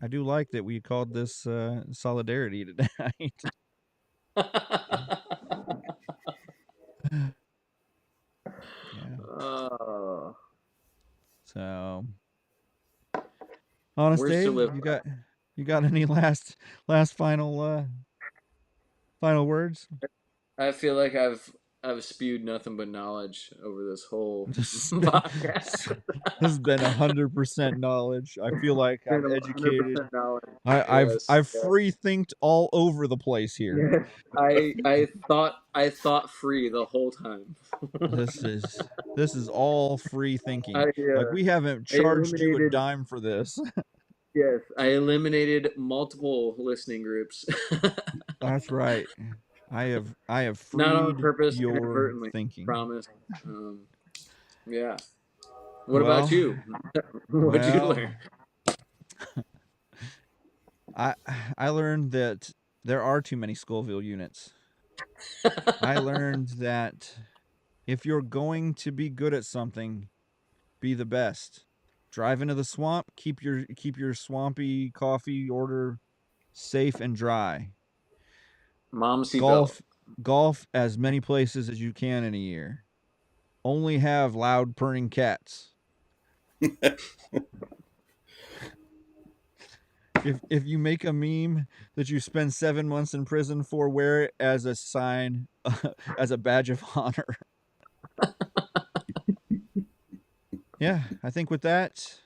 do like that we called this solidarity tonight. Yeah. Oh, So, honest where's to Dave, live? you got any last final words? I feel like I've spewed nothing but knowledge over this whole This podcast. has been 100% knowledge. I feel like I'm Been educated. 100% knowledge. I've Yes. free thinked all over the place here. Yes. I thought free the whole time. This is all free thinking. I Like we haven't I charged you a eliminated dime for this. yes, I eliminated multiple listening groups. That's right. I have Not on freed purpose, your inadvertently. thinking. Promise. Yeah. What Well, about you? What'd you learn? I learned that there are too many Scoville units. I learned that if you're going to be good at something, be the best. Drive into the swamp, keep your swampy coffee order safe and dry. Mom seatbelt. Golf as many places as you can in a year. Only have loud purring cats. If you make a meme that you spend 7 months in prison for, wear it as a sign, as a badge of honor. Yeah, I think with that,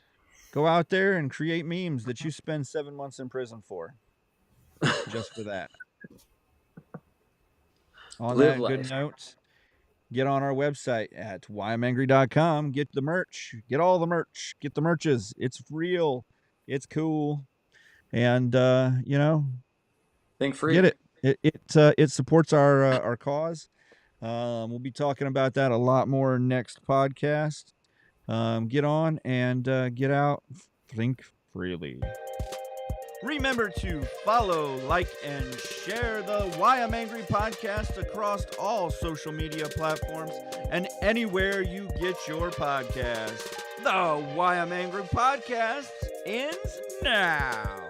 go out there and create memes that you spend 7 months in prison for. Just for that. On Live that life. good note, get on our website at whyimangry.com. Get the merch. Get all the merch. Get the merches. It's real. It's cool. And Think free. get it. It supports our cause. We'll be talking about that a lot more next podcast. Get on and get out. Think freely. Remember to follow, like, and share the Why I'm Angry podcast across all social media platforms and anywhere you get your podcast. The Why I'm Angry podcast ends now.